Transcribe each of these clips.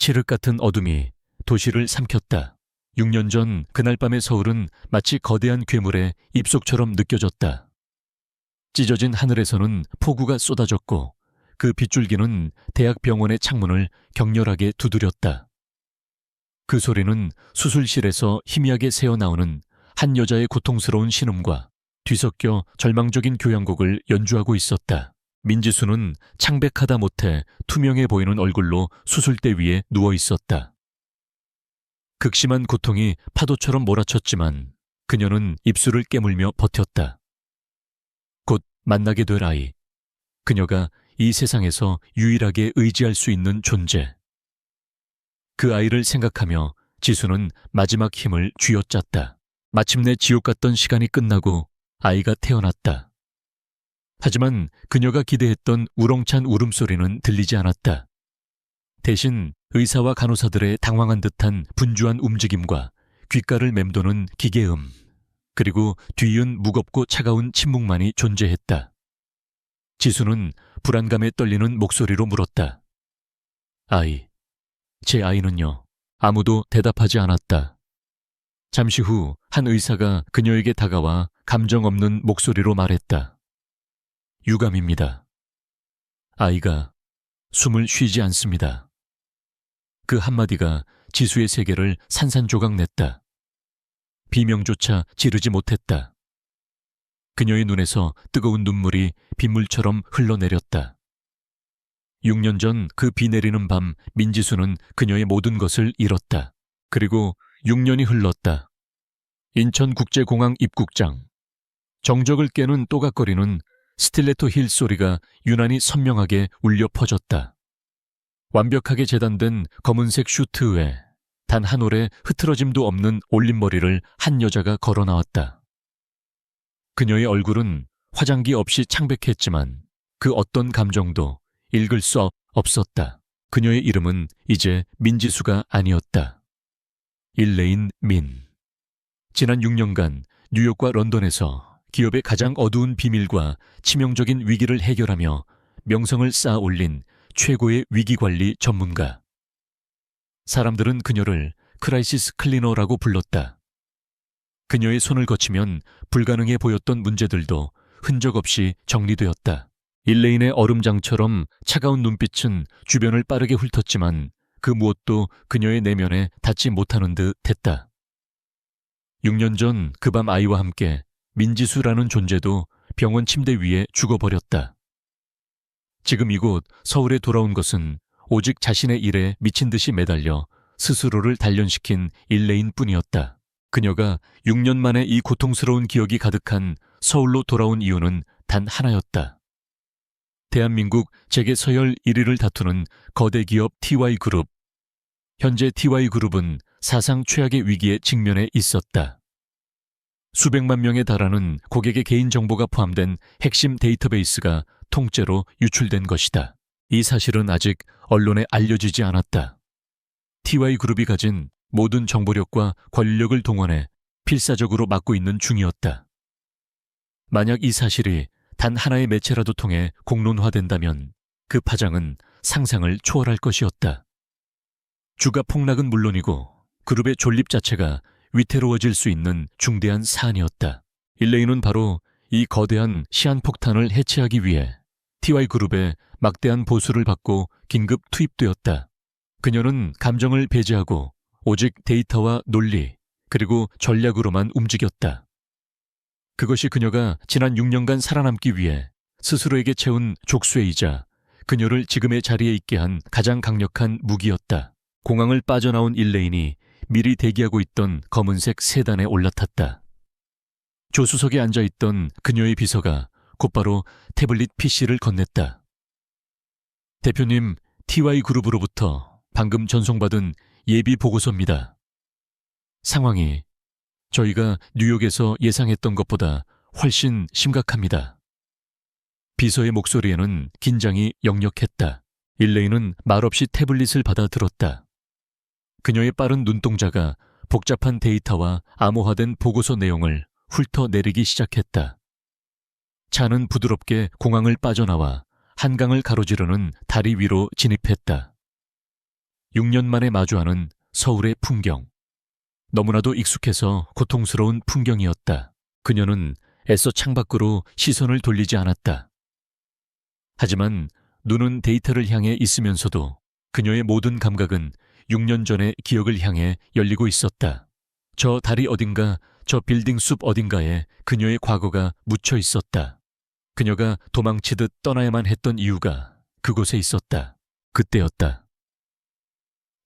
칠흑 같은 어둠이 도시를 삼켰다. 6년 전 그날 밤의 서울은 마치 거대한 괴물의 입속처럼 느껴졌다. 찢어진 하늘에서는 폭우가 쏟아졌고 그 빗줄기는 대학병원의 창문을 격렬하게 두드렸다. 그 소리는 수술실에서 희미하게 새어나오는 한 여자의 고통스러운 신음과 뒤섞여 절망적인 교향곡을 연주하고 있었다. 민지수는 창백하다 못해 투명해 보이는 얼굴로 수술대 위에 누워 있었다. 극심한 고통이 파도처럼 몰아쳤지만 그녀는 입술을 깨물며 버텼다. 곧 만나게 될 아이. 그녀가 이 세상에서 유일하게 의지할 수 있는 존재. 그 아이를 생각하며 지수는 마지막 힘을 쥐어짰다. 마침내 지옥 같던 시간이 끝나고 아이가 태어났다. 하지만 그녀가 기대했던 우렁찬 울음소리는 들리지 않았다. 대신 의사와 간호사들의 당황한 듯한 분주한 움직임과 귓가를 맴도는 기계음, 그리고 뒤이은 무겁고 차가운 침묵만이 존재했다. 지수는 불안감에 떨리는 목소리로 물었다. 아이, 제 아이는요? 아무도 대답하지 않았다. 잠시 후 한 의사가 그녀에게 다가와 감정 없는 목소리로 말했다. 유감입니다. 아이가 숨을 쉬지 않습니다. 그 한마디가 지수의 세계를 산산조각 냈다. 비명조차 지르지 못했다. 그녀의 눈에서 뜨거운 눈물이 빗물처럼 흘러내렸다. 6년 전 그 비 내리는 밤 민지수는 그녀의 모든 것을 잃었다. 그리고 6년이 흘렀다. 인천국제공항 입국장. 정적을 깨는 또각거리는 스틸레토 힐 소리가 유난히 선명하게 울려 퍼졌다. 완벽하게 재단된 검은색 슈트 외 단 한 올의 흐트러짐도 없는 올림머리를 한 여자가 걸어 나왔다. 그녀의 얼굴은 화장기 없이 창백했지만 그 어떤 감정도 읽을 수 없었다. 그녀의 이름은 이제 민지수가 아니었다. 일레인 민. 지난 6년간 뉴욕과 런던에서 기업의 가장 어두운 비밀과 치명적인 위기를 해결하며 명성을 쌓아 올린 최고의 위기관리 전문가. 사람들은 그녀를 크라이시스 클리너라고 불렀다. 그녀의 손을 거치면 불가능해 보였던 문제들도 흔적 없이 정리되었다. 일레인의 얼음장처럼 차가운 눈빛은 주변을 빠르게 훑었지만 그 무엇도 그녀의 내면에 닿지 못하는 듯 했다. 6년 전 그 밤 아이와 함께 민지수라는 존재도 병원 침대 위에 죽어버렸다. 지금 이곳 서울에 돌아온 것은 오직 자신의 일에 미친 듯이 매달려 스스로를 단련시킨 일레인 뿐이었다. 그녀가 6년 만에 이 고통스러운 기억이 가득한 서울로 돌아온 이유는 단 하나였다. 대한민국 재계 서열 1위를 다투는 거대 기업 TY그룹. 현재 TY그룹은 사상 최악의 위기에 직면해 있었다. 수백만 명에 달하는 고객의 개인정보가 포함된 핵심 데이터베이스가 통째로 유출된 것이다. 이 사실은 아직 언론에 알려지지 않았다. TY그룹이 가진 모든 정보력과 권력을 동원해 필사적으로 막고 있는 중이었다. 만약 이 사실이 단 하나의 매체라도 통해 공론화된다면 그 파장은 상상을 초월할 것이었다. 주가 폭락은 물론이고 그룹의 존립 자체가 위태로워질 수 있는 중대한 사안이었다. 일레인은 바로 이 거대한 시한폭탄을 해체하기 위해 TY그룹의 막대한 보수를 받고 긴급 투입되었다. 그녀는 감정을 배제하고 오직 데이터와 논리 그리고 전략으로만 움직였다. 그것이 그녀가 지난 6년간 살아남기 위해 스스로에게 채운 족쇄이자 그녀를 지금의 자리에 있게 한 가장 강력한 무기였다. 공항을 빠져나온 일레인이 미리 대기하고 있던 검은색 세단에 올라탔다. 조수석에 앉아있던 그녀의 비서가 곧바로 태블릿 PC를 건넸다. 대표님, TY그룹으로부터 방금 전송받은 예비 보고서입니다. 상황이 저희가 뉴욕에서 예상했던 것보다 훨씬 심각합니다. 비서의 목소리에는 긴장이 역력했다. 일레인은 말없이 태블릿을 받아 들었다. 그녀의 빠른 눈동자가 복잡한 데이터와 암호화된 보고서 내용을 훑어내리기 시작했다. 차는 부드럽게 공항을 빠져나와 한강을 가로지르는 다리 위로 진입했다. 6년 만에 마주하는 서울의 풍경. 너무나도 익숙해서 고통스러운 풍경이었다. 그녀는 애써 창밖으로 시선을 돌리지 않았다. 하지만 눈은 데이터를 향해 있으면서도 그녀의 모든 감각은 6년 전의 기억을 향해 열리고 있었다. 저 다리 어딘가, 저 빌딩 숲 어딘가에 그녀의 과거가 묻혀 있었다. 그녀가 도망치듯 떠나야만 했던 이유가 그곳에 있었다. 그때였다.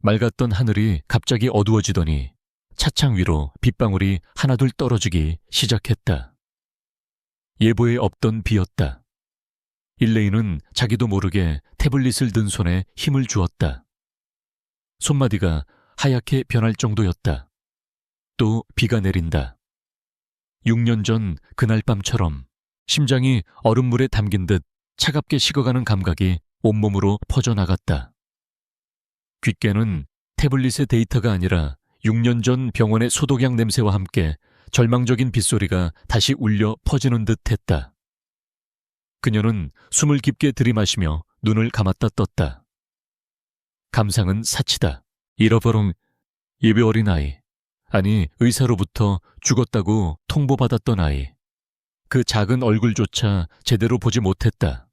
맑았던 하늘이 갑자기 어두워지더니 차창 위로 빗방울이 하나둘 떨어지기 시작했다. 예보에 없던 비였다. 일레인은 자기도 모르게 태블릿을 든 손에 힘을 주었다. 손마디가 하얗게 변할 정도였다. 또 비가 내린다. 6년 전 그날 밤처럼 심장이 얼음물에 담긴 듯 차갑게 식어가는 감각이 온몸으로 퍼져나갔다. 귓가는 태블릿의 데이터가 아니라 6년 전 병원의 소독약 냄새와 함께 절망적인 빗소리가 다시 울려 퍼지는 듯 했다. 그녀는 숨을 깊게 들이마시며 눈을 감았다 떴다. 감상은 사치다. 잃어버린 예비 어린아이. 아니, 의사로부터 죽었다고 통보받았던 아이. 그 작은 얼굴조차 제대로 보지 못했다.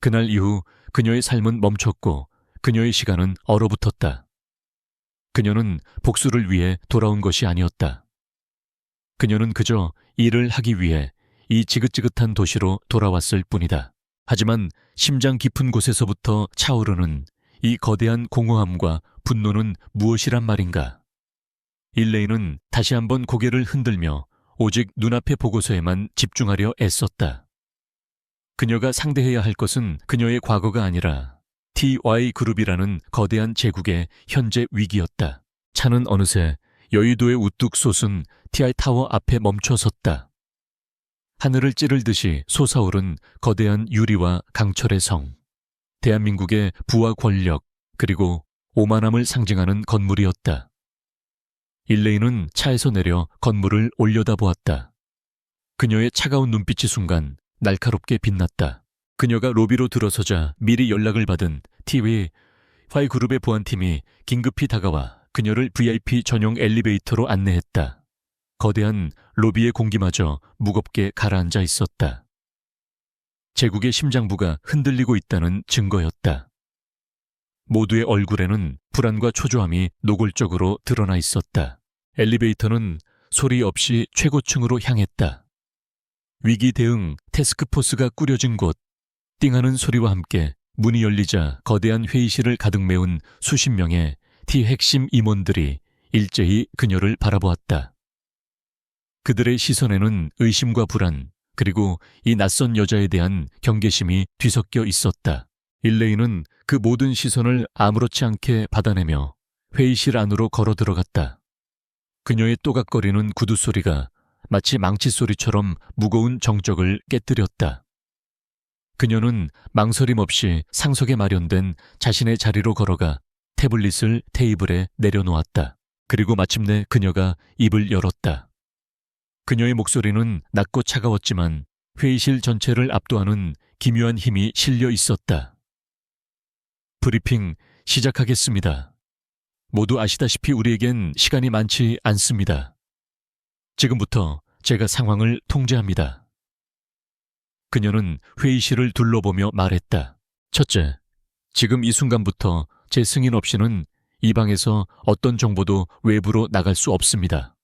그날 이후 그녀의 삶은 멈췄고 그녀의 시간은 얼어붙었다. 그녀는 복수를 위해 돌아온 것이 아니었다. 그녀는 그저 일을 하기 위해 이 지긋지긋한 도시로 돌아왔을 뿐이다. 하지만 심장 깊은 곳에서부터 차오르는 이 거대한 공허함과 분노는 무엇이란 말인가? 일레인은 다시 한번 고개를 흔들며 오직 눈앞의 보고서에만 집중하려 애썼다. 그녀가 상대해야 할 것은 그녀의 과거가 아니라 TY그룹이라는 거대한 제국의 현재 위기였다. 차는 어느새 여의도에 우뚝 솟은 TI타워 앞에 멈춰섰다. 하늘을 찌를 듯이 솟아오른 거대한 유리와 강철의 성. 대한민국의 부와 권력 그리고 오만함을 상징하는 건물이었다. 일레인은 차에서 내려 건물을 올려다보았다. 그녀의 차가운 눈빛이 순간 날카롭게 빛났다. 그녀가 로비로 들어서자 미리 연락을 받은 TY그룹의 보안팀이 긴급히 다가와 그녀를 VIP 전용 엘리베이터로 안내했다. 거대한 로비의 공기마저 무겁게 가라앉아 있었다. 제국의 심장부가 흔들리고 있다는 증거였다. 모두의 얼굴에는 불안과 초조함이 노골적으로 드러나 있었다. 엘리베이터는 소리 없이 최고층으로 향했다. 위기 대응 태스크포스가 꾸려진 곳, 띵하는 소리와 함께 문이 열리자 거대한 회의실을 가득 메운 수십 명의 T 핵심 임원들이 일제히 그녀를 바라보았다. 그들의 시선에는 의심과 불안, 그리고 이 낯선 여자에 대한 경계심이 뒤섞여 있었다. 일레인은 그 모든 시선을 아무렇지 않게 받아내며 회의실 안으로 걸어 들어갔다. 그녀의 또각거리는 구두 소리가 마치 망치 소리처럼 무거운 정적을 깨뜨렸다. 그녀는 망설임 없이 상석에 마련된 자신의 자리로 걸어가 태블릿을 테이블에 내려놓았다. 그리고 마침내 그녀가 입을 열었다. 그녀의 목소리는 낮고 차가웠지만 회의실 전체를 압도하는 기묘한 힘이 실려 있었다. 브리핑 시작하겠습니다. 모두 아시다시피 우리에겐 시간이 많지 않습니다. 지금부터 제가 상황을 통제합니다. 그녀는 회의실을 둘러보며 말했다. 첫째, 지금 이 순간부터 제 승인 없이는 이 방에서 어떤 정보도 외부로 나갈 수 없습니다.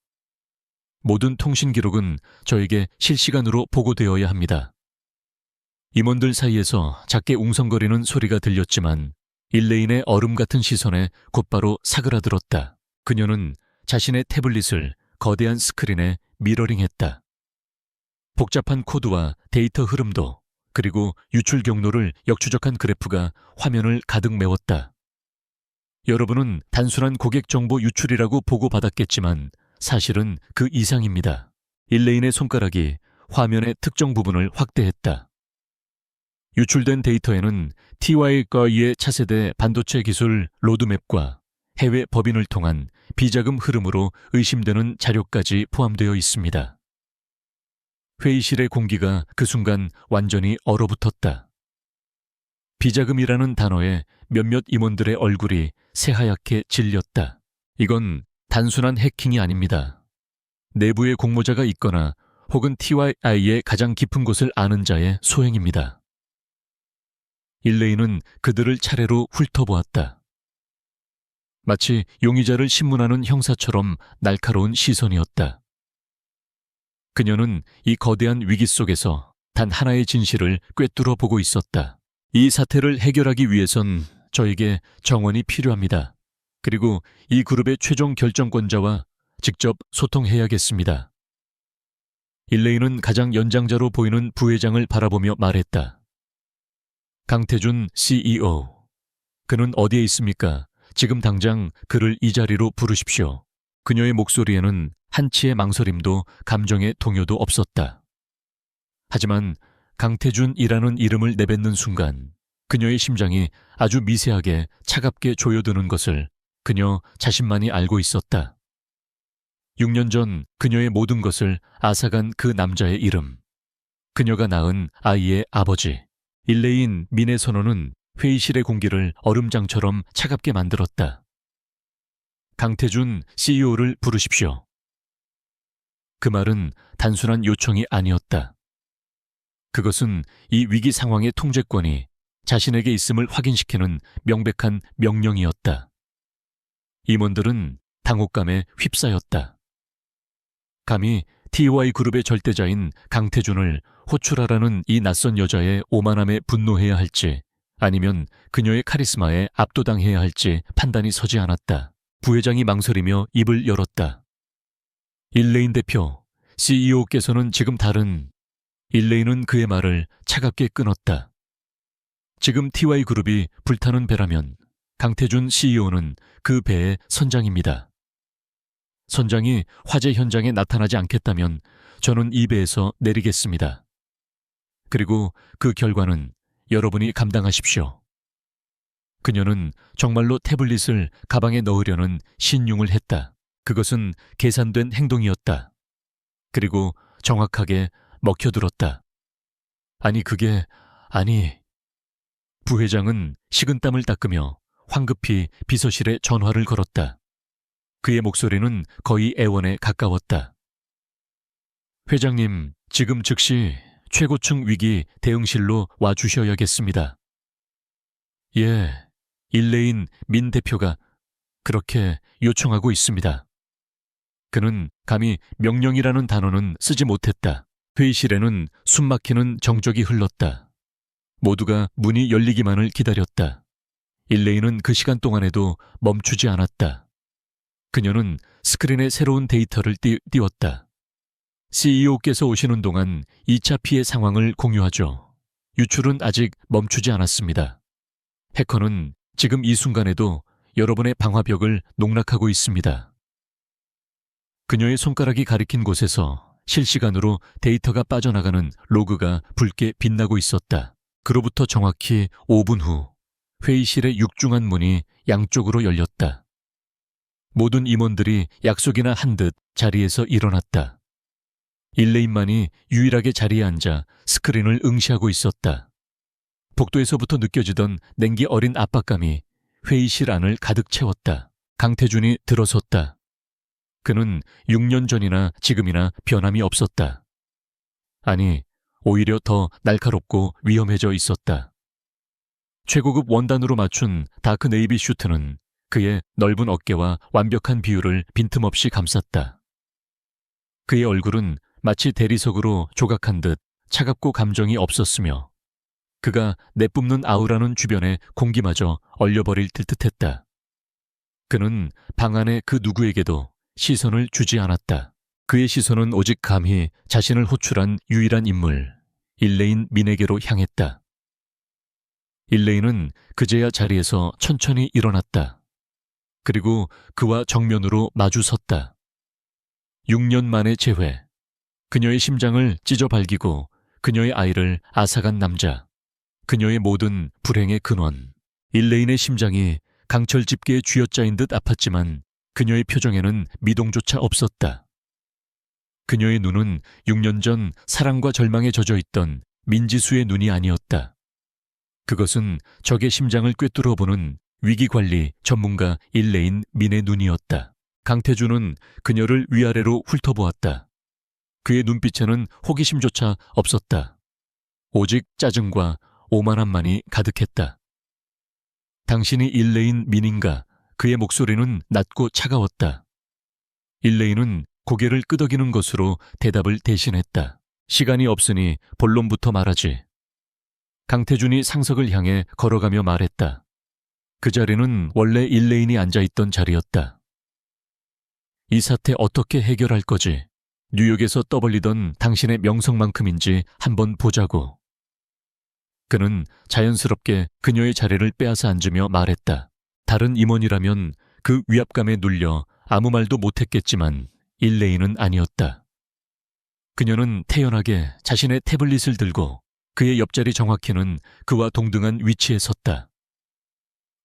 모든 통신 기록은 저에게 실시간으로 보고되어야 합니다. 임원들 사이에서 작게 웅성거리는 소리가 들렸지만 일레인의 얼음 같은 시선에 곧바로 사그라들었다. 그녀는 자신의 태블릿을 거대한 스크린에 미러링했다. 복잡한 코드와 데이터 흐름도 그리고 유출 경로를 역추적한 그래프가 화면을 가득 메웠다. 여러분은 단순한 고객 정보 유출이라고 보고받았겠지만 사실은 그 이상입니다. 일레인의 손가락이 화면의 특정 부분을 확대했다. 유출된 데이터에는 TY과의 차세대 반도체 기술 로드맵과 해외 법인을 통한 비자금 흐름으로 의심되는 자료까지 포함되어 있습니다. 회의실의 공기가 그 순간 완전히 얼어붙었다. 비자금이라는 단어에 몇몇 임원들의 얼굴이 새하얗게 질렸다. 이건 단순한 해킹이 아닙니다. 내부에 공모자가 있거나 혹은 TYI의 가장 깊은 곳을 아는 자의 소행입니다. 일레인은 그들을 차례로 훑어보았다. 마치 용의자를 신문하는 형사처럼 날카로운 시선이었다. 그녀는 이 거대한 위기 속에서 단 하나의 진실을 꿰뚫어 보고 있었다. 이 사태를 해결하기 위해선 저에게 정원이 필요합니다. 그리고 이 그룹의 최종 결정권자와 직접 소통해야겠습니다. 일레인은 가장 연장자로 보이는 부회장을 바라보며 말했다. 강태준 CEO. 그는 어디에 있습니까? 지금 당장 그를 이 자리로 부르십시오. 그녀의 목소리에는 한치의 망설임도 감정의 동요도 없었다. 하지만 강태준이라는 이름을 내뱉는 순간 그녀의 심장이 아주 미세하게 차갑게 조여드는 것을 그녀 자신만이 알고 있었다. 6년 전 그녀의 모든 것을 앗아간 그 남자의 이름. 그녀가 낳은 아이의 아버지. 일레인 민의 선언은 회의실의 공기를 얼음장처럼 차갑게 만들었다. 강태준 CEO를 부르십시오. 그 말은 단순한 요청이 아니었다. 그것은 이 위기 상황의 통제권이 자신에게 있음을 확인시키는 명백한 명령이었다. 임원들은 당혹감에 휩싸였다. 감히 TY그룹의 절대자인 강태준을 호출하라는 이 낯선 여자의 오만함에 분노해야 할지 아니면 그녀의 카리스마에 압도당해야 할지 판단이 서지 않았다. 부회장이 망설이며 입을 열었다. 일레인 대표, CEO께서는 지금 다른... 일레인은 그의 말을 차갑게 끊었다. 지금 TY그룹이 불타는 배라면 강태준 CEO는 그 배의 선장입니다. 선장이 화재 현장에 나타나지 않겠다면 저는 이 배에서 내리겠습니다. 그리고 그 결과는 여러분이 감당하십시오. 그녀는 정말로 태블릿을 가방에 넣으려는 신용을 했다. 그것은 계산된 행동이었다. 그리고 정확하게 먹혀들었다. 아니... 부회장은 식은땀을 닦으며 황급히 비서실에 전화를 걸었다. 그의 목소리는 거의 애원에 가까웠다. 회장님, 지금 즉시 최고층 위기 대응실로 와주셔야겠습니다. 예, 일레인 민 대표가 그렇게 요청하고 있습니다. 그는 감히 명령이라는 단어는 쓰지 못했다. 회의실에는 숨막히는 정적이 흘렀다. 모두가 문이 열리기만을 기다렸다. 일레인은 그 시간 동안에도 멈추지 않았다. 그녀는 스크린에 새로운 데이터를 띄웠다. CEO께서 오시는 동안 2차 피해 상황을 공유하죠. 유출은 아직 멈추지 않았습니다. 해커는 지금 이 순간에도 여러분의 방화벽을 농락하고 있습니다. 그녀의 손가락이 가리킨 곳에서 실시간으로 데이터가 빠져나가는 로그가 붉게 빛나고 있었다. 그로부터 정확히 5분 후 회의실의 육중한 문이 양쪽으로 열렸다. 모든 임원들이 약속이나 한 듯 자리에서 일어났다. 일레인만이 유일하게 자리에 앉아 스크린을 응시하고 있었다. 복도에서부터 느껴지던 냉기 어린 압박감이 회의실 안을 가득 채웠다. 강태준이 들어섰다. 그는 6년 전이나 지금이나 변함이 없었다. 아니, 오히려 더 날카롭고 위험해져 있었다. 최고급 원단으로 맞춘 다크 네이비 슈트는 그의 넓은 어깨와 완벽한 비율을 빈틈없이 감쌌다. 그의 얼굴은 마치 대리석으로 조각한 듯 차갑고 감정이 없었으며 그가 내뿜는 아우라는 주변의 공기마저 얼려버릴 듯했다. 그는 방 안의 그 누구에게도 시선을 주지 않았다. 그의 시선은 오직 감히 자신을 호출한 유일한 인물, 일레인 민에게로 향했다. 일레인은 그제야 자리에서 천천히 일어났다. 그리고 그와 정면으로 마주 섰다. 6년 만의 재회. 그녀의 심장을 찢어 발기고 그녀의 아이를 앗아간 남자. 그녀의 모든 불행의 근원. 일레인의 심장이 강철 집게의 쥐어짜인 듯 아팠지만 그녀의 표정에는 미동조차 없었다. 그녀의 눈은 6년 전 사랑과 절망에 젖어 있던 민지수의 눈이 아니었다. 그것은 적의 심장을 꿰뚫어보는 위기관리 전문가 일레인 민의 눈이었다. 강태준은 그녀를 위아래로 훑어보았다. 그의 눈빛에는 호기심조차 없었다. 오직 짜증과 오만함만이 가득했다. 당신이 일레인 민인가? 그의 목소리는 낮고 차가웠다. 일레인은 고개를 끄덕이는 것으로 대답을 대신했다. 시간이 없으니 본론부터 말하지. 강태준이 상석을 향해 걸어가며 말했다. 그 자리는 원래 일레인이 앉아있던 자리였다. 이 사태 어떻게 해결할 거지? 뉴욕에서 떠벌리던 당신의 명성만큼인지 한번 보자고. 그는 자연스럽게 그녀의 자리를 빼앗아 앉으며 말했다. 다른 임원이라면 그 위압감에 눌려 아무 말도 못했겠지만 일레인은 아니었다. 그녀는 태연하게 자신의 태블릿을 들고 그의 옆자리 정확히는 그와 동등한 위치에 섰다.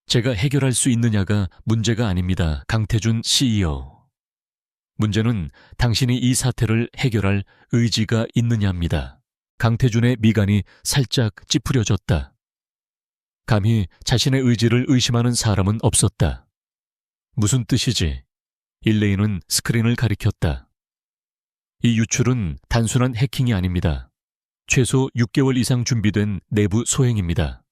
제가 해결할 수 있느냐가 문제가 아닙니다, 강태준 CEO. 문제는 당신이 이 사태를 해결할 의지가 있느냐입니다. 강태준의 미간이 살짝 찌푸려졌다. 감히 자신의 의지를 의심하는 사람은 없었다. 무슨 뜻이지? 일레인은 스크린을 가리켰다. 이 유출은 단순한 해킹이 아닙니다. 최소 6개월 이상 준비된 내부 소행입니다.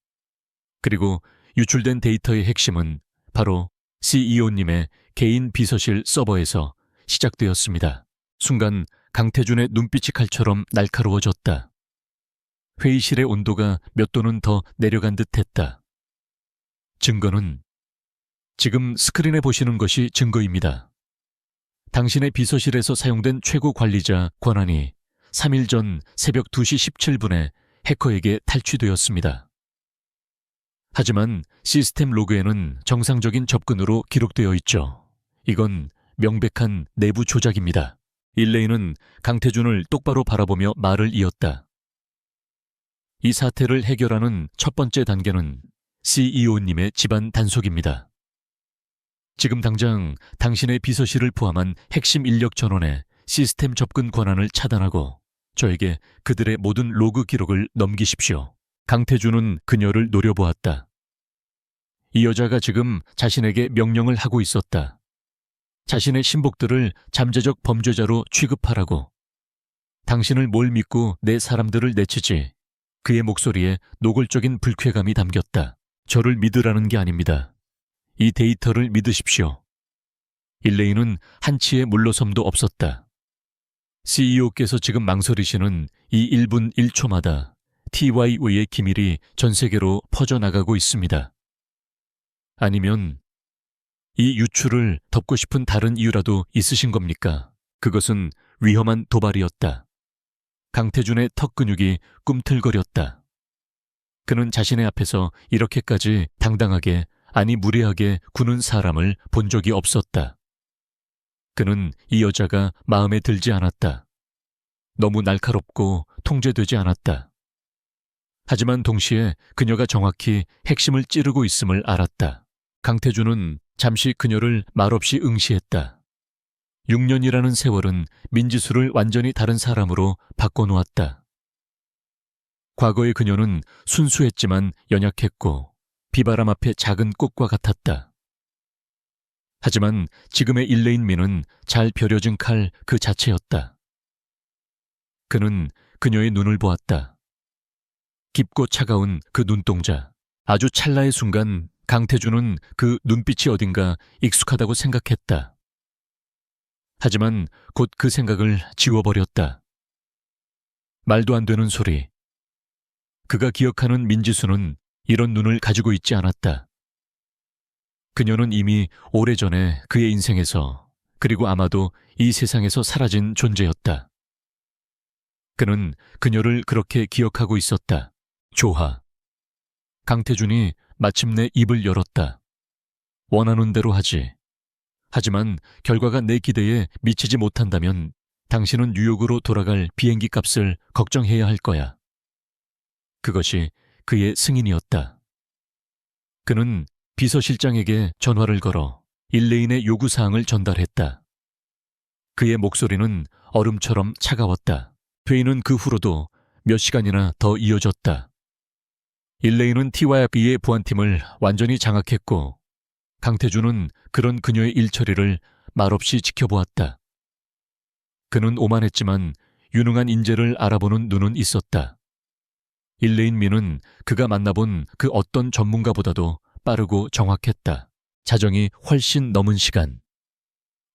그리고 유출된 데이터의 핵심은 바로 CEO님의 개인 비서실 서버에서 시작되었습니다. 순간 강태준의 눈빛이 칼처럼 날카로워졌다. 회의실의 온도가 몇 도는 더 내려간 듯했다. 증거는 지금 스크린에 보시는 것이 증거입니다. 당신의 비서실에서 사용된 최고 관리자 권한이 3일 전 새벽 2시 17분에 해커에게 탈취되었습니다. 하지만 시스템 로그에는 정상적인 접근으로 기록되어 있죠. 이건 명백한 내부 조작입니다. 일레인은 강태준을 똑바로 바라보며 말을 이었다. 이 사태를 해결하는 첫 번째 단계는 CEO님의 집안 단속입니다. 지금 당장 당신의 비서실을 포함한 핵심 인력 전원의 시스템 접근 권한을 차단하고 저에게 그들의 모든 로그 기록을 넘기십시오. 강태준은 그녀를 노려보았다. 이 여자가 지금 자신에게 명령을 하고 있었다. 자신의 신복들을 잠재적 범죄자로 취급하라고. 당신을 뭘 믿고 내 사람들을 내치지. 그의 목소리에 노골적인 불쾌감이 담겼다. 저를 믿으라는 게 아닙니다. 이 데이터를 믿으십시오. 일레인은 한치의 물러섬도 없었다. CEO께서 지금 망설이시는 이 1분 1초마다 TY의 기밀이 전 세계로 퍼져나가고 있습니다. 아니면 이 유출을 덮고 싶은 다른 이유라도 있으신 겁니까? 그것은 위험한 도발이었다. 강태준의 턱 근육이 꿈틀거렸다. 그는 자신의 앞에서 이렇게까지 당당하게 아니 무례하게 구는 사람을 본 적이 없었다. 그는 이 여자가 마음에 들지 않았다. 너무 날카롭고 통제되지 않았다. 하지만 동시에 그녀가 정확히 핵심을 찌르고 있음을 알았다. 강태준은 잠시 그녀를 말없이 응시했다. 6년이라는 세월은 민지수를 완전히 다른 사람으로 바꿔놓았다. 과거의 그녀는 순수했지만 연약했고 비바람 앞에 작은 꽃과 같았다. 하지만 지금의 일레인 민은 잘 벼려진 칼 그 자체였다. 그는 그녀의 눈을 보았다. 깊고 차가운 그 눈동자. 아주 찰나의 순간 강태준은 그 눈빛이 어딘가 익숙하다고 생각했다. 하지만 곧 그 생각을 지워버렸다. 말도 안 되는 소리. 그가 기억하는 민지수는 이런 눈을 가지고 있지 않았다. 그녀는 이미 오래전에 그의 인생에서 그리고 아마도 이 세상에서 사라진 존재였다. 그는 그녀를 그렇게 기억하고 있었다. 조하. 강태준이 마침내 입을 열었다. 원하는 대로 하지. 하지만 결과가 내 기대에 미치지 못한다면 당신은 뉴욕으로 돌아갈 비행기 값을 걱정해야 할 거야. 그것이 그의 승인이었다. 그는 비서실장에게 전화를 걸어 일레인의 요구사항을 전달했다. 그의 목소리는 얼음처럼 차가웠다. 회의는 그 후로도 몇 시간이나 더 이어졌다. 일레인은 TYB의 보안팀을 완전히 장악했고 강태준은 그런 그녀의 일처리를 말없이 지켜보았다. 그는 오만했지만 유능한 인재를 알아보는 눈은 있었다. 일레인 민은 그가 만나본 그 어떤 전문가보다도 빠르고 정확했다. 자정이 훨씬 넘은 시간.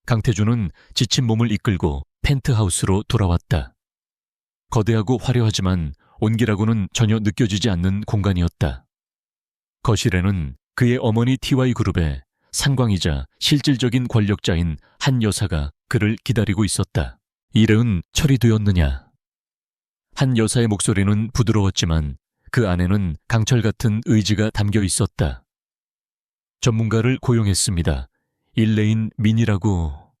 강태준은 지친 몸을 이끌고 펜트하우스로 돌아왔다. 거대하고 화려하지만 온기라고는 전혀 느껴지지 않는 공간이었다. 거실에는 그의 어머니 TY그룹의 상광이자 실질적인 권력자인 한 여사가 그를 기다리고 있었다. 일은 처리되었느냐? 한 여사의 목소리는 부드러웠지만 그 안에는 강철 같은 의지가 담겨 있었다. 전문가를 고용했습니다. 일레인 민이라고.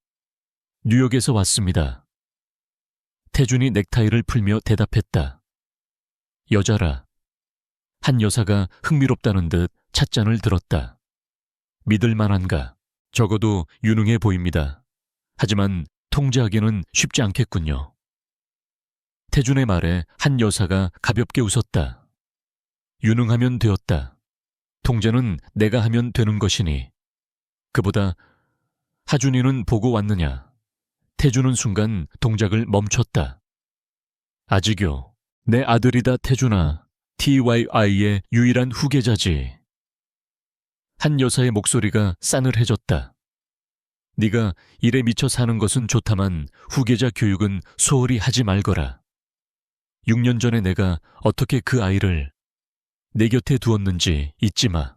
뉴욕에서 왔습니다. 태준이 넥타이를 풀며 대답했다. 여자라. 한 여사가 흥미롭다는 듯 찻잔을 들었다. 믿을 만한가? 적어도 유능해 보입니다. 하지만 통제하기는 쉽지 않겠군요. 태준의 말에 한 여사가 가볍게 웃었다. 유능하면 되었다. 통제는 내가 하면 되는 것이니. 그보다 하준이는 보고 왔느냐. 태준은 순간 동작을 멈췄다. 아직요. 내 아들이다 태준아. TYI의 유일한 후계자지. 한 여사의 목소리가 싸늘해졌다. 네가 일에 미쳐 사는 것은 좋다만 후계자 교육은 소홀히 하지 말거라. 6년 전에 내가 어떻게 그 아이를 내 곁에 두었는지 잊지 마.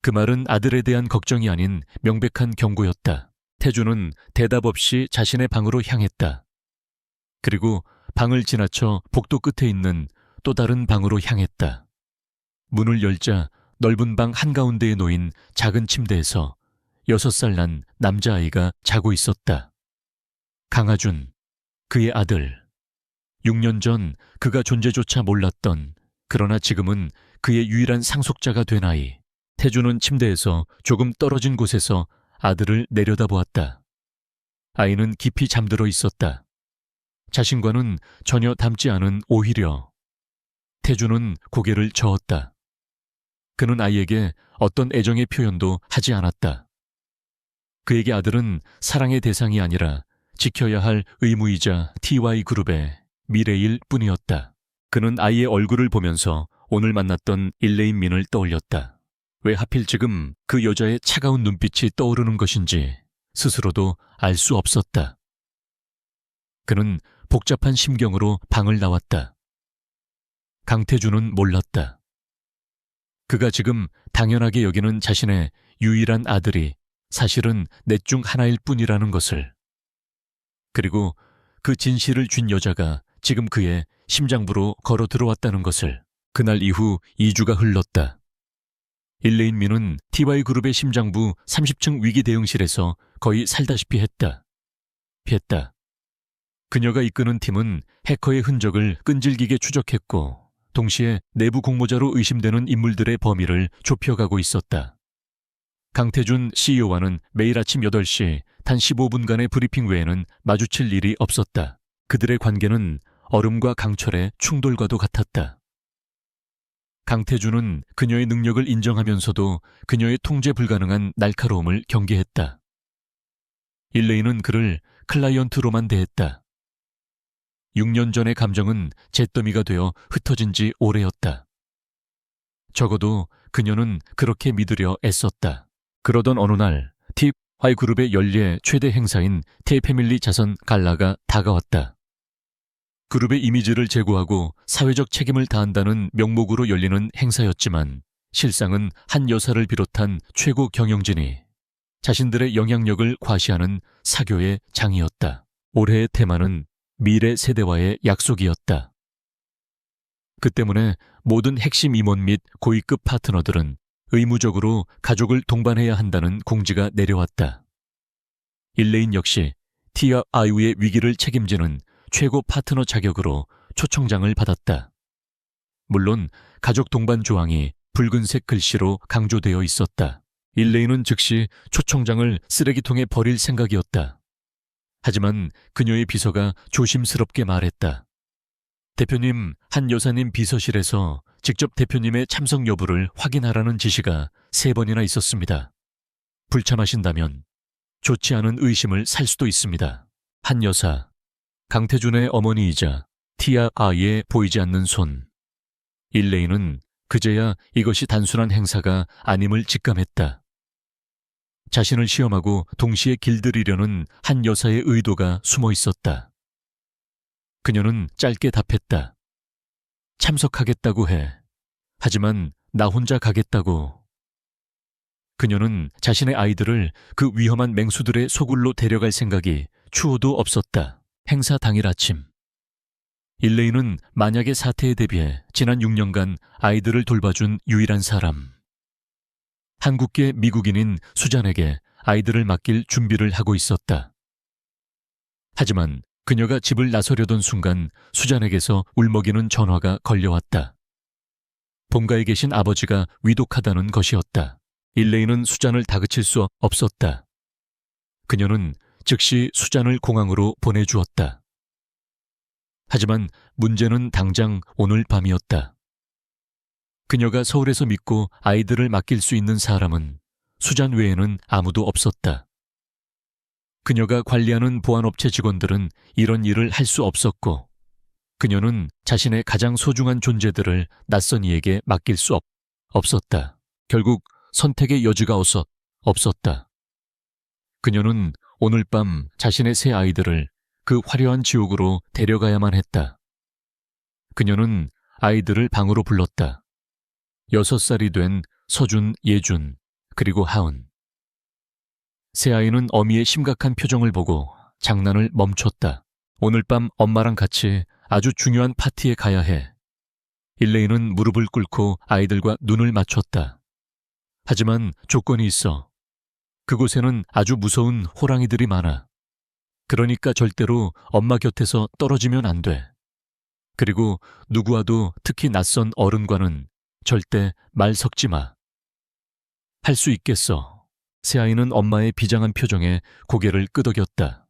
그 말은 아들에 대한 걱정이 아닌 명백한 경고였다. 태준은 대답 없이 자신의 방으로 향했다. 그리고 방을 지나쳐 복도 끝에 있는 또 다른 방으로 향했다. 문을 열자 넓은 방 한가운데에 놓인 작은 침대에서 6살 난 남자아이가 자고 있었다. 강하준, 그의 아들. 6년 전 그가 존재조차 몰랐던, 그러나 지금은 그의 유일한 상속자가 된 아이. 태준은 침대에서 조금 떨어진 곳에서 아들을 내려다보았다. 아이는 깊이 잠들어 있었다. 자신과는 전혀 닮지 않은 오히려. 태준은 고개를 저었다. 그는 아이에게 어떤 애정의 표현도 하지 않았다. 그에게 아들은 사랑의 대상이 아니라 지켜야 할 의무이자 TY그룹의 미래일 뿐이었다. 그는 아이의 얼굴을 보면서 오늘 만났던 일레인 민을 떠올렸다. 왜 하필 지금 그 여자의 차가운 눈빛이 떠오르는 것인지 스스로도 알 수 없었다. 그는 복잡한 심경으로 방을 나왔다. 강태준은 몰랐다. 그가 지금 당연하게 여기는 자신의 유일한 아들이 사실은 넷 중 하나일 뿐이라는 것을. 그리고 그 진실을 쥔 여자가 지금 그의 심장부로 걸어 들어왔다는 것을. 그날 이후 2주가 흘렀다. 일레인 민은 TY그룹의 심장부 30층 위기 대응실에서 거의 살다시피 했다. 피했다. 그녀가 이끄는 팀은 해커의 흔적을 끈질기게 추적했고 동시에 내부 공모자로 의심되는 인물들의 범위를 좁혀가고 있었다. 강태준 CEO와는 매일 아침 8시 단 15분간의 브리핑 외에는 마주칠 일이 없었다. 그들의 관계는 얼음과 강철의 충돌과도 같았다. 강태준은 그녀의 능력을 인정하면서도 그녀의 통제 불가능한 날카로움을 경계했다. 일레인은 그를 클라이언트로만 대했다. 6년 전의 감정은 잿더미가 되어 흩어진 지 오래였다. 적어도 그녀는 그렇게 믿으려 애썼다. 그러던 어느 날 TY그룹의 연례 최대 행사인 T패밀리 자선 갈라가 다가왔다. 그룹의 이미지를 제고하고 사회적 책임을 다한다는 명목으로 열리는 행사였지만 실상은 한 여사를 비롯한 최고 경영진이 자신들의 영향력을 과시하는 사교의 장이었다. 올해의 테마는 미래 세대와의 약속이었다. 그 때문에 모든 핵심 임원 및 고위급 파트너들은 의무적으로 가족을 동반해야 한다는 공지가 내려왔다. 일레인 역시 TY의 위기를 책임지는 최고 파트너 자격으로 초청장을 받았다. 물론 가족 동반 조항이 붉은색 글씨로 강조되어 있었다. 일레인은 즉시 초청장을 쓰레기통에 버릴 생각이었다. 하지만 그녀의 비서가 조심스럽게 말했다. 대표님, 한 여사님 비서실에서 직접 대표님의 참석 여부를 확인하라는 지시가 3번이나 있었습니다. 불참하신다면 좋지 않은 의심을 살 수도 있습니다. 한 여사, 강태준의 어머니이자 티아 아이의 보이지 않는 손. 일레인은 그제야 이것이 단순한 행사가 아님을 직감했다. 자신을 시험하고 동시에 길들이려는 한 여사의 의도가 숨어 있었다. 그녀는 짧게 답했다. 참석하겠다고 해. 하지만 나 혼자 가겠다고. 그녀는 자신의 아이들을 그 위험한 맹수들의 소굴로 데려갈 생각이 추호도 없었다. 행사 당일 아침. 일레인은 만약의 사태에 대비해 지난 6년간 아이들을 돌봐준 유일한 사람. 한국계 미국인인 수잔에게 아이들을 맡길 준비를 하고 있었다. 하지만 그녀가 집을 나서려던 순간 수잔에게서 울먹이는 전화가 걸려왔다. 본가에 계신 아버지가 위독하다는 것이었다. 일레인은 수잔을 다그칠 수 없었다. 그녀는 즉시 수잔을 공항으로 보내주었다. 하지만 문제는 당장 오늘 밤이었다. 그녀가 서울에서 믿고 아이들을 맡길 수 있는 사람은 수잔 외에는 아무도 없었다. 그녀가 관리하는 보안업체 직원들은 이런 일을 할 수 없었고, 그녀는 자신의 가장 소중한 존재들을 낯선 이에게 맡길 수 없었다. 결국 선택의 여지가 없었다. 그녀는 오늘 밤 자신의 세 아이들을 그 화려한 지옥으로 데려가야만 했다. 그녀는 아이들을 방으로 불렀다. 6살이 된 서준, 예준, 그리고 하은. 세 아이는 어미의 심각한 표정을 보고 장난을 멈췄다. 오늘 밤 엄마랑 같이 아주 중요한 파티에 가야 해. 일레인은 무릎을 꿇고 아이들과 눈을 맞췄다. 하지만 조건이 있어. 그곳에는 아주 무서운 호랑이들이 많아. 그러니까 절대로 엄마 곁에서 떨어지면 안 돼. 그리고 누구와도 특히 낯선 어른과는 절대 말 섞지 마. 할 수 있겠어. 새 아이는 엄마의 비장한 표정에 고개를 끄덕였다.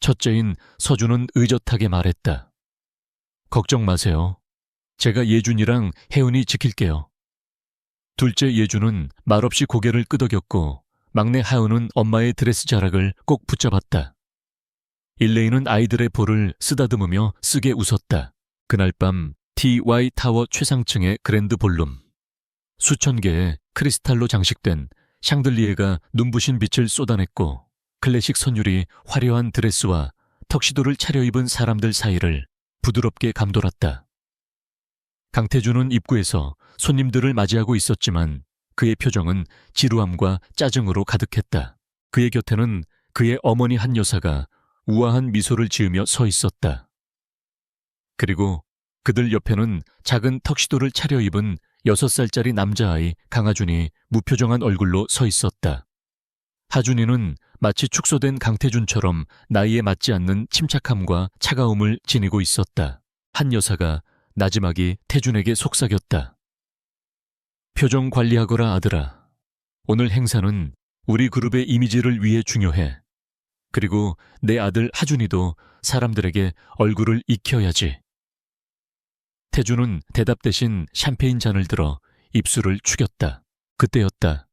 첫째인 서준은 의젓하게 말했다. 걱정 마세요. 제가 예준이랑 혜은이 지킬게요. 둘째 예준은 말없이 고개를 끄덕였고 막내 하은은 엄마의 드레스 자락을 꼭 붙잡았다. 일레인은 아이들의 볼을 쓰다듬으며 쓰게 웃었다. 그날 밤 TY 타워 최상층의 그랜드 볼룸. 수천 개의 크리스탈로 장식된 샹들리에가 눈부신 빛을 쏟아냈고 클래식 선율이 화려한 드레스와 턱시도를 차려입은 사람들 사이를 부드럽게 감돌았다. 강태준은 입구에서 손님들을 맞이하고 있었지만 그의 표정은 지루함과 짜증으로 가득했다. 그의 곁에는 그의 어머니 한 여사가 우아한 미소를 지으며 서 있었다. 그리고 그들 옆에는 작은 턱시도를 차려입은 6살짜리 남자아이 강하준이 무표정한 얼굴로 서 있었다. 하준이는 마치 축소된 강태준처럼 나이에 맞지 않는 침착함과 차가움을 지니고 있었다. 한 여사가 나지막이 태준에게 속삭였다. 표정 관리하거라 아들아. 오늘 행사는 우리 그룹의 이미지를 위해 중요해. 그리고 내 아들 하준이도 사람들에게 얼굴을 익혀야지. 태준은 대답 대신 샴페인 잔을 들어 입술을 축였다. 그때였다.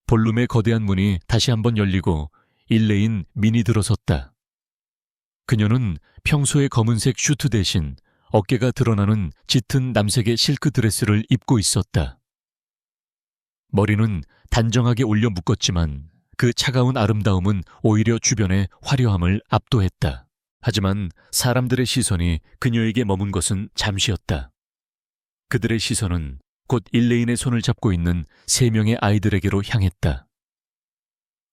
볼룸의 거대한 문이 다시 한번 열리고 일레인 민이 들어섰다. 그녀는 평소의 검은색 슈트 대신 어깨가 드러나는 짙은 남색의 실크 드레스를 입고 있었다. 머리는 단정하게 올려 묶었지만 그 차가운 아름다움은 오히려 주변의 화려함을 압도했다. 하지만 사람들의 시선이 그녀에게 머문 것은 잠시였다. 그들의 시선은 곧 일레인의 손을 잡고 있는 3명의 아이들에게로 향했다.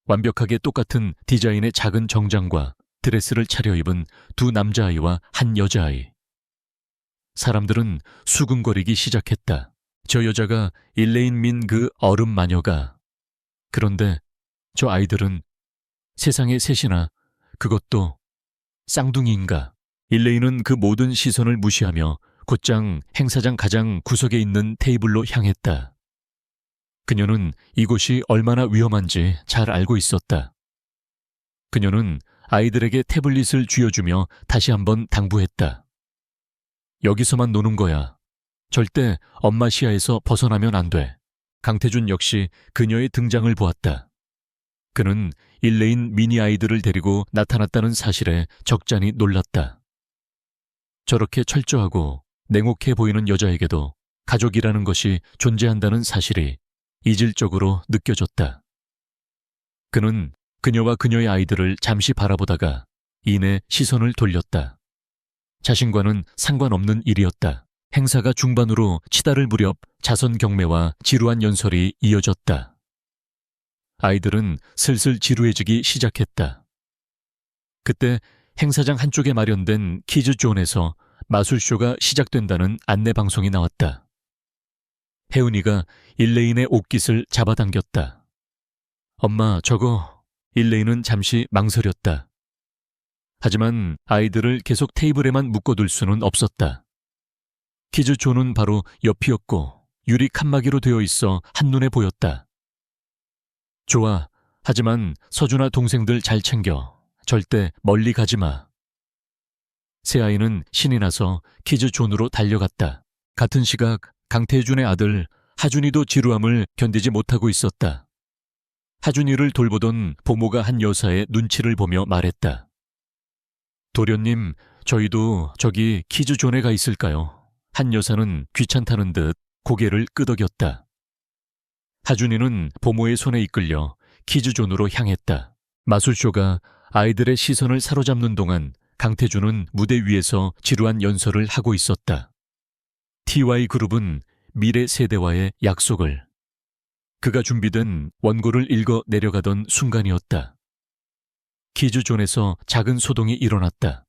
완벽하게 똑같은 디자인의 작은 정장과 드레스를 차려입은 2 남자아이와 1 여자아이. 사람들은 수근거리기 시작했다. 저 여자가 일레인 민 그 얼음 마녀가. 그런데 저 아이들은 세상에 셋이나, 그것도 쌍둥이인가. 일레인은 그 모든 시선을 무시하며 곧장 행사장 가장 구석에 있는 테이블로 향했다. 그녀는 이곳이 얼마나 위험한지 잘 알고 있었다. 그녀는 아이들에게 태블릿을 쥐어주며 다시 한번 당부했다. 여기서만 노는 거야. 절대 엄마 시야에서 벗어나면 안 돼. 강태준 역시 그녀의 등장을 보았다. 그는 일레인 미니 아이들을 데리고 나타났다는 사실에 적잖이 놀랐다. 저렇게 철저하고 냉혹해 보이는 여자에게도 가족이라는 것이 존재한다는 사실이 이질적으로 느껴졌다. 그는 그녀와 그녀의 아이들을 잠시 바라보다가 이내 시선을 돌렸다. 자신과는 상관없는 일이었다. 행사가 중반으로 치달을 무렵 자선 경매와 지루한 연설이 이어졌다. 아이들은 슬슬 지루해지기 시작했다. 그때 행사장 한쪽에 마련된 키즈존에서 마술쇼가 시작된다는 안내방송이 나왔다. 혜은이가 일레인의 옷깃을 잡아당겼다. 엄마, 저거... 일레인은 잠시 망설였다. 하지만 아이들을 계속 테이블에만 묶어둘 수는 없었다. 키즈존은 바로 옆이었고 유리 칸막이로 되어 있어 한눈에 보였다. 좋아. 하지만 서준아 동생들 잘 챙겨. 절대 멀리 가지 마. 새아이는 신이 나서 키즈존으로 달려갔다. 같은 시각 강태준의 아들 하준이도 지루함을 견디지 못하고 있었다. 하준이를 돌보던 보모가 한 여사의 눈치를 보며 말했다. 도련님, 저희도 저기 키즈존에 가 있을까요? 한 여사는 귀찮다는 듯 고개를 끄덕였다. 하준이는 보모의 손에 이끌려 키즈존으로 향했다. 마술쇼가 아이들의 시선을 사로잡는 동안 강태준은 무대 위에서 지루한 연설을 하고 있었다. TY그룹은 미래 세대와의 약속을. 그가 준비된 원고를 읽어 내려가던 순간이었다. 키즈존에서 작은 소동이 일어났다.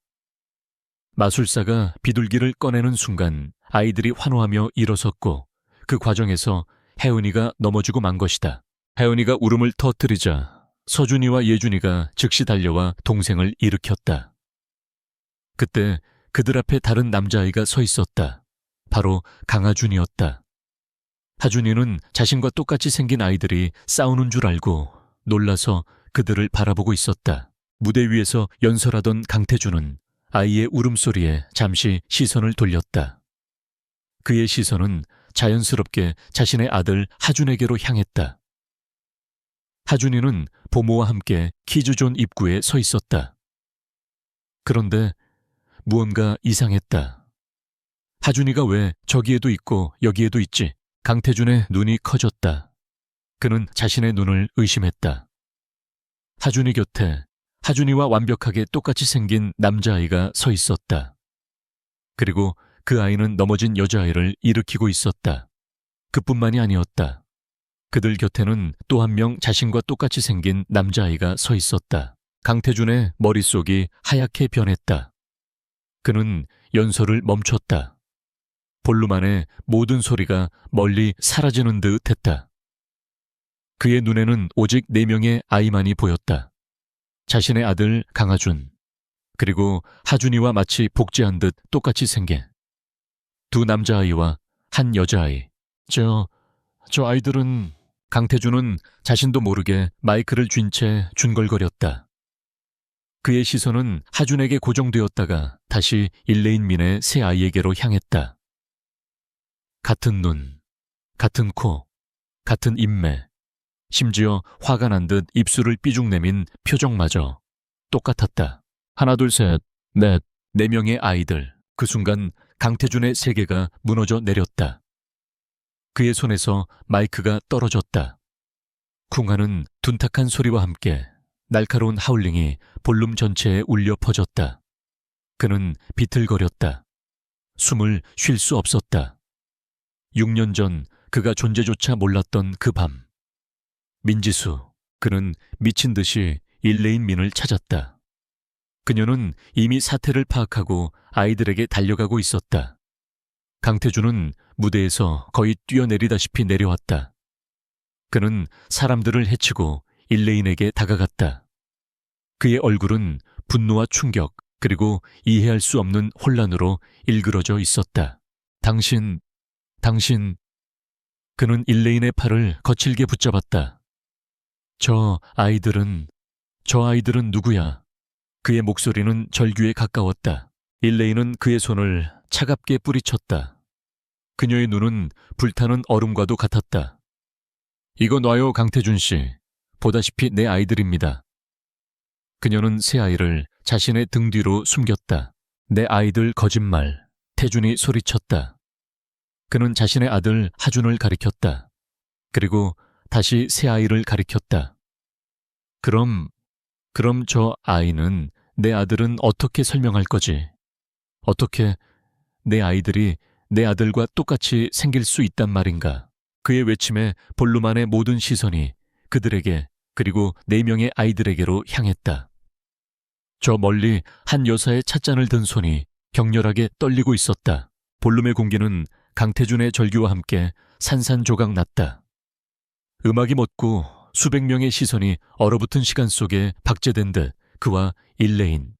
마술사가 비둘기를 꺼내는 순간 아이들이 환호하며 일어섰고 그 과정에서 혜은이가 넘어지고 만 것이다. 혜은이가 울음을 터뜨리자 서준이와 예준이가 즉시 달려와 동생을 일으켰다. 그때 그들 앞에 다른 남자아이가 서 있었다. 바로 강하준이었다. 하준이는 자신과 똑같이 생긴 아이들이 싸우는 줄 알고 놀라서 그들을 바라보고 있었다. 무대 위에서 연설하던 강태준은 아이의 울음소리에 잠시 시선을 돌렸다. 그의 시선은 자연스럽게 자신의 아들 하준에게로 향했다. 하준이는 보모와 함께 키즈존 입구에 서 있었다. 그런데 무언가 이상했다. 하준이가 왜 저기에도 있고 여기에도 있지? 강태준의 눈이 커졌다. 그는 자신의 눈을 의심했다. 하준이 곁에 하준이와 완벽하게 똑같이 생긴 남자아이가 서 있었다. 그리고 그 아이는 넘어진 여자아이를 일으키고 있었다. 그뿐만이 아니었다. 그들 곁에는 또 한 명 자신과 똑같이 생긴 남자아이가 서 있었다. 강태준의 머릿속이 하얗게 변했다. 그는 연설을 멈췄다. 볼륨 안에 모든 소리가 멀리 사라지는 듯 했다. 그의 눈에는 오직 4명의 아이만이 보였다. 자신의 아들 강하준, 그리고 하준이와 마치 복제한 듯 똑같이 생긴 2 남자아이와 1 여자아이. 저 아이들은... 강태준은 자신도 모르게 마이크를 쥔 채 중걸거렸다. 그의 시선은 하준에게 고정되었다가 다시 일레인민의 새 아이에게로 향했다. 같은 눈, 같은 코, 같은 인매, 심지어 화가 난 듯 입술을 삐죽 내민 표정마저 똑같았다. 하나, 둘, 셋, 넷, 4명의 아이들. 그 순간 강태준의 세계가 무너져 내렸다. 그의 손에서 마이크가 떨어졌다. 쿵하는 둔탁한 소리와 함께 날카로운 하울링이 볼륨 전체에 울려 퍼졌다. 그는 비틀거렸다. 숨을 쉴 수 없었다. 6년 전 그가 존재조차 몰랐던 그 밤. 민지수, 그는 미친 듯이 일레인민을 찾았다. 그녀는 이미 사태를 파악하고 아이들에게 달려가고 있었다. 강태준은 무대에서 거의 뛰어내리다시피 내려왔다. 그는 사람들을 해치고 일레인에게 다가갔다. 그의 얼굴은 분노와 충격 그리고 이해할 수 없는 혼란으로 일그러져 있었다. 당신... 그는 일레인의 팔을 거칠게 붙잡았다. 저 아이들은 누구야? 그의 목소리는 절규에 가까웠다. 일레인은 그의 손을 차갑게 뿌리쳤다. 그녀의 눈은 불타는 얼음과도 같았다. 이거 놔요, 강태준 씨. 보다시피 내 아이들입니다. 그녀는 새 아이를 자신의 등 뒤로 숨겼다. 내 아이들 거짓말. 태준이 소리쳤다. 그는 자신의 아들 하준을 가리켰다. 그리고 다시 새 아이를 가리켰다. 그럼 저 아이는 내 아들은 어떻게 설명할 거지? 어떻게 내 아이들이 내 아들과 똑같이 생길 수 있단 말인가? 그의 외침에 볼루만의 모든 시선이 그들에게 그리고 4명의 아이들에게로 향했다. 저 멀리 한 여사의 찻잔을 든 손이 격렬하게 떨리고 있었다. 볼룸의 공기는 강태준의 절규와 함께 산산조각 났다. 음악이 멎고 수백 명의 시선이 얼어붙은 시간 속에 박제된 듯 그와 일레인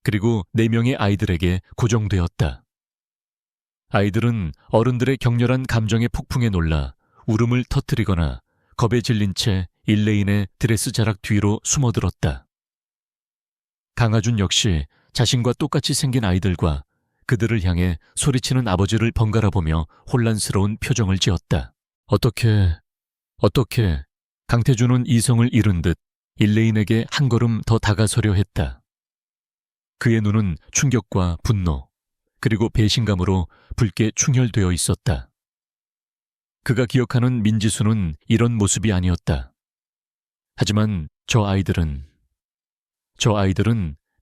그리고 4명의 아이들에게 고정되었다. 아이들은 어른들의 격렬한 감정의 폭풍에 놀라 울음을 터뜨리거나 겁에 질린 채 일레인의 드레스 자락 뒤로 숨어들었다. 강하준 역시 자신과 똑같이 생긴 아이들과 그들을 향해 소리치는 아버지를 번갈아 보며 혼란스러운 표정을 지었다. 어떻게 강태준은 이성을 잃은 듯 일레인에게 한 걸음 더 다가서려 했다. 그의 눈은 충격과 분노 그리고 배신감으로 붉게 충혈되어 있었다. 그가 기억하는 민지수는 이런 모습이 아니었다. 하지만 저 아이들은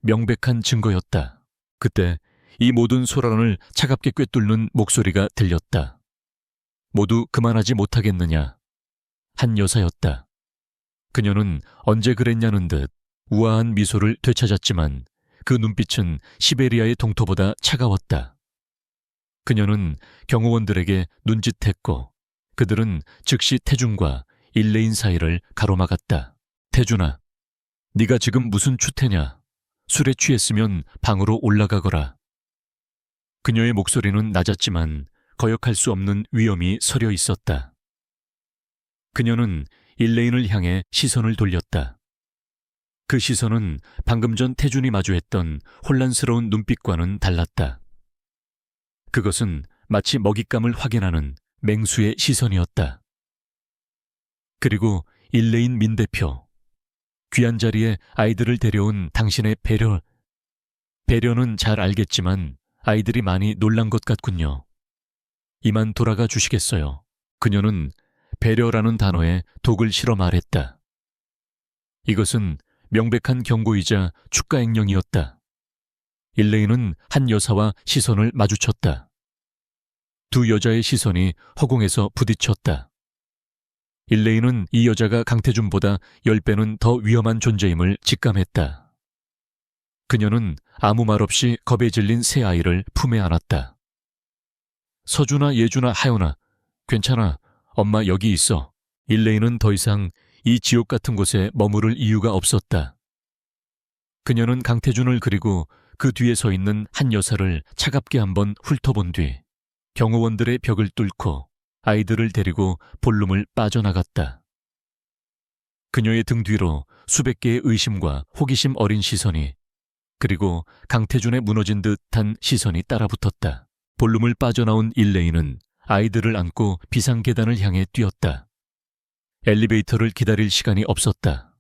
명백한 증거였다. 그때 이 모든 소란을 차갑게 꿰뚫는 목소리가 들렸다. 모두 그만하지 못하겠느냐. 한 여사였다. 그녀는 언제 그랬냐는 듯 우아한 미소를 되찾았지만 그 눈빛은 시베리아의 동토보다 차가웠다. 그녀는 경호원들에게 눈짓했고 그들은 즉시 태준과 일레인 사이를 가로막았다. 태준아, 네가 지금 무슨 추태냐? 술에 취했으면 방으로 올라가거라. 그녀의 목소리는 낮았지만 거역할 수 없는 위험이 서려 있었다. 그녀는 일레인을 향해 시선을 돌렸다. 그 시선은 방금 전 태준이 마주했던 혼란스러운 눈빛과는 달랐다. 그것은 마치 먹잇감을 확인하는 맹수의 시선이었다. 그리고 일레인 민 대표, 귀한 자리에 아이들을 데려온 당신의 배려는 잘 알겠지만 아이들이 많이 놀란 것 같군요. 이만 돌아가 주시겠어요. 그녀는 배려라는 단어에 독을 실어 말했다. 이것은 명백한 경고이자 축가행령이었다. 일레인은 한 여사와 시선을 마주쳤다. 두 여자의 시선이 허공에서 부딪혔다. 일레인은 이 여자가 강태준보다 10배는 더 위험한 존재임을 직감했다. 그녀는 아무 말 없이 겁에 질린 새 아이를 품에 안았다. 서준아, 예준아, 하연아, 괜찮아. 엄마 여기 있어. 일레인은 더 이상 이 지옥 같은 곳에 머무를 이유가 없었다. 그녀는 강태준을 그리고 그 뒤에 서 있는 한 여사를 차갑게 한번 훑어본 뒤 경호원들의 벽을 뚫고 아이들을 데리고 볼룸을 빠져나갔다. 그녀의 등 뒤로 수백 개의 의심과 호기심 어린 시선이 그리고 강태준의 무너진 듯한 시선이 따라붙었다. 볼룸을 빠져나온 일레인은 아이들을 안고 비상계단을 향해 뛰었다. 엘리베이터를 기다릴 시간이 없었다.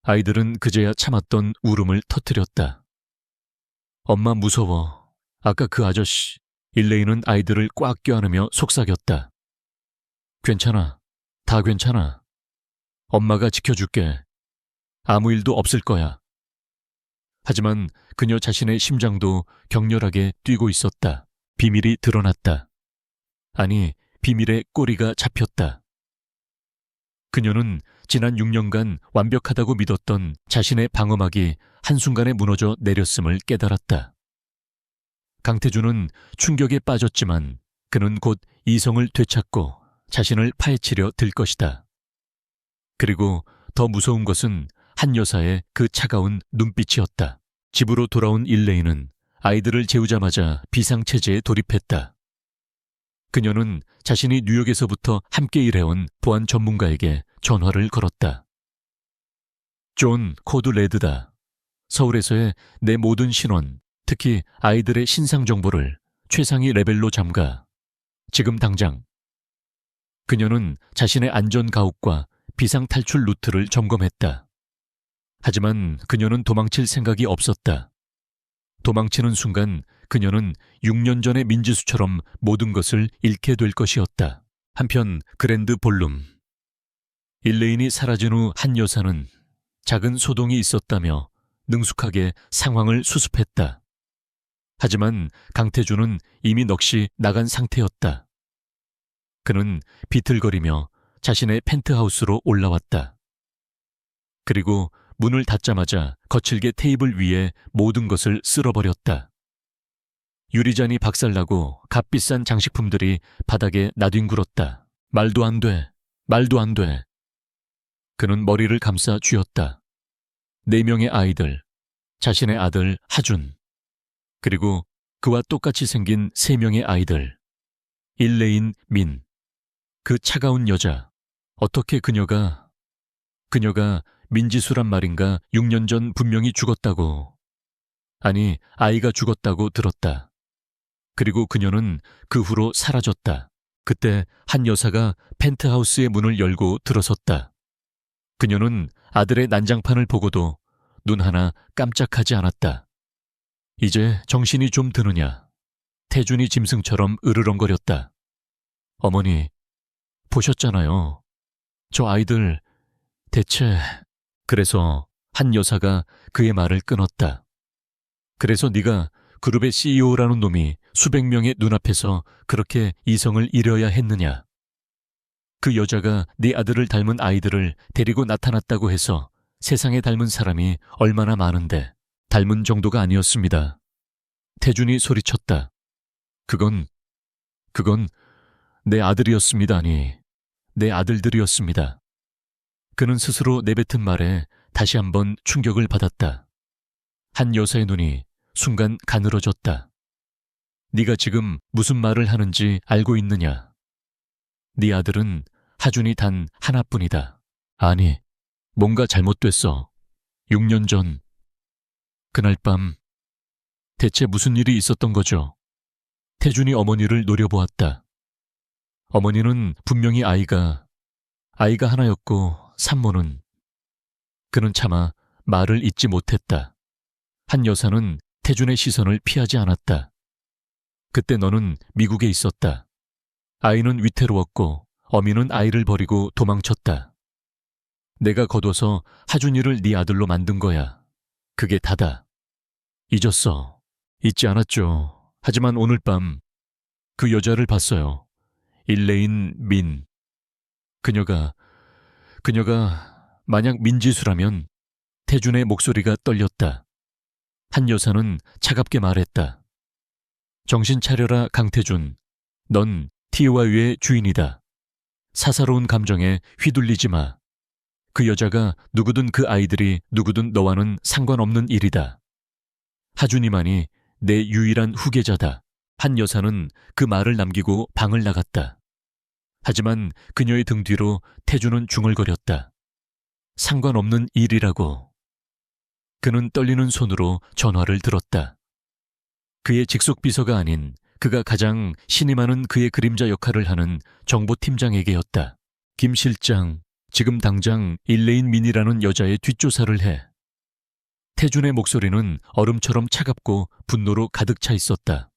아이들은 그제야 참았던 울음을 터뜨렸다. 엄마 무서워. 아까 그 아저씨. 일레인은 아이들을 꽉 껴안으며 속삭였다. 괜찮아. 다 괜찮아. 엄마가 지켜줄게. 아무 일도 없을 거야. 하지만 그녀 자신의 심장도 격렬하게 뛰고 있었다. 비밀이 드러났다. 아니, 비밀의 꼬리가 잡혔다. 그녀는 지난 6년간 완벽하다고 믿었던 자신의 방어막이 한순간에 무너져 내렸음을 깨달았다. 강태준은 충격에 빠졌지만 그는 곧 이성을 되찾고 자신을 파헤치려 들 것이다. 그리고 더 무서운 것은 한 여사의 그 차가운 눈빛이었다. 집으로 돌아온 일레인은 아이들을 재우자마자 비상체제에 돌입했다. 그녀는 자신이 뉴욕에서부터 함께 일해온 보안 전문가에게 전화를 걸었다. 존, 코드 레드다. 서울에서의 내 모든 신원, 특히 아이들의 신상 정보를 최상위 레벨로 잠가. 지금 당장. 그녀는 자신의 안전 가옥과 비상 탈출 루트를 점검했다. 하지만 그녀는 도망칠 생각이 없었다. 도망치는 순간 그녀는 6년 전의 민지수처럼 모든 것을 잃게 될 것이었다. 한편 그랜드 볼룸. 일레인이 사라진 후 한 여사는 작은 소동이 있었다며 능숙하게 상황을 수습했다. 하지만 강태준은 이미 넋이 나간 상태였다. 그는 비틀거리며 자신의 펜트하우스로 올라왔다. 그리고 문을 닫자마자 거칠게 테이블 위에 모든 것을 쓸어버렸다. 유리잔이 박살나고 값비싼 장식품들이 바닥에 나뒹굴었다. 말도 안 돼. 말도 안 돼. 그는 머리를 감싸 쥐었다. 4명의 아이들, 자신의 아들 하준, 그리고 그와 똑같이 생긴 3명의 아이들. 일레인 민. 그 차가운 여자. 어떻게 그녀가 민지수란 말인가 6년 전 분명히 죽었다고. 아니, 아이가 죽었다고 들었다. 그리고 그녀는 그 후로 사라졌다. 그때 한 여사가 펜트하우스의 문을 열고 들어섰다. 그녀는 아들의 난장판을 보고도 눈 하나 깜짝하지 않았다. 이제 정신이 좀 드느냐. 태준이 짐승처럼 으르렁거렸다. 어머니, 보셨잖아요. 저 아이들 대체... 그래서 한 여사가 그의 말을 끊었다. 그래서 네가 그룹의 CEO라는 놈이 수백 명의 눈앞에서 그렇게 이성을 잃어야 했느냐. 그 여자가 네 아들을 닮은 아이들을 데리고 나타났다고 해서 세상에 닮은 사람이 얼마나 많은데. 닮은 정도가 아니었습니다. 태준이 소리쳤다. 그건 내 아들이었습니다. 아니, 내 아들들이었습니다. 그는 스스로 내뱉은 말에 다시 한번 충격을 받았다. 한 여사의 눈이 순간 가늘어졌다. 네가 지금 무슨 말을 하는지 알고 있느냐? 네 아들은 하준이 단 하나뿐이다. 아니, 뭔가 잘못됐어. 6년 전 그날 밤 대체 무슨 일이 있었던 거죠? 태준이 어머니를 노려보았다. 어머니는 분명히 아이가 하나였고 산모는... 그는 차마 말을 잇지 못했다. 한 여사는 태준의 시선을 피하지 않았다. 그때 너는 미국에 있었다. 아이는 위태로웠고 어미는 아이를 버리고 도망쳤다. 내가 거둬서 하준이를 네 아들로 만든 거야. 그게 다다. 잊었어. 잊지 않았죠. 하지만 오늘 밤 그 여자를 봤어요. 일레인 민. 그녀가 만약 민지수라면... 태준의 목소리가 떨렸다. 한 여사는 차갑게 말했다. 정신 차려라, 강태준. 넌 티와유의 주인이다. 사사로운 감정에 휘둘리지 마. 그 여자가 누구든 그 아이들이 누구든 너와는 상관없는 일이다. 하준이만이 내 유일한 후계자다. 한 여사는 그 말을 남기고 방을 나갔다. 하지만 그녀의 등 뒤로 태준은 중얼거렸다. 상관없는 일이라고. 그는 떨리는 손으로 전화를 들었다. 그의 직속 비서가 아닌 그가 가장 신이 많은 그의 그림자 역할을 하는 정보팀장에게였다. 김 실장, 지금 당장 일레인 민이라는 여자의 뒷조사를 해. 태준의 목소리는 얼음처럼 차갑고 분노로 가득 차 있었다.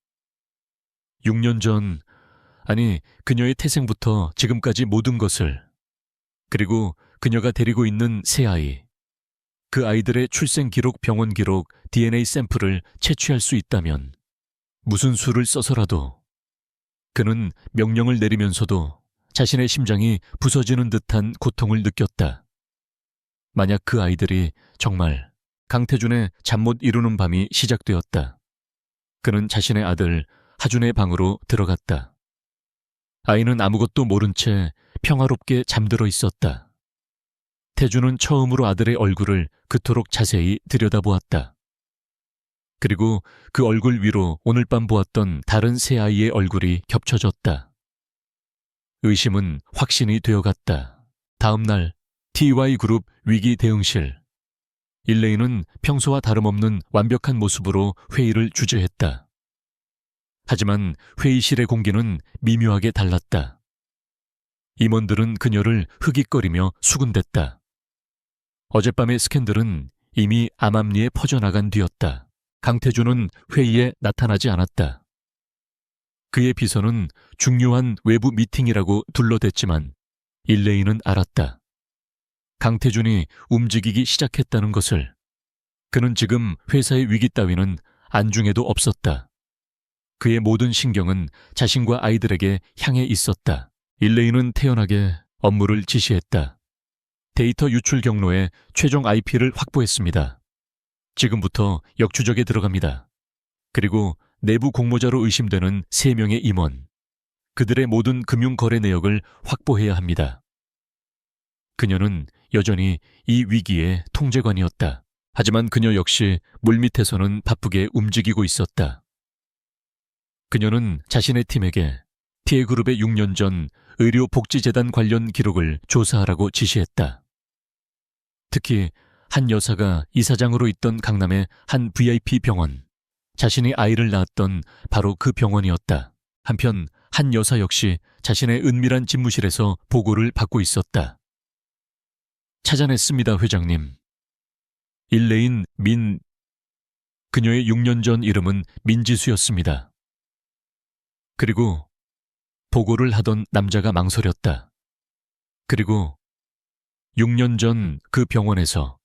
6년 전, 아니 그녀의 태생부터 지금까지 모든 것을, 그리고 그녀가 데리고 있는 새 아이, 그 아이들의 출생 기록, 병원 기록, DNA 샘플을 채취할 수 있다면 무슨 수를 써서라도. 그는 명령을 내리면서도 자신의 심장이 부서지는 듯한 고통을 느꼈다. 만약 그 아이들이 정말... 강태준의 잠 못 이루는 밤이 시작되었다. 그는 자신의 아들 하준의 방으로 들어갔다. 아이는 아무것도 모른 채 평화롭게 잠들어 있었다. 태준은 처음으로 아들의 얼굴을 그토록 자세히 들여다보았다. 그리고 그 얼굴 위로 오늘 밤 보았던 다른 세 아이의 얼굴이 겹쳐졌다. 의심은 확신이 되어갔다. 다음 날 TY그룹 위기 대응실. 일레인은 평소와 다름없는 완벽한 모습으로 회의를 주재했다. 하지만 회의실의 공기는 미묘하게 달랐다. 임원들은 그녀를 흐깃거리며 수군댔다. 어젯밤의 스캔들은 이미 암암리에 퍼져나간 뒤였다. 강태준은 회의에 나타나지 않았다. 그의 비서는 중요한 외부 미팅이라고 둘러댔지만 일레인은 알았다. 강태준이 움직이기 시작했다는 것을. 그는 지금 회사의 위기 따위는 안중에도 없었다. 그의 모든 신경은 자신과 아이들에게 향해 있었다. 일레인은 태연하게 업무를 지시했다. 데이터 유출 경로의 최종 IP를 확보했습니다. 지금부터 역추적에 들어갑니다. 그리고 내부 공모자로 의심되는 3명의 임원, 그들의 모든 금융거래 내역을 확보해야 합니다. 그녀는 여전히 이 위기의 통제관이었다. 하지만 그녀 역시 물밑에서는 바쁘게 움직이고 있었다. 그녀는 자신의 팀에게 TA그룹의 6년 전 의료복지재단 관련 기록을 조사하라고 지시했다. 특히 한 여사가 이사장으로 있던 강남의 한 VIP 병원, 자신이 아이를 낳았던 바로 그 병원이었다. 한편 한 여사 역시 자신의 은밀한 집무실에서 보고를 받고 있었다. 찾아냈습니다, 회장님. 일레인 그녀의 6년 전 이름은 민지수였습니다. 그리고 보고를 하던 남자가 망설였다. 그리고 6년 전 그 병원에서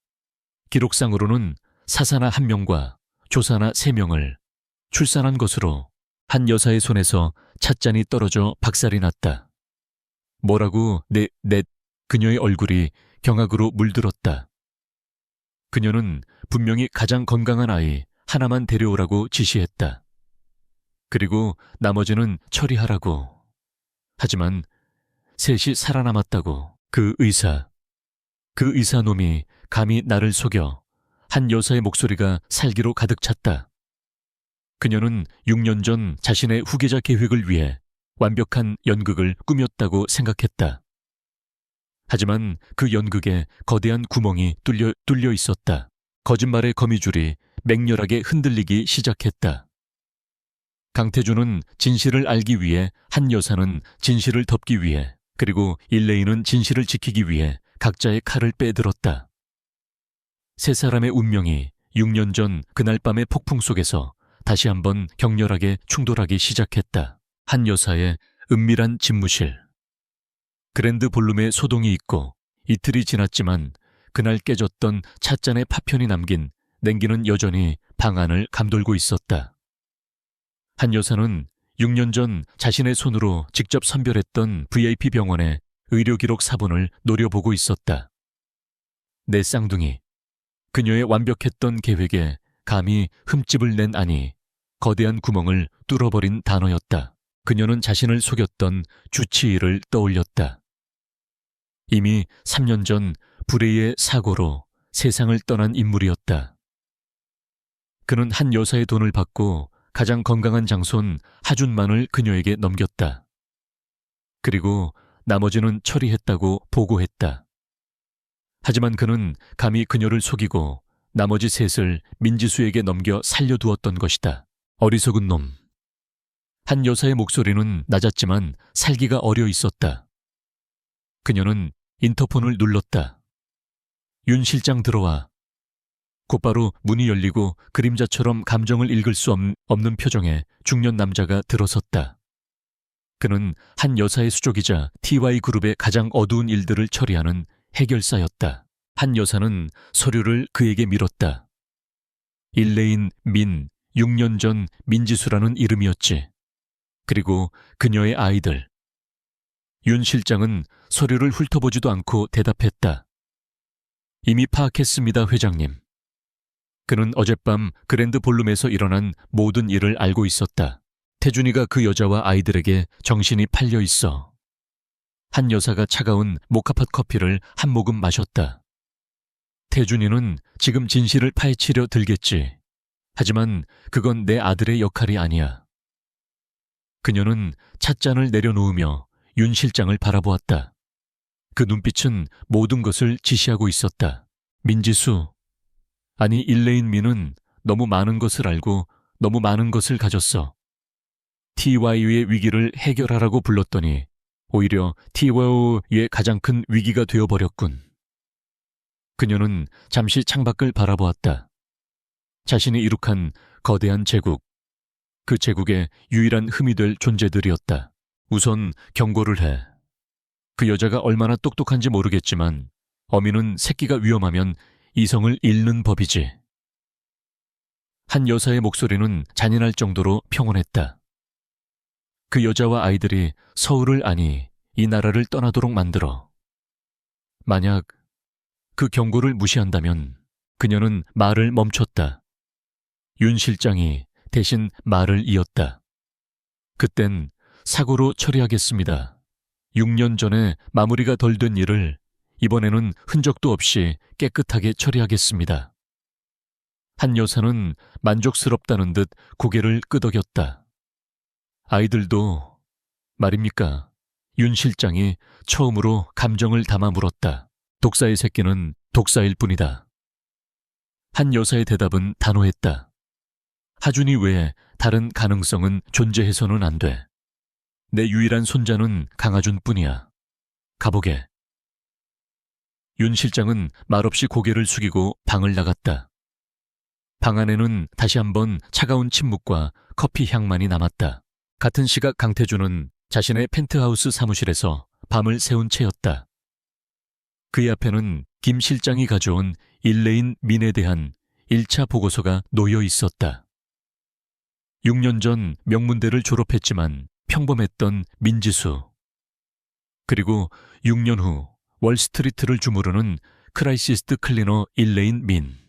기록상으로는 사사나 1명과 조사나 3명을 출산한 것으로 한 여사의 손에서 찻잔이 떨어져 박살이 났다. 뭐라고 그녀의 얼굴이 경악으로 물들었다. 그녀는 분명히 가장 건강한 아이 하나만 데려오라고 지시했다. 그리고 나머지는 처리하라고. 하지만 셋이 살아남았다고. 그 의사놈이 감히 나를 속여. 한 여사의 목소리가 살기로 가득 찼다. 그녀는 6년 전 자신의 후계자 계획을 위해 완벽한 연극을 꾸몄다고 생각했다. 하지만 그 연극에 거대한 구멍이 뚫려 있었다. 거짓말의 거미줄이 맹렬하게 흔들리기 시작했다. 강태준은 진실을 알기 위해, 한 여사는 진실을 덮기 위해, 그리고 일레인은 진실을 지키기 위해 각자의 칼을 빼들었다. 세 사람의 운명이 6년 전 그날 밤의 폭풍 속에서 다시 한번 격렬하게 충돌하기 시작했다. 한 여사의 은밀한 집무실. 그랜드 볼룸에 소동이 있고 이틀이 지났지만 그날 깨졌던 찻잔의 파편이 남긴 냉기는 여전히 방 안을 감돌고 있었다. 한 여사는 6년 전 자신의 손으로 직접 선별했던 VIP 병원의 의료기록 사본을 노려보고 있었다. 내 쌍둥이. 그녀의 완벽했던 계획에 감히 흠집을 낸 아니, 거대한 구멍을 뚫어버린 단어였다. 그녀는 자신을 속였던 주치의를 떠올렸다. 이미 3년 전 불의의 사고로 세상을 떠난 인물이었다. 그는 한 여사의 돈을 받고 가장 건강한 장손 하준만을 그녀에게 넘겼다. 그리고 나머지는 처리했다고 보고했다. 하지만 그는 감히 그녀를 속이고 나머지 셋을 민지수에게 넘겨 살려두었던 것이다. 어리석은 놈. 한 여사의 목소리는 낮았지만 살기가 어려 있었다. 그녀는 인터폰을 눌렀다. 윤 실장 들어와. 곧바로 문이 열리고 그림자처럼 감정을 읽을 수 없는 표정의 중년 남자가 들어섰다. 그는 한 여사의 수족이자 TY그룹의 가장 어두운 일들을 처리하는 해결사였다. 한 여사는 서류를 그에게 밀었다. 일레인 6년 전 민지수라는 이름이었지. 그리고 그녀의 아이들. 윤 실장은 서류를 훑어보지도 않고 대답했다. 이미 파악했습니다, 회장님. 그는 어젯밤 그랜드 볼룸에서 일어난 모든 일을 알고 있었다. 태준이가 그 여자와 아이들에게 정신이 팔려 있어. 한 여사가 차가운 모카팟 커피를 한 모금 마셨다. 태준이는 지금 진실을 파헤치려 들겠지. 하지만 그건 내 아들의 역할이 아니야. 그녀는 찻잔을 내려놓으며 윤 실장을 바라보았다. 그 눈빛은 모든 것을 지시하고 있었다. 민지수, 아니 일레인 민은 너무 많은 것을 알고 너무 많은 것을 가졌어. TY의 위기를 해결하라고 불렀더니 오히려 TY의 가장 큰 위기가 되어버렸군. 그녀는 잠시 창밖을 바라보았다. 자신이 이룩한 거대한 제국, 그 제국의 유일한 흠이 될 존재들이었다. 우선 경고를 해. 그 여자가 얼마나 똑똑한지 모르겠지만 어미는 새끼가 위험하면 이성을 잃는 법이지. 한 여사의 목소리는 잔인할 정도로 평온했다. 그 여자와 아이들이 서울을 아니 이 나라를 떠나도록 만들어. 만약 그 경고를 무시한다면 그녀는 말을 멈췄다. 윤 실장이 대신 말을 이었다. 그땐 사고로 처리하겠습니다. 6년 전에 마무리가 덜 된 일을 이번에는 흔적도 없이 깨끗하게 처리하겠습니다. 한 여사는 만족스럽다는 듯 고개를 끄덕였다. 아이들도 말입니까? 윤 실장이 처음으로 감정을 담아 물었다. 독사의 새끼는 독사일 뿐이다. 한 여사의 대답은 단호했다. 하준이 외에 다른 가능성은 존재해서는 안 돼. 내 유일한 손자는 강하준 뿐이야. 가보게. 윤 실장은 말없이 고개를 숙이고 방을 나갔다. 방 안에는 다시 한번 차가운 침묵과 커피 향만이 남았다. 같은 시각 강태준은 자신의 펜트하우스 사무실에서 밤을 새운 채였다. 그의 앞에는 김 실장이 가져온 일레인 민에 대한 1차 보고서가 놓여 있었다. 6년 전 명문대를 졸업했지만 평범했던 민지수. 그리고 6년 후 월스트리트를 주무르는 크라이시스트 클리너 일레인 민.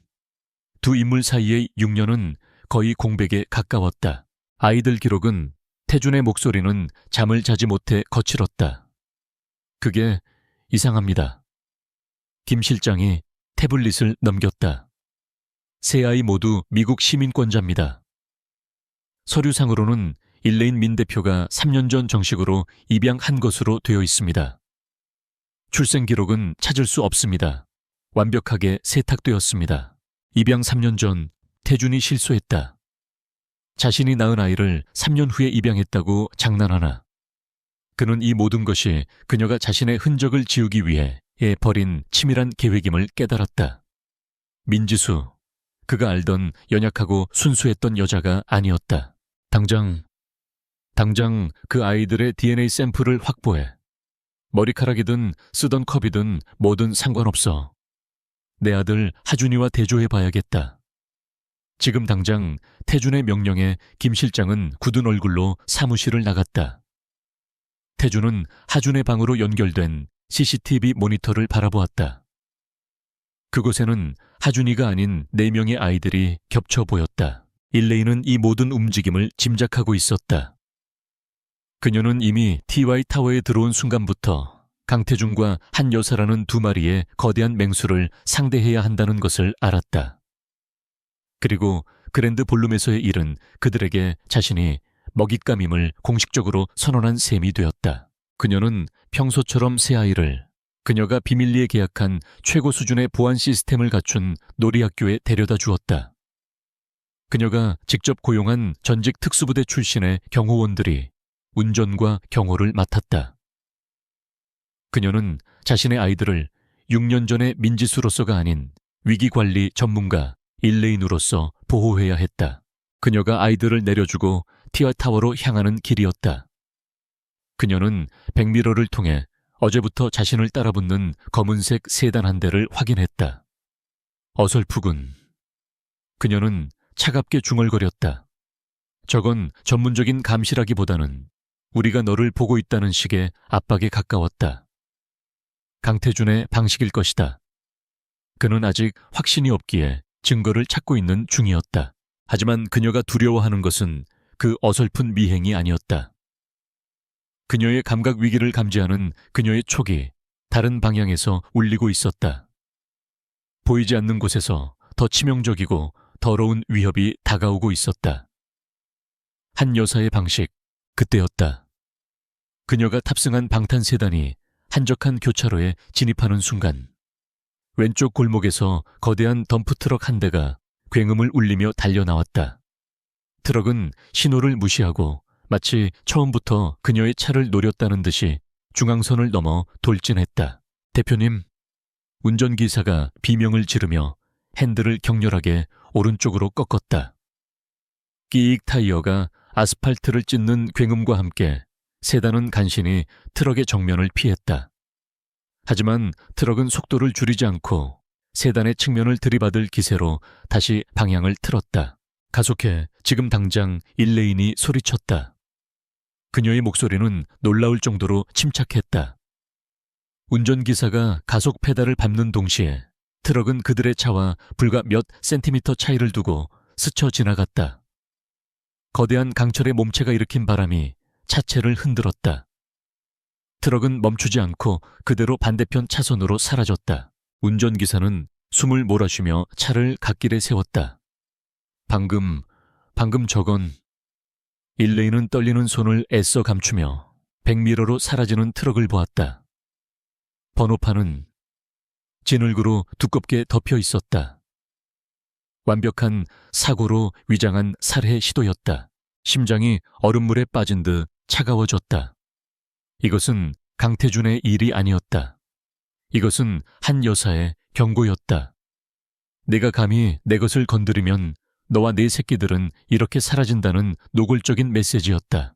두 인물 사이의 6년은 거의 공백에 가까웠다. 아이들 기록은 태준의 목소리는 잠을 자지 못해 거칠었다. 그게 이상합니다. 김 실장이 태블릿을 넘겼다. 세 아이 모두 미국 시민권자입니다. 서류상으로는 일레인 민 대표가 3년 전 정식으로 입양한 것으로 되어 있습니다. 출생 기록은 찾을 수 없습니다. 완벽하게 세탁되었습니다. 입양 3년 전 태준이 실수했다. 자신이 낳은 아이를 3년 후에 입양했다고 장난하나. 그는 이 모든 것이 그녀가 자신의 흔적을 지우기 위해 벌인 치밀한 계획임을 깨달았다. 민지수, 그가 알던 연약하고 순수했던 여자가 아니었다. 당장 그 아이들의 DNA 샘플을 확보해. 머리카락이든 쓰던 컵이든 뭐든 상관없어. 내 아들 하준이와 대조해봐야겠다. 지금 당장 태준의 명령에 김 실장은 굳은 얼굴로 사무실을 나갔다. 태준은 하준의 방으로 연결된 CCTV 모니터를 바라보았다. 그곳에는 하준이가 아닌 4명의 아이들이 겹쳐 보였다. 일레이는 이 모든 움직임을 짐작하고 있었다. 그녀는 이미 TY 타워에 들어온 순간부터 강태준과 한 여사라는 두 마리의 거대한 맹수를 상대해야 한다는 것을 알았다. 그리고 그랜드 볼룸에서의 일은 그들에게 자신이 먹잇감임을 공식적으로 선언한 셈이 되었다. 그녀는 평소처럼 새 아이를 그녀가 비밀리에 계약한 최고 수준의 보안 시스템을 갖춘 놀이학교에 데려다 주었다. 그녀가 직접 고용한 전직 특수부대 출신의 경호원들이 운전과 경호를 맡았다. 그녀는 자신의 아이들을 6년 전의 민지수로서가 아닌 위기관리 전문가 일레인으로서 보호해야 했다. 그녀가 아이들을 내려주고 티와타워로 향하는 길이었다. 그녀는 백미러를 통해 어제부터 자신을 따라붙는 검은색 세단 한 대를 확인했다. 어설프군. 그녀는 차갑게 중얼거렸다. 저건 전문적인 감시라기보다는 우리가 너를 보고 있다는 식의 압박에 가까웠다. 강태준의 방식일 것이다. 그는 아직 확신이 없기에 증거를 찾고 있는 중이었다. 하지만 그녀가 두려워하는 것은 그 어설픈 미행이 아니었다. 그녀의 감각 위기를 감지하는 그녀의 촉이 다른 방향에서 울리고 있었다. 보이지 않는 곳에서 더 치명적이고 더러운 위협이 다가오고 있었다. 한 여사의 방식, 그때였다. 그녀가 탑승한 방탄세단이 한적한 교차로에 진입하는 순간 왼쪽 골목에서 거대한 덤프트럭 한 대가 굉음을 울리며 달려나왔다. 트럭은 신호를 무시하고 마치 처음부터 그녀의 차를 노렸다는 듯이 중앙선을 넘어 돌진했다. 대표님, 운전기사가 비명을 지르며 핸들을 격렬하게 오른쪽으로 꺾었다. 끼익 타이어가 아스팔트를 찢는 굉음과 함께 세단은 간신히 트럭의 정면을 피했다. 하지만 트럭은 속도를 줄이지 않고 세단의 측면을 들이받을 기세로 다시 방향을 틀었다. 가속해 지금 당장 일레인이 소리쳤다. 그녀의 목소리는 놀라울 정도로 침착했다. 운전기사가 가속 페달을 밟는 동시에 트럭은 그들의 차와 불과 몇 센티미터 차이를 두고 스쳐 지나갔다. 거대한 강철의 몸체가 일으킨 바람이 차체를 흔들었다. 트럭은 멈추지 않고 그대로 반대편 차선으로 사라졌다. 운전기사는 숨을 몰아쉬며 차를 갓길에 세웠다. 방금 저건... 일레인은 떨리는 손을 애써 감추며 백미러로 사라지는 트럭을 보았다. 번호판은 진흙으로 두껍게 덮여 있었다. 완벽한 사고로 위장한 살해 시도였다. 심장이 얼음물에 빠진 듯 차가워졌다. 이것은 강태준의 일이 아니었다. 이것은 한 여사의 경고였다. 내가 감히 내 것을 건드리면 너와 네 새끼들은 이렇게 사라진다는 노골적인 메시지였다.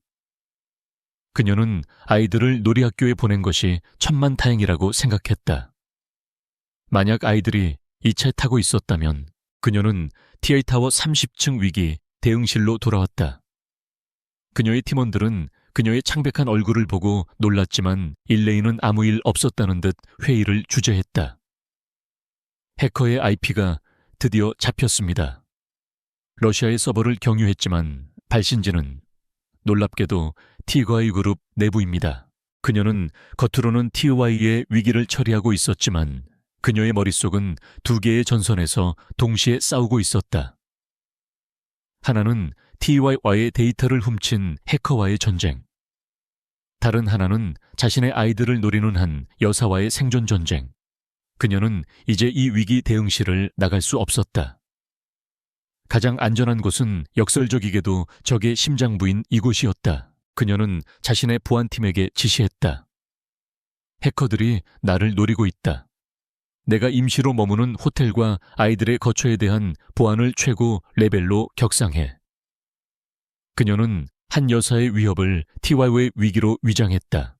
그녀는 아이들을 놀이학교에 보낸 것이 천만다행이라고 생각했다. 만약 아이들이 이 차에 타고 있었다면 그녀는 TI타워 30층 위기 대응실로 돌아왔다. 그녀의 팀원들은 그녀의 창백한 얼굴을 보고 놀랐지만 일레인은 아무 일 없었다는 듯 회의를 주재했다. 해커의 IP가 드디어 잡혔습니다. 러시아의 서버를 경유했지만 발신지는 놀랍게도 TY 그룹 내부입니다. 그녀는 겉으로는 TY의 위기를 처리하고 있었지만 그녀의 머릿속은 두 개의 전선에서 동시에 싸우고 있었다. 하나는 TY와의 데이터를 훔친 해커와의 전쟁. 다른 하나는 자신의 아이들을 노리는 한 여사와의 생존 전쟁. 그녀는 이제 이 위기 대응실을 나갈 수 없었다. 가장 안전한 곳은 역설적이게도 적의 심장부인 이곳이었다. 그녀는 자신의 보안팀에게 지시했다. 해커들이 나를 노리고 있다. 내가 임시로 머무는 호텔과 아이들의 거처에 대한 보안을 최고 레벨로 격상해. 그녀는 한 여사의 위협을 TY의 위기로 위장했다.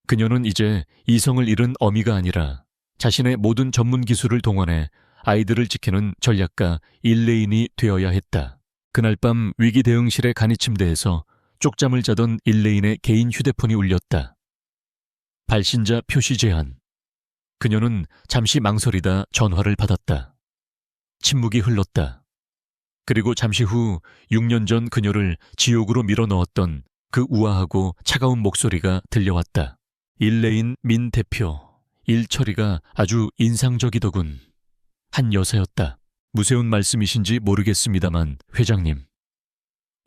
그녀는 이제 이성을 잃은 어미가 아니라 자신의 모든 전문 기술을 동원해 아이들을 지키는 전략가 일레인이 되어야 했다. 그날 밤 위기 대응실의 간이 침대에서 쪽잠을 자던 일레인의 개인 휴대폰이 울렸다. 발신자 표시 제한. 그녀는 잠시 망설이다 전화를 받았다. 침묵이 흘렀다. 그리고 잠시 후 6년 전 그녀를 지옥으로 밀어넣었던 그 우아하고 차가운 목소리가 들려왔다. 일레인 민 대표, 일 처리가 아주 인상적이더군. 한 여사였다. 무서운 말씀이신지 모르겠습니다만 회장님.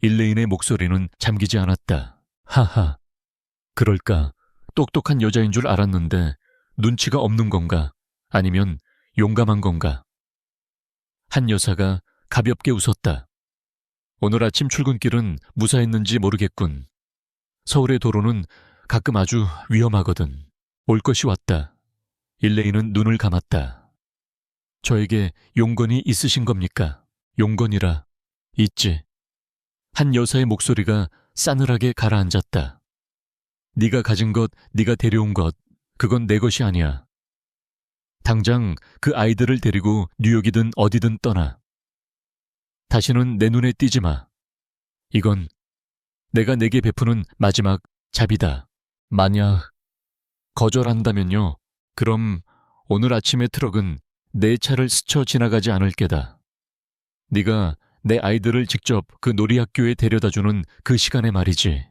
일레인의 목소리는 잠기지 않았다. 하하, 그럴까? 똑똑한 여자인 줄 알았는데 눈치가 없는 건가? 아니면 용감한 건가? 한 여사가 가볍게 웃었다. 오늘 아침 출근길은 무사했는지 모르겠군. 서울의 도로는 가끔 아주 위험하거든. 올 것이 왔다. 일레인은 눈을 감았다. 저에게 용건이 있으신 겁니까? 용건이라 있지. 한 여사의 목소리가 싸늘하게 가라앉았다. 네가 가진 것, 네가 데려온 것, 그건 내 것이 아니야. 당장 그 아이들을 데리고 뉴욕이든 어디든 떠나. 다시는 내 눈에 띄지 마. 이건 내가 내게 베푸는 마지막 자비다. 만약 거절한다면요. 그럼 오늘 아침의 트럭은 내 차를 스쳐 지나가지 않을 게다. 네가 내 아이들을 직접 그 놀이학교에 데려다주는 그 시간에 말이지.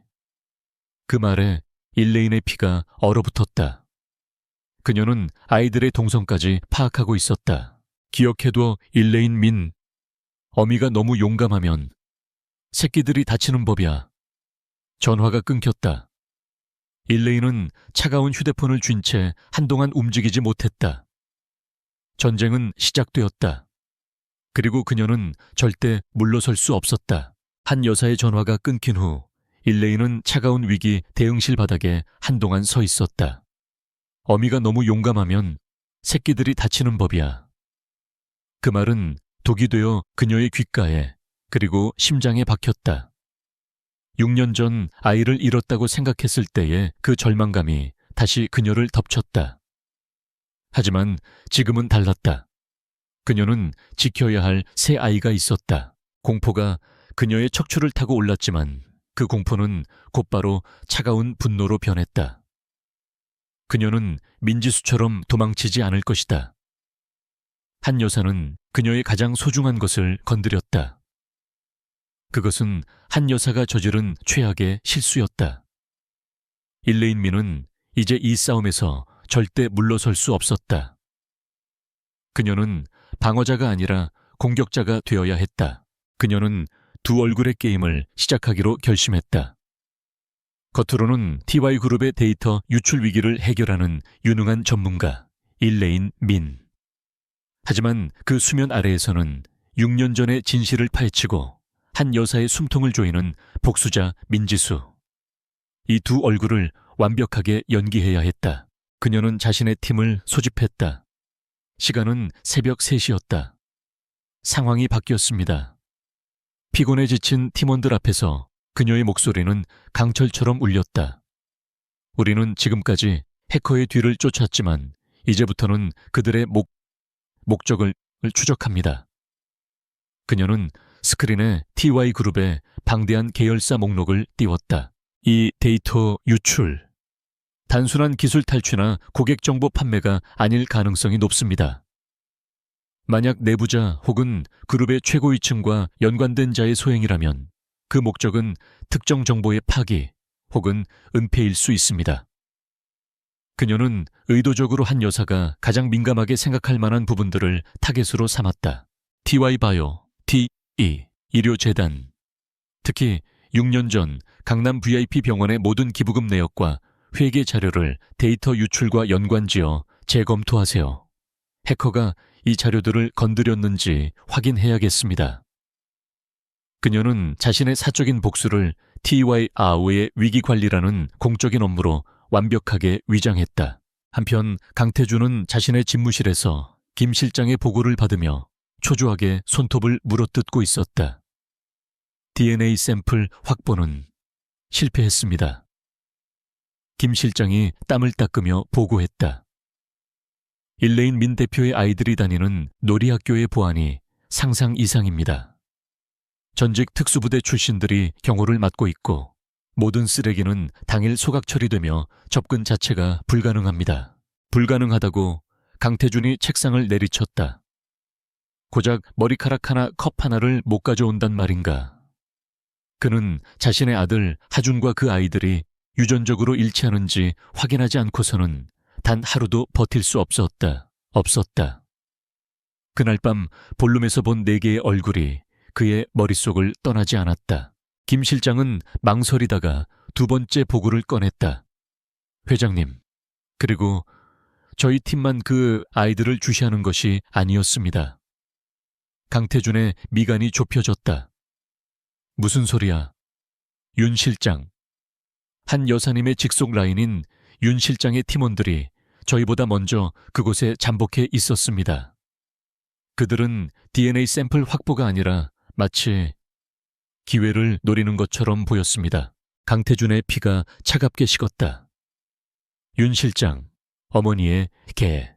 그 말에 일레인의 피가 얼어붙었다. 그녀는 아이들의 동선까지 파악하고 있었다. 기억해둬 일레인 민. 어미가 너무 용감하면 새끼들이 다치는 법이야. 전화가 끊겼다. 일레인은 차가운 휴대폰을 쥔 채 한동안 움직이지 못했다. 전쟁은 시작되었다. 그리고 그녀는 절대 물러설 수 없었다. 한 여사의 전화가 끊긴 후 일레인은 차가운 위기 대응실 바닥에 한동안 서 있었다. 어미가 너무 용감하면 새끼들이 다치는 법이야. 그 말은 독이 되어 그녀의 귓가에 그리고 심장에 박혔다. 6년 전 아이를 잃었다고 생각했을 때의 그 절망감이 다시 그녀를 덮쳤다. 하지만 지금은 달랐다. 그녀는 지켜야 할 새 아이가 있었다. 공포가 그녀의 척추를 타고 올랐지만 그 공포는 곧바로 차가운 분노로 변했다. 그녀는 민지수처럼 도망치지 않을 것이다. 한 여사는 그녀의 가장 소중한 것을 건드렸다. 그것은 한 여사가 저지른 최악의 실수였다. 일레인 민은 이제 이 싸움에서 절대 물러설 수 없었다. 그녀는 방어자가 아니라 공격자가 되어야 했다. 그녀는 두 얼굴의 게임을 시작하기로 결심했다. 겉으로는 TY그룹의 데이터 유출 위기를 해결하는 유능한 전문가, 일레인 민. 하지만 그 수면 아래에서는 6년 전의 진실을 파헤치고 한 여사의 숨통을 조이는 복수자 민지수. 이 두 얼굴을 완벽하게 연기해야 했다. 그녀는 자신의 팀을 소집했다. 시간은 새벽 3시였다. 상황이 바뀌었습니다. 피곤에 지친 팀원들 앞에서 그녀의 목소리는 강철처럼 울렸다. 우리는 지금까지 해커의 뒤를 쫓았지만 이제부터는 그들의 목적을 추적합니다. 그녀는 스크린에 TY그룹의 방대한 계열사 목록을 띄웠다. 이 데이터 유출. 단순한 기술 탈취나 고객 정보 판매가 아닐 가능성이 높습니다. 만약 내부자 혹은 그룹의 최고위층과 연관된 자의 소행이라면 그 목적은 특정 정보의 파기 혹은 은폐일 수 있습니다. 그녀는 의도적으로 한 여사가 가장 민감하게 생각할 만한 부분들을 타겟으로 삼았다. TY바이오, TE, 의료재단. 특히 6년 전 강남 VIP 병원의 모든 기부금 내역과 회계 자료를 데이터 유출과 연관지어 재검토하세요. 해커가 이 자료들을 건드렸는지 확인해야겠습니다. 그녀는 자신의 사적인 복수를 TY아우의 위기관리라는 공적인 업무로 완벽하게 위장했다. 한편 강태준은 자신의 집무실에서 김 실장의 보고를 받으며 초조하게 손톱을 물어뜯고 있었다. DNA 샘플 확보는 실패했습니다. 김 실장이 땀을 닦으며 보고했다. 일레인 민 대표의 아이들이 다니는 놀이학교의 보안이 상상 이상입니다. 전직 특수부대 출신들이 경호를 맡고 있고 모든 쓰레기는 당일 소각 처리되며 접근 자체가 불가능합니다. 불가능하다고 강태준이 책상을 내리쳤다. 고작 머리카락 하나, 컵 하나를 못 가져온단 말인가. 그는 자신의 아들 하준과 그 아이들이 유전적으로 일치하는지 확인하지 않고서는 단 하루도 버틸 수 없었다. 그날 밤 볼룸에서 본 4개의 얼굴이 그의 머릿속을 떠나지 않았다. 김 실장은 망설이다가 두 번째 보고를 꺼냈다. 회장님, 그리고 저희 팀만 그 아이들을 주시하는 것이 아니었습니다. 강태준의 미간이 좁혀졌다. 무슨 소리야? 윤 실장. 한 여사님의 직속 라인인 윤 실장의 팀원들이 저희보다 먼저 그곳에 잠복해 있었습니다. 그들은 DNA 샘플 확보가 아니라 마치 기회를 노리는 것처럼 보였습니다. 강태준의 피가 차갑게 식었다. 윤 실장, 어머니의 개.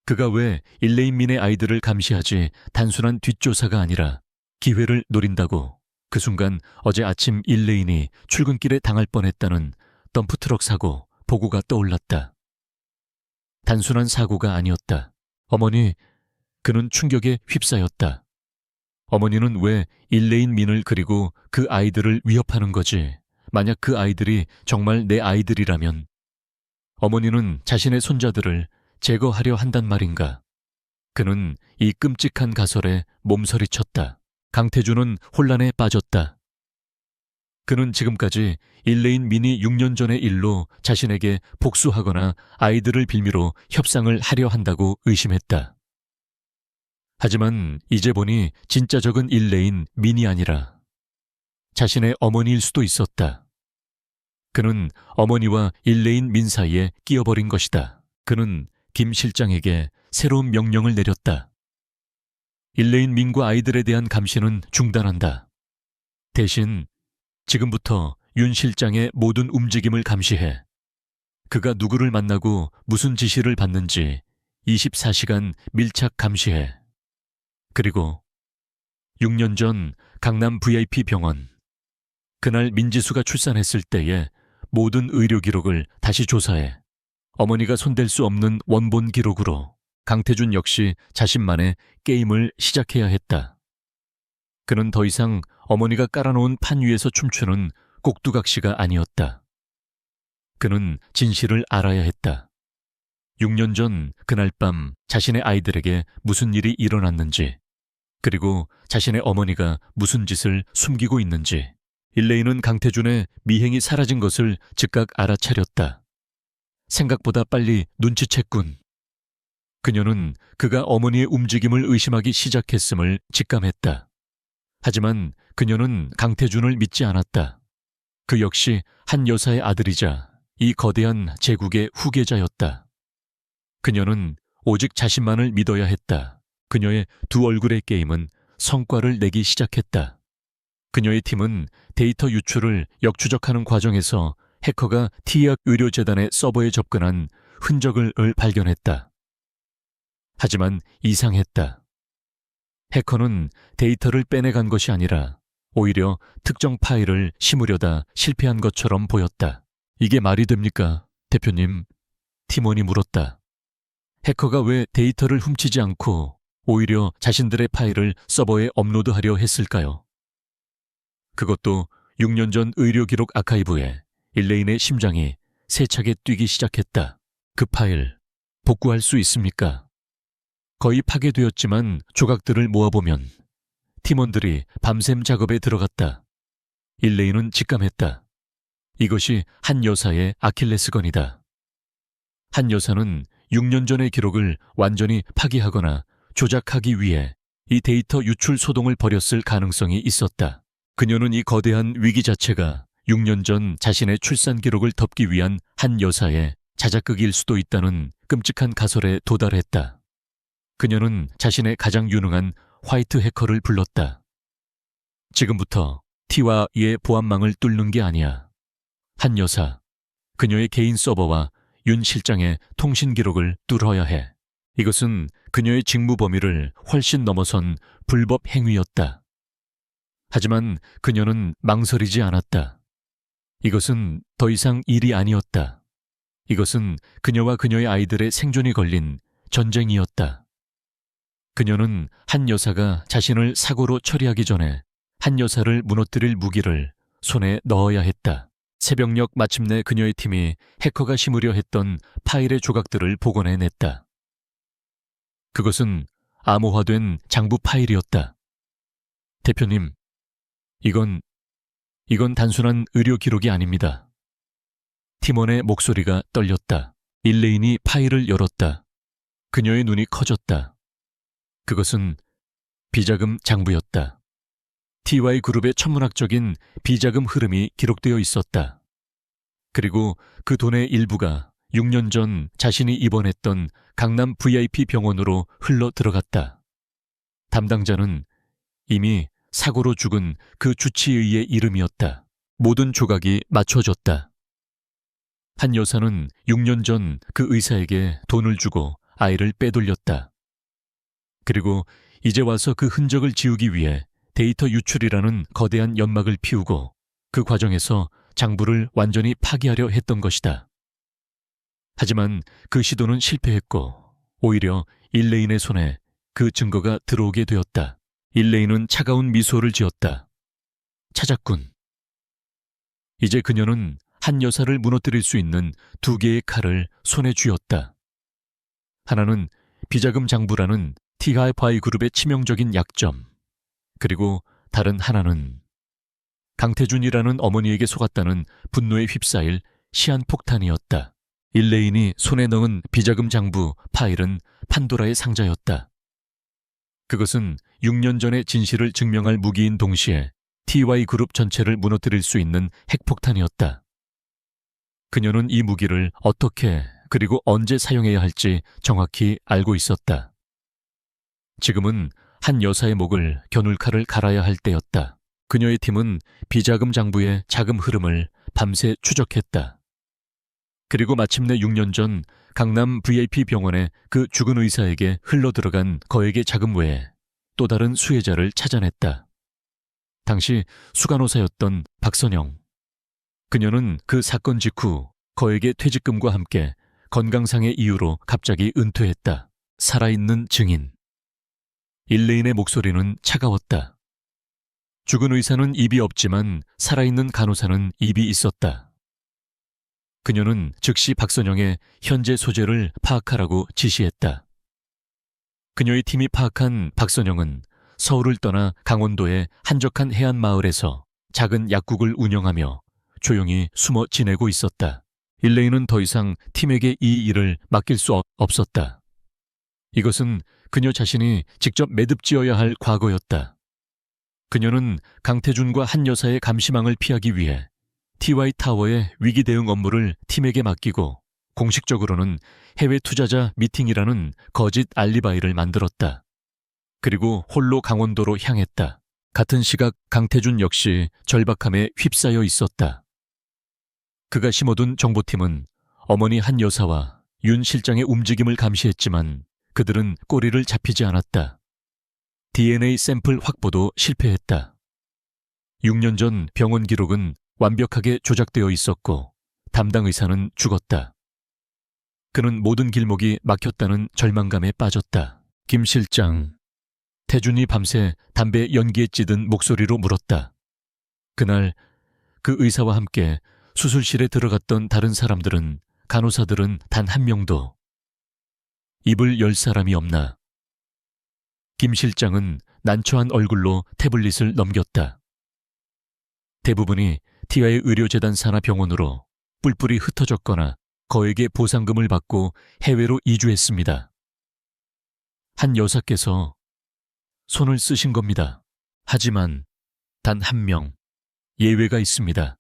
그가 왜 일레인민의 아이들을 감시하지 단순한 뒷조사가 아니라 기회를 노린다고. 그 순간 어제 아침 일레인이 출근길에 당할 뻔했다는 덤프트럭 사고 보고가 떠올랐다. 단순한 사고가 아니었다. 어머니, 그는 충격에 휩싸였다. 어머니는 왜 일레인 민을 그리고 그 아이들을 위협하는 거지? 만약 그 아이들이 정말 내 아이들이라면 어머니는 자신의 손자들을 제거하려 한단 말인가? 그는 이 끔찍한 가설에 몸서리쳤다. 강태준은 혼란에 빠졌다. 그는 지금까지 일레인 민이 6년 전의 일로 자신에게 복수하거나 아이들을 빌미로 협상을 하려 한다고 의심했다. 하지만 이제 보니 진짜 적은 일레인 민이 아니라 자신의 어머니일 수도 있었다. 그는 어머니와 일레인 민 사이에 끼어버린 것이다. 그는 김 실장에게 새로운 명령을 내렸다. 일레인 민과 아이들에 대한 감시는 중단한다. 대신 지금부터 윤 실장의 모든 움직임을 감시해. 그가 누구를 만나고 무슨 지시를 받는지 24시간 밀착 감시해. 그리고 6년 전 강남 VIP 병원. 그날 민지수가 출산했을 때의 모든 의료 기록을 다시 조사해. 어머니가 손댈 수 없는 원본 기록으로 강태준 역시 자신만의 게임을 시작해야 했다. 그는 더 이상 어머니가 깔아놓은 판 위에서 춤추는 꼭두각시가 아니었다. 그는 진실을 알아야 했다. 6년 전 그날 밤 자신의 아이들에게 무슨 일이 일어났는지, 그리고 자신의 어머니가 무슨 짓을 숨기고 있는지. 일레인은 강태준의 미행이 사라진 것을 즉각 알아차렸다. 생각보다 빨리 눈치챘군. 그녀는 그가 어머니의 움직임을 의심하기 시작했음을 직감했다. 하지만 그녀는 강태준을 믿지 않았다. 그 역시 한 여사의 아들이자 이 거대한 제국의 후계자였다. 그녀는 오직 자신만을 믿어야 했다. 그녀의 두 얼굴의 게임은 성과를 내기 시작했다. 그녀의 팀은 데이터 유출을 역추적하는 과정에서 해커가 T의학 의료재단의 서버에 접근한 흔적을 발견했다. 하지만 이상했다. 해커는 데이터를 빼내간 것이 아니라 오히려 특정 파일을 심으려다 실패한 것처럼 보였다. 이게 말이 됩니까, 대표님? 팀원이 물었다. 해커가 왜 데이터를 훔치지 않고 오히려 자신들의 파일을 서버에 업로드하려 했을까요? 그것도 6년 전 의료 기록 아카이브에 일레인의 심장이 세차게 뛰기 시작했다. 그 파일 복구할 수 있습니까? 거의 파괴되었지만 조각들을 모아보면. 팀원들이 밤샘 작업에 들어갔다. 일레인은 직감했다. 이것이 한 여사의 아킬레스건이다. 한 여사는 6년 전의 기록을 완전히 파기하거나 조작하기 위해 이 데이터 유출 소동을 벌였을 가능성이 있었다. 그녀는 이 거대한 위기 자체가 6년 전 자신의 출산 기록을 덮기 위한 한 여사의 자작극일 수도 있다는 끔찍한 가설에 도달했다. 그녀는 자신의 가장 유능한 화이트 해커를 불렀다. 지금부터 T와 E의 보안망을 뚫는 게 아니야. 한 여사, 그녀의 개인 서버와 윤 실장의 통신 기록을 뚫어야 해. 이것은 그녀의 직무 범위를 훨씬 넘어선 불법 행위였다. 하지만 그녀는 망설이지 않았다. 이것은 더 이상 일이 아니었다. 이것은 그녀와 그녀의 아이들의 생존이 걸린 전쟁이었다. 그녀는 한 여사가 자신을 사고로 처리하기 전에 한 여사를 무너뜨릴 무기를 손에 넣어야 했다. 새벽녘 마침내 그녀의 팀이 해커가 심으려 했던 파일의 조각들을 복원해냈다. 그것은 암호화된 장부 파일이었다. 대표님, 이건 단순한 의료 기록이 아닙니다. 팀원의 목소리가 떨렸다. 일레인이 파일을 열었다. 그녀의 눈이 커졌다. 그것은 비자금 장부였다. TY 그룹의 천문학적인 비자금 흐름이 기록되어 있었다. 그리고 그 돈의 일부가 6년 전 자신이 입원했던 강남 VIP 병원으로 흘러 들어갔다. 담당자는 이미 사고로 죽은 그 주치의의 이름이었다. 모든 조각이 맞춰졌다. 한 여사는 6년 전 그 의사에게 돈을 주고 아이를 빼돌렸다. 그리고 이제 와서 그 흔적을 지우기 위해 데이터 유출이라는 거대한 연막을 피우고 그 과정에서 장부를 완전히 파기하려 했던 것이다. 하지만 그 시도는 실패했고 오히려 일레인의 손에 그 증거가 들어오게 되었다. 일레인은 차가운 미소를 지었다. 찾았군. 이제 그녀는 한 여사를 무너뜨릴 수 있는 두 개의 칼을 손에 쥐었다. 하나는 비자금 장부라는 TI 그룹의 치명적인 약점, 그리고 다른 하나는 강태준이라는 어머니에게 속았다는 분노에 휩싸일 시한폭탄이었다. 일레인이 손에 넣은 비자금 장부 파일은 판도라의 상자였다. 그것은 6년 전의 진실을 증명할 무기인 동시에 TY그룹 전체를 무너뜨릴 수 있는 핵폭탄이었다. 그녀는 이 무기를 어떻게 그리고 언제 사용해야 할지 정확히 알고 있었다. 지금은 한 여사의 목을 겨눌칼을 갈아야 할 때였다. 그녀의 팀은 비자금 장부의 자금 흐름을 밤새 추적했다. 그리고 마침내 6년 전 강남 VIP 병원에 그 죽은 의사에게 흘러들어간 거액의 자금 외에 또 다른 수혜자를 찾아냈다. 당시 수간호사였던 박선영. 그녀는 그 사건 직후 거액의 퇴직금과 함께 건강상의 이유로 갑자기 은퇴했다. 살아있는 증인. 일레인의 목소리는 차가웠다. 죽은 의사는 입이 없지만 살아있는 간호사는 입이 있었다. 그녀는 즉시 박선영의 현재 소재를 파악하라고 지시했다. 그녀의 팀이 파악한 박선영은 서울을 떠나 강원도의 한적한 해안 마을에서 작은 약국을 운영하며 조용히 숨어 지내고 있었다. 일레인은 더 이상 팀에게 이 일을 맡길 수 없었다. 이것은 그녀 자신이 직접 매듭지어야 할 과거였다. 그녀는 강태준과 한 여사의 감시망을 피하기 위해 TY타워의 위기 대응 업무를 팀에게 맡기고 공식적으로는 해외 투자자 미팅이라는 거짓 알리바이를 만들었다. 그리고 홀로 강원도로 향했다. 같은 시각 강태준 역시 절박함에 휩싸여 있었다. 그가 심어둔 정보팀은 어머니 한 여사와 윤 실장의 움직임을 감시했지만 그들은 꼬리를 잡히지 않았다. DNA 샘플 확보도 실패했다. 6년 전 병원 기록은 완벽하게 조작되어 있었고 담당 의사는 죽었다. 그는 모든 길목이 막혔다는 절망감에 빠졌다. 김 실장. 태준이 밤새 담배 연기에 찌든 목소리로 물었다. 그날 그 의사와 함께 수술실에 들어갔던 다른 사람들은, 간호사들은 단 한 명도 입을 열 사람이 없나. 김 실장은 난처한 얼굴로 태블릿을 넘겼다. 대부분이 티아의 의료재단 산하 병원으로 뿔뿔이 흩어졌거나 거액의 보상금을 받고 해외로 이주했습니다. 한 여사께서 손을 쓰신 겁니다. 하지만 단 한 명 예외가 있습니다.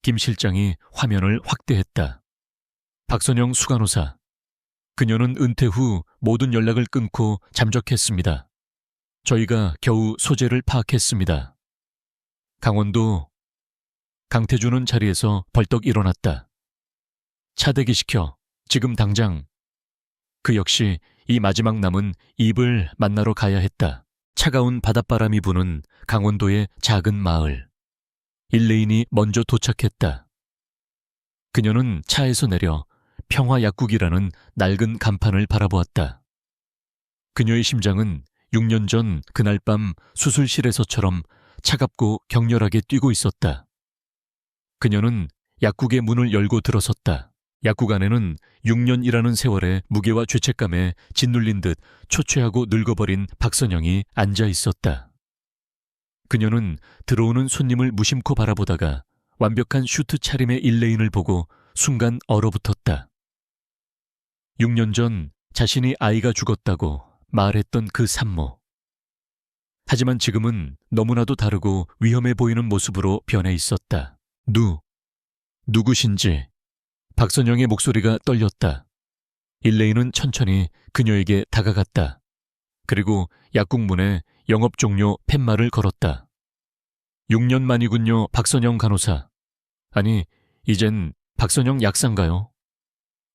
김 실장이 화면을 확대했다. 박선영 수간호사. 그녀는 은퇴 후 모든 연락을 끊고 잠적했습니다. 저희가 겨우 소재를 파악했습니다. 강원도. 강태준은 자리에서 벌떡 일어났다. 차 대기시켜. 지금 당장. 그 역시 이 마지막 남은 입을 만나러 가야 했다. 차가운 바닷바람이 부는 강원도의 작은 마을. 일레인이 먼저 도착했다. 그녀는 차에서 내려 평화약국이라는 낡은 간판을 바라보았다. 그녀의 심장은 6년 전 그날 밤 수술실에서처럼 차갑고 격렬하게 뛰고 있었다. 그녀는 약국의 문을 열고 들어섰다. 약국 안에는 6년이라는 세월의 무게와 죄책감에 짓눌린 듯 초췌하고 늙어버린 박선영이 앉아 있었다. 그녀는 들어오는 손님을 무심코 바라보다가 완벽한 슈트 차림의 일레인을 보고 순간 얼어붙었다. 6년 전 자신이 아이가 죽었다고 말했던 그 산모. 하지만 지금은 너무나도 다르고 위험해 보이는 모습으로 변해 있었다. 누구신지. 박선영의 목소리가 떨렸다. 일레인은 천천히 그녀에게 다가갔다. 그리고 약국 문에 영업 종료 팻말을 걸었다. 6년 만이군요, 박선영 간호사. 아니, 이젠 박선영 약사인가요?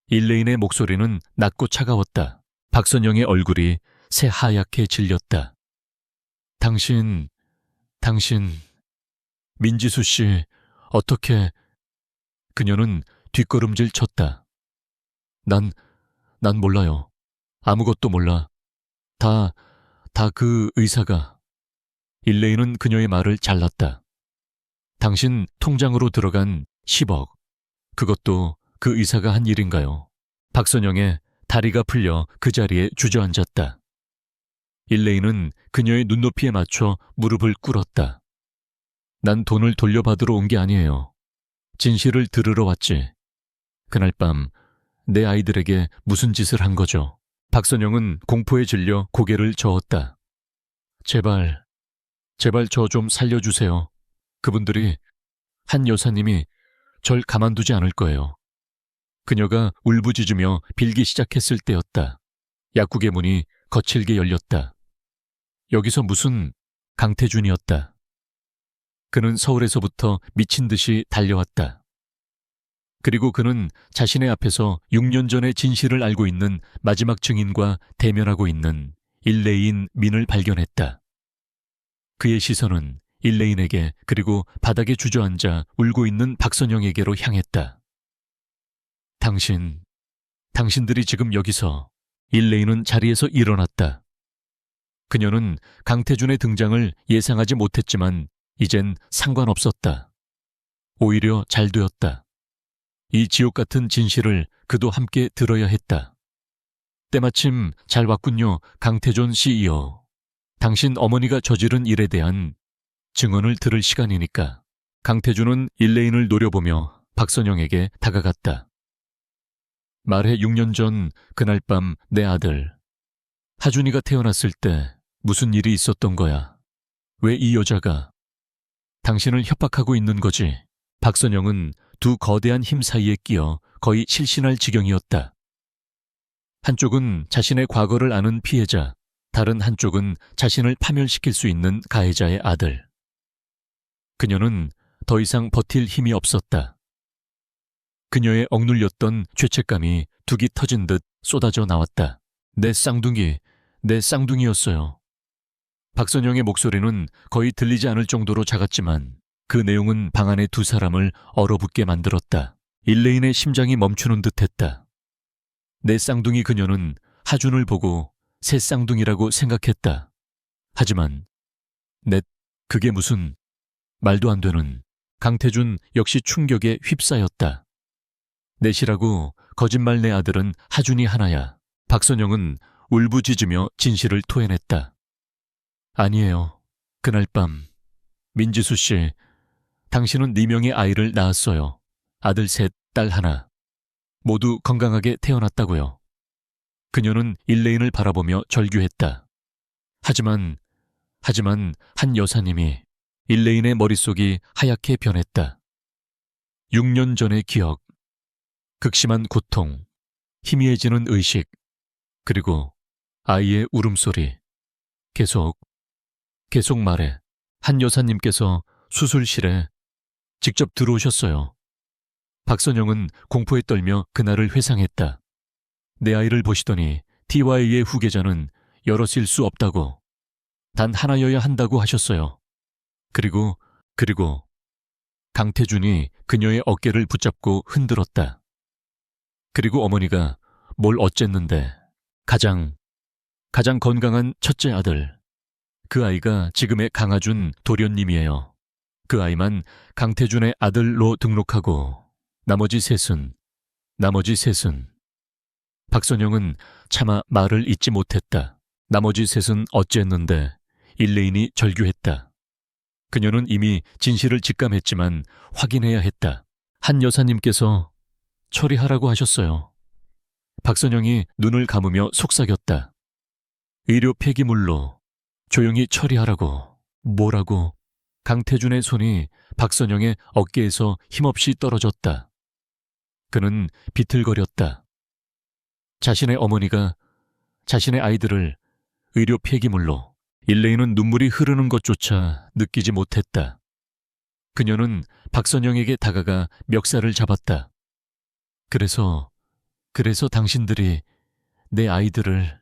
일레인의 목소리는 낮고 차가웠다. 박선영의 얼굴이 새하얗게 질렸다. 당신, 민지수 씨, 어떻게... 그녀는 뒷걸음질 쳤다. 난 몰라요. 아무것도 몰라. 다 그 의사가... 일레인은 그녀의 말을 잘랐다. 당신 통장으로 들어간 10억. 그것도 그 의사가 한 일인가요? 박선영의 다리가 풀려 그 자리에 주저앉았다. 일레인은 그녀의 눈높이에 맞춰 무릎을 꿇었다. 난 돈을 돌려받으러 온 게 아니에요. 진실을 들으러 왔지. 그날 밤 내 아이들에게 무슨 짓을 한 거죠? 박선영은 공포에 질려 고개를 저었다. 제발 제발 저 좀 살려주세요. 그분들이, 한 여사님이 절 가만두지 않을 거예요. 그녀가 울부짖으며 빌기 시작했을 때였다. 약국의 문이 거칠게 열렸다. 여기서 무슨 강태준이었다. 그는 서울에서부터 미친 듯이 달려왔다. 그리고 그는 자신의 앞에서 6년 전의 진실을 알고 있는 마지막 증인과 대면하고 있는 일레인 민을 발견했다. 그의 시선은 일레인에게 그리고 바닥에 주저앉아 울고 있는 박선영에게로 향했다. 당신들이 지금 여기서. 일레인은 자리에서 일어났다. 그녀는 강태준의 등장을 예상하지 못했지만 이젠 상관없었다. 오히려 잘 되었다. 이 지옥 같은 진실을 그도 함께 들어야 했다. 때마침 잘 왔군요, 강태준 CEO. 당신 어머니가 저지른 일에 대한 증언을 들을 시간이니까. 강태준은 일레인을 노려보며 박선영에게 다가갔다. 말해 6년 전 그날 밤 내 아들 하준이가 태어났을 때 무슨 일이 있었던 거야? 왜 이 여자가 당신을 협박하고 있는 거지? 박선영은 두 거대한 힘 사이에 끼어 거의 실신할 지경이었다. 한쪽은 자신의 과거를 아는 피해자, 다른 한쪽은 자신을 파멸시킬 수 있는 가해자의 아들. 그녀는 더 이상 버틸 힘이 없었다. 그녀의 억눌렸던 죄책감이 둑이 터진 듯 쏟아져 나왔다. 내 쌍둥이였어요. 박선영의 목소리는 거의 들리지 않을 정도로 작았지만 그 내용은 방 안의 두 사람을 얼어붙게 만들었다. 일레인의 심장이 멈추는 듯했다. 내 쌍둥이 그녀는 하준을 보고 새 쌍둥이라고 생각했다. 하지만 그게 무슨 말도 안 되는. 강태준 역시 충격에 휩싸였다. 넷이라고 거짓말 내 아들은 하준이 하나야. 박선영은 울부짖으며 진실을 토해냈다. 아니에요. 그날 밤 민지수 씨, 당신은 4명의 아이를 낳았어요. 아들 3, 딸 1. 모두 건강하게 태어났다고요. 그녀는 일레인을 바라보며 절규했다. 하지만 한 여사님이. 일레인의 머릿속이 하얗게 변했다. 6년 전의 기억, 극심한 고통, 희미해지는 의식, 그리고 아이의 울음소리. 계속 말해. 한 여사님께서 수술실에 직접 들어오셨어요. 박선영은 공포에 떨며 그날을 회상했다. 내 아이를 보시더니 TY의 후계자는 여럿일 수 없다고, 단 하나여야 한다고 하셨어요. 그리고 강태준이 그녀의 어깨를 붙잡고 흔들었다. 그리고 어머니가 뭘 어쨌는데. 가장 건강한 첫째 아들. 그 아이가 지금의 강하준 도련님이에요. 그 아이만 강태준의 아들로 등록하고 나머지 셋은. 박선영은 차마 말을 잇지 못했다. 나머지 셋은 어쨌는데. 일레인이 절규했다. 그녀는 이미 진실을 직감했지만 확인해야 했다. 한 여사님께서 처리하라고 하셨어요. 박선영이 눈을 감으며 속삭였다. 의료 폐기물로 조용히 처리하라고. 뭐라고? 강태준의 손이 박선영의 어깨에서 힘없이 떨어졌다. 그는 비틀거렸다. 자신의 어머니가 자신의 아이들을 의료 폐기물로. 일레인은 눈물이 흐르는 것조차 느끼지 못했다. 그녀는 박선영에게 다가가 멱살을 잡았다. 그래서 당신들이 내 아이들을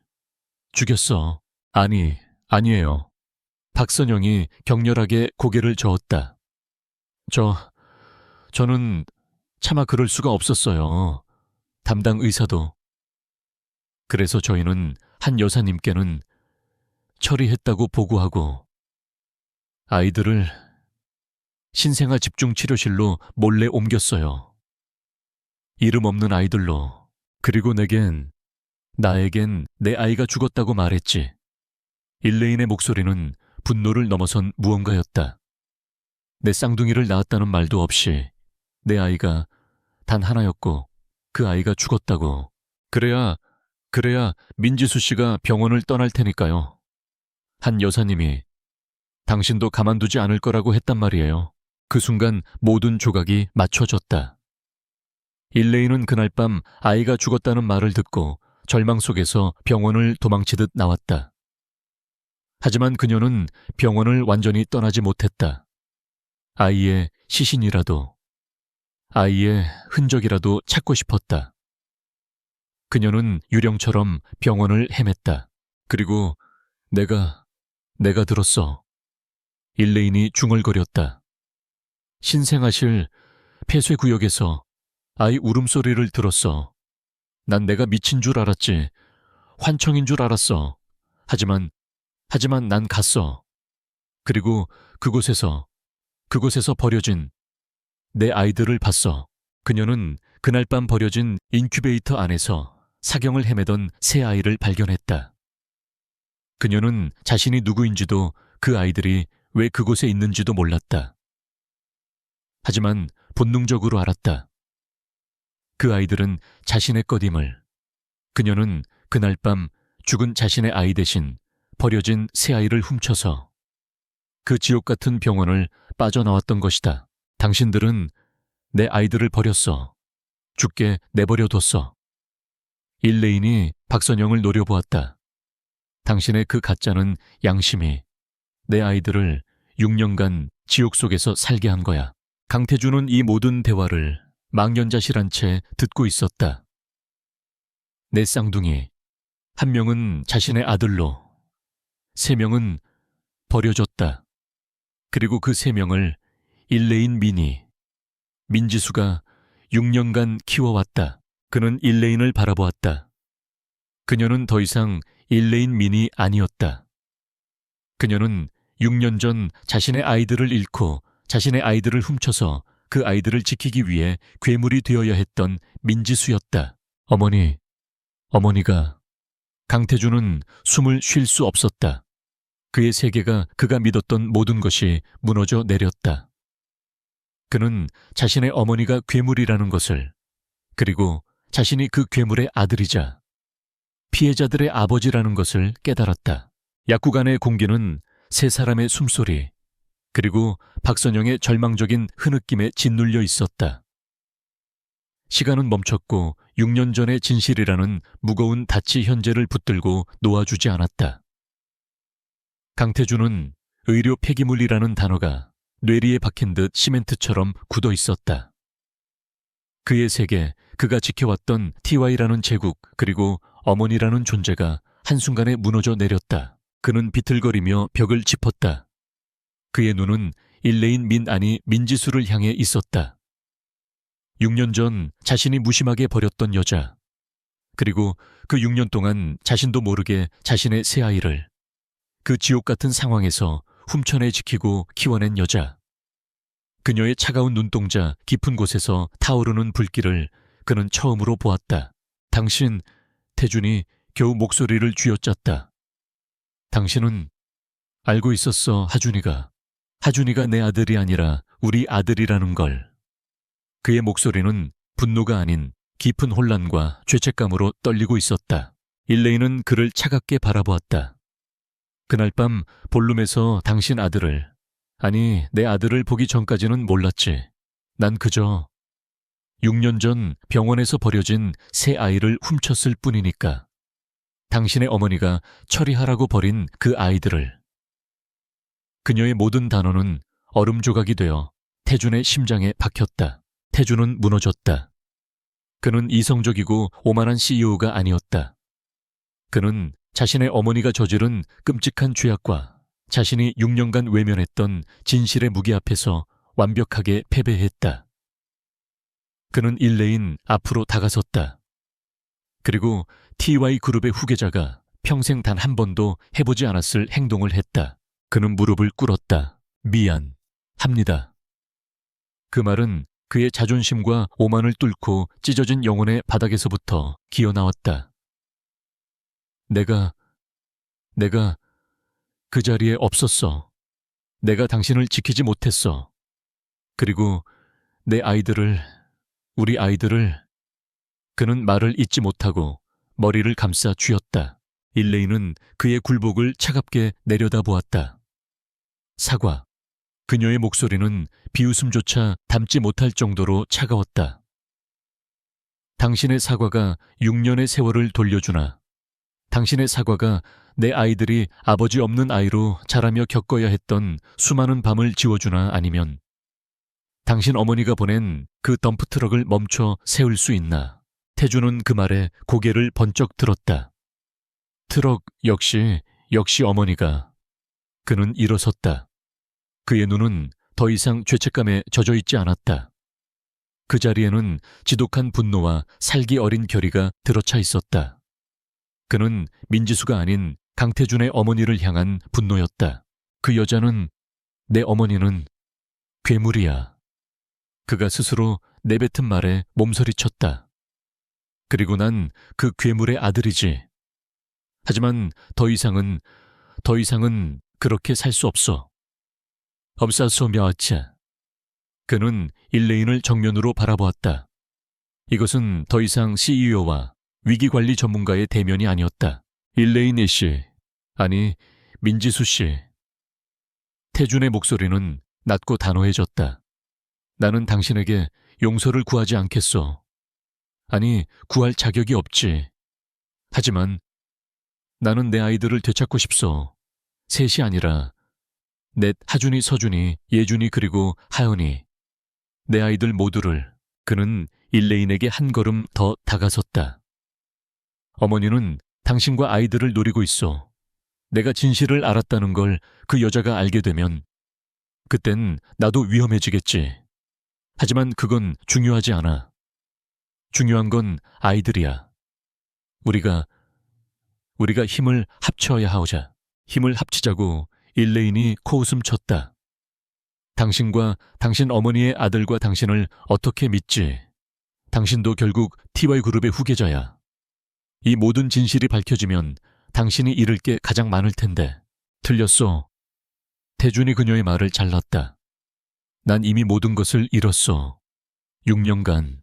죽였어. 아니에요. 박선영이 격렬하게 고개를 저었다. 저는 차마 그럴 수가 없었어요. 담당 의사도. 그래서 저희는 한 여사님께는 처리했다고 보고하고 아이들을 신생아 집중치료실로 몰래 옮겼어요. 이름 없는 아이들로. 그리고 나에겐 내 아이가 죽었다고 말했지. 일레인의 목소리는 분노를 넘어선 무언가였다. 내 쌍둥이를 낳았다는 말도 없이 내 아이가 단 하나였고 그 아이가 죽었다고. 그래야 민지수 씨가 병원을 떠날 테니까요. 한 여사님이 당신도 가만두지 않을 거라고 했단 말이에요. 그 순간 모든 조각이 맞춰졌다. 일레인은 그날 밤 아이가 죽었다는 말을 듣고 절망 속에서 병원을 도망치듯 나왔다. 하지만 그녀는 병원을 완전히 떠나지 못했다. 아이의 시신이라도, 아이의 흔적이라도 찾고 싶었다. 그녀는 유령처럼 병원을 헤맸다. 그리고 내가 들었어. 일레인이 중얼거렸다. 신생아실 폐쇄구역에서 아이 울음소리를 들었어. 난 내가 미친 줄 알았지. 환청인 줄 알았어. 하지만 난 갔어. 그리고 그곳에서 버려진 내 아이들을 봤어. 그녀는 그날 밤 버려진 인큐베이터 안에서 사경을 헤매던 새 아이를 발견했다. 그녀는 자신이 누구인지도 그 아이들이 왜 그곳에 있는지도 몰랐다. 하지만 본능적으로 알았다. 그 아이들은 자신의 것임을. 그녀는 그날 밤 죽은 자신의 아이 대신 버려진 새 아이를 훔쳐서 그 지옥 같은 병원을 빠져나왔던 것이다. 당신들은 내 아이들을 버렸어. 죽게 내버려뒀어. 일레인이 박선영을 노려보았다. 당신의 그 가짜는 양심이 내 아이들을 6년간 지옥 속에서 살게 한 거야. 강태주는 이 모든 대화를 망연자실한 채 듣고 있었다. 내 쌍둥이, 한 명은 자신의 아들로, 3명은 버려졌다. 그리고 그 3명을 일레인 민지수가 6년간 키워왔다. 그는 일레인을 바라보았다. 그녀는 더 이상 일레인 민이 아니었다. 그녀는 6년 전 자신의 아이들을 잃고 자신의 아이들을 훔쳐서 그 아이들을 지키기 위해 괴물이 되어야 했던 민지수였다. 어머니가 강태주는 숨을 쉴 수 없었다. 그의 세계가 그가 믿었던 모든 것이 무너져 내렸다. 그는 자신의 어머니가 괴물이라는 것을, 그리고 자신이 그 괴물의 아들이자 피해자들의 아버지라는 것을 깨달았다. 약국안의 공기는 3사람의 숨소리, 그리고 박선영의 절망적인 흐느낌에 짓눌려 있었다. 시간은 멈췄고 6년 전의 진실이라는 무거운 닻이 현재를 붙들고 놓아주지 않았다. 강태주는 의료 폐기물이라는 단어가 뇌리에 박힌 듯 시멘트처럼 굳어 있었다. 그의 세계, 그가 지켜왔던 TY라는 제국, 그리고 어머니라는 존재가 한순간에 무너져 내렸다. 그는 비틀거리며 벽을 짚었다. 그의 눈은 일레인 민 아니 민지수를 향해 있었다. 6년 전 자신이 무심하게 버렸던 여자, 그리고 그 6년 동안 자신도 모르게 자신의 새 아이를 그 지옥 같은 상황에서 훔쳐내 지키고 키워낸 여자. 그녀의 차가운 눈동자 깊은 곳에서 타오르는 불길을 그는 처음으로 보았다. 당신, 태준이 겨우 목소리를 쥐어짰다. 당신은 알고 있었어, 하준이가 내 아들이 아니라 우리 아들이라는 걸. 그의 목소리는 분노가 아닌 깊은 혼란과 죄책감으로 떨리고 있었다. 일레인은 그를 차갑게 바라보았다. 그날 밤 볼룸에서 당신 아들을, 아니 내 아들을 보기 전까지는 몰랐지. 난 그저 6년 전 병원에서 버려진 새 아이를 훔쳤을 뿐이니까. 당신의 어머니가 처리하라고 버린 그 아이들을. 그녀의 모든 단어는 얼음 조각이 되어 태준의 심장에 박혔다. 태준은 무너졌다. 그는 이성적이고 오만한 CEO가 아니었다. 그는 자신의 어머니가 저지른 끔찍한 죄악과 자신이 6년간 외면했던 진실의 무게 앞에서 완벽하게 패배했다. 그는 일레인 앞으로 다가섰다. 그리고 TY그룹의 후계자가 평생 단 한 번도 해보지 않았을 행동을 했다. 그는 무릎을 꿇었다. 미안합니다. 그 말은 그의 자존심과 오만을 뚫고 찢어진 영혼의 바닥에서부터 기어나왔다. 내가 그 자리에 없었어. 내가 당신을 지키지 못했어. 그리고 내 아이들을, 우리 아이들을. 그는 말을 잇지 못하고 머리를 감싸 쥐었다. 일레인은 그의 굴복을 차갑게 내려다보았다. 사과. 그녀의 목소리는 비웃음조차 담지 못할 정도로 차가웠다. 당신의 사과가 6년의 세월을 돌려주나? 당신의 사과가 내 아이들이 아버지 없는 아이로 자라며 겪어야 했던 수많은 밤을 지워주나? 아니면 당신 어머니가 보낸 그 덤프트럭을 멈춰 세울 수 있나? 태주는 그 말에 고개를 번쩍 들었다. 트럭 역시 어머니가. 그는 일어섰다. 그의 눈은 더 이상 죄책감에 젖어 있지 않았다. 그 자리에는 지독한 분노와 살기 어린 결의가 들어차 있었다. 그는 민지수가 아닌 강태준의 어머니를 향한 분노였다. 그 여자는, 내 어머니는 괴물이야. 그가 스스로 내뱉은 말에 몸서리쳤다. 그리고 난 그 괴물의 아들이지. 하지만 더 이상은 그렇게 살 수 없어. 업사소 мя아차. 그는 일레인을 정면으로 바라보았다. 이것은 더 이상 CEO와 위기관리 전문가의 대면이 아니었다. 일레인 씨, 아니 민지수 씨. 태준의 목소리는 낮고 단호해졌다. 나는 당신에게 용서를 구하지 않겠소. 아니, 구할 자격이 없지. 하지만 나는 내 아이들을 되찾고 싶소. 셋이 아니라 넷, 하준이, 서준이, 예준이 그리고 하연이. 내 아이들 모두를. 그는 일레인에게 한 걸음 더 다가섰다. 어머니는 당신과 아이들을 노리고 있어. 내가 진실을 알았다는 걸 그 여자가 알게 되면 그땐 나도 위험해지겠지. 하지만 그건 중요하지 않아. 중요한 건 아이들이야. 우리가 힘을 합쳐야 하오자. 힘을 합치자고 일레인이 코웃음 쳤다. 당신과 당신 어머니의 아들과 당신을 어떻게 믿지? 당신도 결국 TY그룹의 후계자야. 이 모든 진실이 밝혀지면 당신이 잃을 게 가장 많을 텐데. 틀렸어. 태준이 그녀의 말을 잘랐다. 난 이미 모든 것을 잃었어. 6년간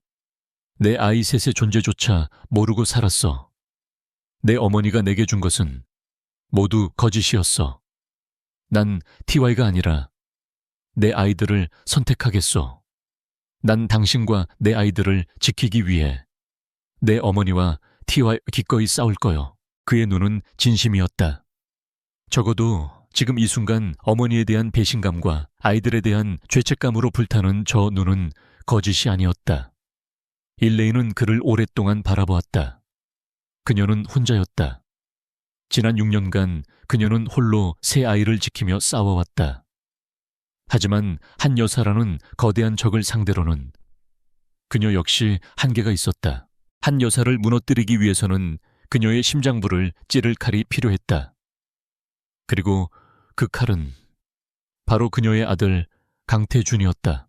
내 아이 셋의 존재조차 모르고 살았어. 내 어머니가 내게 준 것은 모두 거짓이었어. 난 TY가 아니라 내 아이들을 선택하겠어. 난 당신과 내 아이들을 지키기 위해 내 어머니와 TY 기꺼이 싸울 거요. 그의 눈은 진심이었다. 적어도 지금 이 순간 어머니에 대한 배신감과 아이들에 대한 죄책감으로 불타는 저 눈은 거짓이 아니었다. 일레인은 그를 오랫동안 바라보았다. 그녀는 혼자였다. 지난 6년간 그녀는 홀로 세 아이를 지키며 싸워왔다. 하지만 한 여사라는 거대한 적을 상대로는 그녀 역시 한계가 있었다. 한 여사를 무너뜨리기 위해서는 그녀의 심장부를 찌를 칼이 필요했다. 그리고 그 칼은 바로 그녀의 아들 강태준이었다.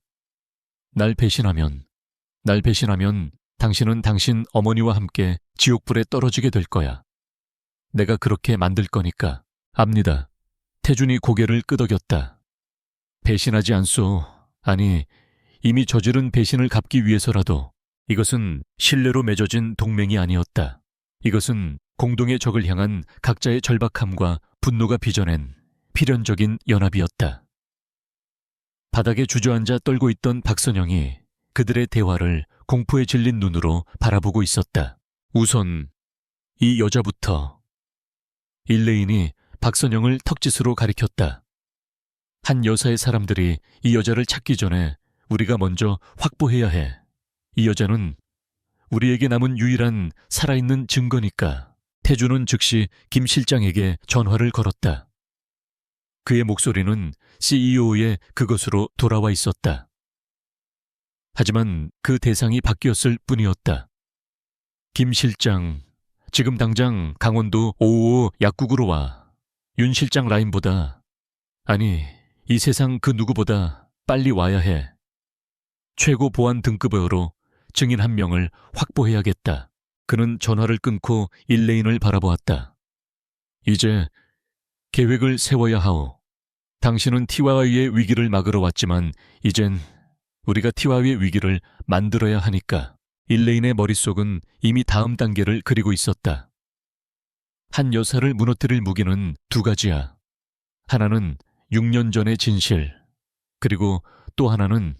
날 배신하면 당신은 당신 어머니와 함께 지옥불에 떨어지게 될 거야. 내가 그렇게 만들 거니까. 압니다. 태준이 고개를 끄덕였다. 배신하지 않소. 아니, 이미 저지른 배신을 갚기 위해서라도. 이것은 신뢰로 맺어진 동맹이 아니었다. 이것은 공동의 적을 향한 각자의 절박함과 분노가 빚어낸 필연적인 연합이었다. 바닥에 주저앉아 떨고 있던 박선영이 그들의 대화를 공포에 질린 눈으로 바라보고 있었다. 우선 이 여자부터. 일레인이 박선영을 턱짓으로 가리켰다. 한 여사의 사람들이 이 여자를 찾기 전에 우리가 먼저 확보해야 해. 이 여자는 우리에게 남은 유일한 살아있는 증거니까. 태준은 즉시 김 실장에게 전화를 걸었다. 그의 목소리는 CEO의 그것으로 돌아와 있었다. 하지만 그 대상이 바뀌었을 뿐이었다. 김 실장, 지금 당장 강원도 555 약국으로 와. 윤 실장 라인보다, 아니, 이 세상 그 누구보다 빨리 와야 해. 최고 보안 등급으로 증인 한 명을 확보해야겠다. 그는 전화를 끊고 일레인을 바라보았다. 이제 계획을 세워야 하오. 당신은 TY의 위기를 막으러 왔지만 이젠 우리가 TY의 위기를 만들어야 하니까. 일레인의 머릿속은 이미 다음 단계를 그리고 있었다. 한 여사를 무너뜨릴 무기는 두 가지야. 하나는 6년 전의 진실. 그리고 또 하나는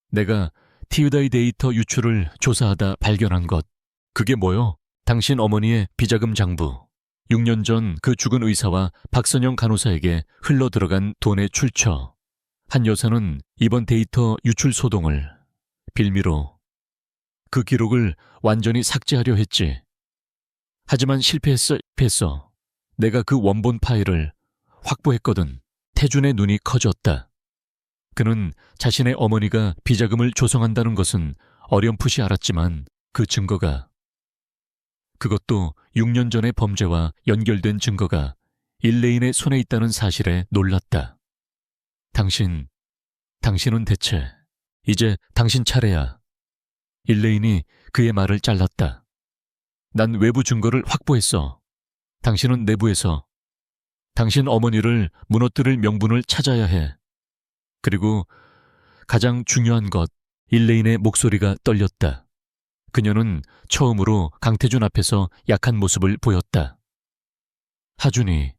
내가 티우다이 데이터 유출을 조사하다 발견한 것. 그게 뭐요? 당신 어머니의 비자금 장부. 6년 전 그 죽은 의사와 박선영 간호사에게 흘러들어간 돈의 출처. 한 여사는 이번 데이터 유출 소동을 빌미로 그 기록을 완전히 삭제하려 했지. 하지만 실패했어. 내가 그 원본 파일을 확보했거든. 태준의 눈이 커졌다. 그는 자신의 어머니가 비자금을 조성한다는 것은 어렴풋이 알았지만 그 증거가, 그것도 6년 전의 범죄와 연결된 증거가 일레인의 손에 있다는 사실에 놀랐다. 당신은 대체 이제 당신 차례야. 일레인이 그의 말을 잘랐다. 난 외부 증거를 확보했어. 당신은 내부에서 당신 어머니를 무너뜨릴 명분을 찾아야 해. 그리고 가장 중요한 것, 일레인의 목소리가 떨렸다. 그녀는 처음으로 강태준 앞에서 약한 모습을 보였다. 하준이,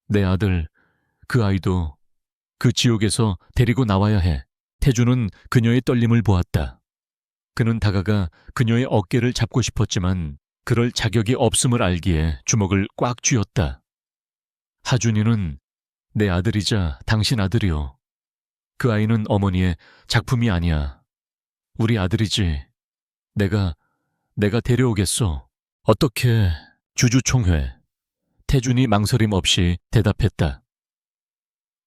내 아들, 그 아이도 그 지옥에서 데리고 나와야 해. 태준은 그녀의 떨림을 보았다. 그는 다가가 그녀의 어깨를 잡고 싶었지만 그럴 자격이 없음을 알기에 주먹을 꽉 쥐었다. 하준이는 내 아들이자 당신 아들이요. 그 아이는 어머니의 작품이 아니야. 우리 아들이지. 내가 데려오겠어. 어떻게? 주주총회. 태준이 망설임 없이 대답했다.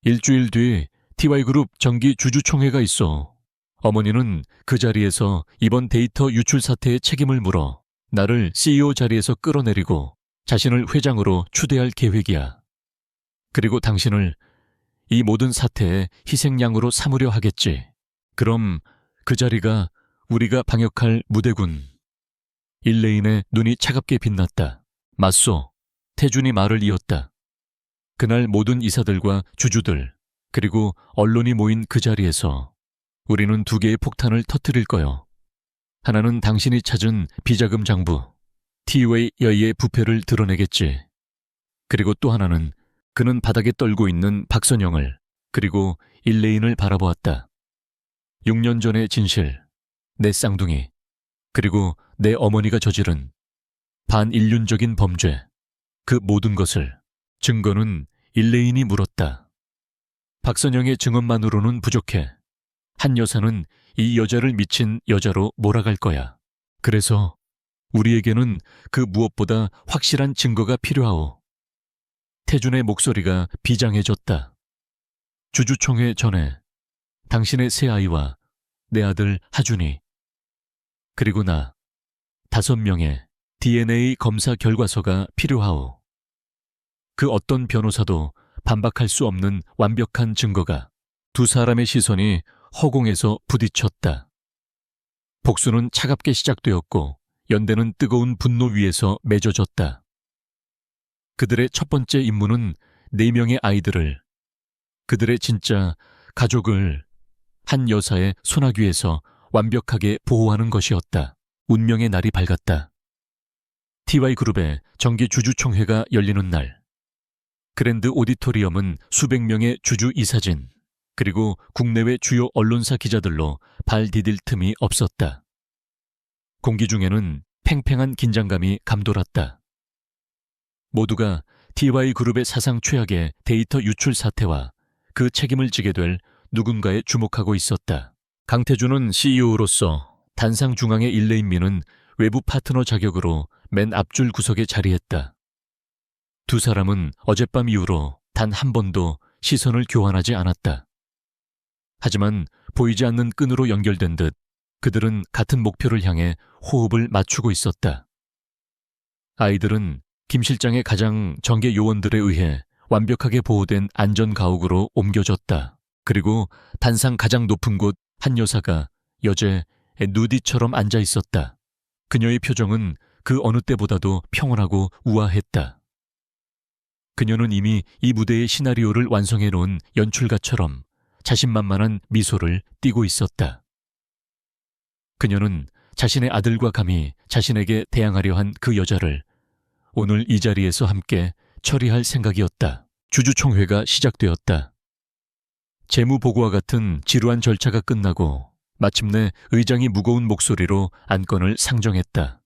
일주일 뒤 TY그룹 정기 주주총회가 있어. 어머니는 그 자리에서 이번 데이터 유출 사태의 책임을 물어 나를 CEO 자리에서 끌어내리고 자신을 회장으로 추대할 계획이야. 그리고 당신을 이 모든 사태의 희생양으로 삼으려 하겠지. 그럼 그 자리가 우리가 방역할 무대군. 일레인의 눈이 차갑게 빛났다. 맞소. 태준이 말을 이었다. 그날 모든 이사들과 주주들, 그리고 언론이 모인 그 자리에서 우리는 두 개의 폭탄을 터뜨릴 거요. 하나는 당신이 찾은 비자금 장부, 티웨이의 부패를 드러내겠지. 그리고 또 하나는 그는 바닥에 떨고 있는 박선영을, 그리고 일레인을 바라보았다. 6년 전의 진실, 내 쌍둥이, 그리고 내 어머니가 저지른 반인륜적인 범죄, 그 모든 것을. 증거는 일레인이 물었다. 박선영의 증언만으로는 부족해. 한 여사는 이 여자를 미친 여자로 몰아갈 거야. 그래서 우리에게는 그 무엇보다 확실한 증거가 필요하오. 태준의 목소리가 비장해졌다. 주주총회 전에 당신의 새 아이와 내 아들 하준이, 그리고 나 5명의 DNA 검사 결과서가 필요하오. 그 어떤 변호사도 반박할 수 없는 완벽한 증거가. 두 사람의 시선이 허공에서 부딪혔다. 복수는 차갑게 시작되었고 연대는 뜨거운 분노 위에서 맺어졌다. 그들의 첫 번째 임무는 4명의 아이들을, 그들의 진짜 가족을 한 여사의 소나귀에서 완벽하게 보호하는 것이었다. 운명의 날이 밝았다. TY그룹의 정기 주주총회가 열리는 날. 그랜드 오디토리엄은 수백 명의 주주 이사진, 그리고 국내외 주요 언론사 기자들로 발 디딜 틈이 없었다. 공기 중에는 팽팽한 긴장감이 감돌았다. 모두가 TY그룹의 사상 최악의 데이터 유출 사태와 그 책임을 지게 될 누군가에 주목하고 있었다. 강태준은 CEO로서 단상 중앙의 일레인민은 외부 파트너 자격으로 맨 앞줄 구석에 자리했다. 두 사람은 어젯밤 이후로 단 한 번도 시선을 교환하지 않았다. 하지만 보이지 않는 끈으로 연결된 듯 그들은 같은 목표를 향해 호흡을 맞추고 있었다. 아이들은 김 실장의 가장 정계 요원들에 의해 완벽하게 보호된 안전가옥으로 옮겨졌다. 그리고 단상 가장 높은 곳 한 여사가 여제 누디처럼 앉아 있었다. 그녀의 표정은 그 어느 때보다도 평온하고 우아했다. 그녀는 이미 이 무대의 시나리오를 완성해 놓은 연출가처럼 자신만만한 미소를 띠고 있었다. 그녀는 자신의 아들과 감히 자신에게 대항하려 한 그 여자를 오늘 이 자리에서 함께 처리할 생각이었다. 주주총회가 시작되었다. 재무보고와 같은 지루한 절차가 끝나고 마침내 의장이 무거운 목소리로 안건을 상정했다.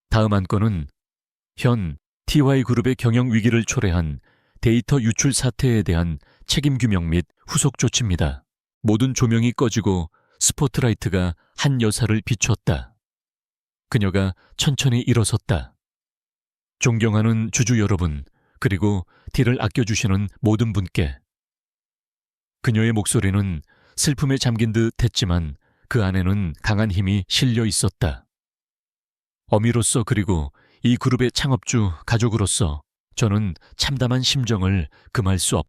다음 안건은 현 TY그룹의 경영 위기를 초래한 데이터 유출 사태에 대한 책임 규명 및 후속 조치입니다. 모든 조명이 꺼지고 스포트라이트가 한 여사를 비추었다. 그녀가 천천히 일어섰다. 존경하는 주주 여러분, 그리고 티를 아껴주시는 모든 분께. 그녀의 목소리는 슬픔에 잠긴 듯 했지만 그 안에는 강한 힘이 실려 있었다. 어미로서 그리고 이 그룹의 창업주 가족으로서 저는 참담한 심정을 금할 수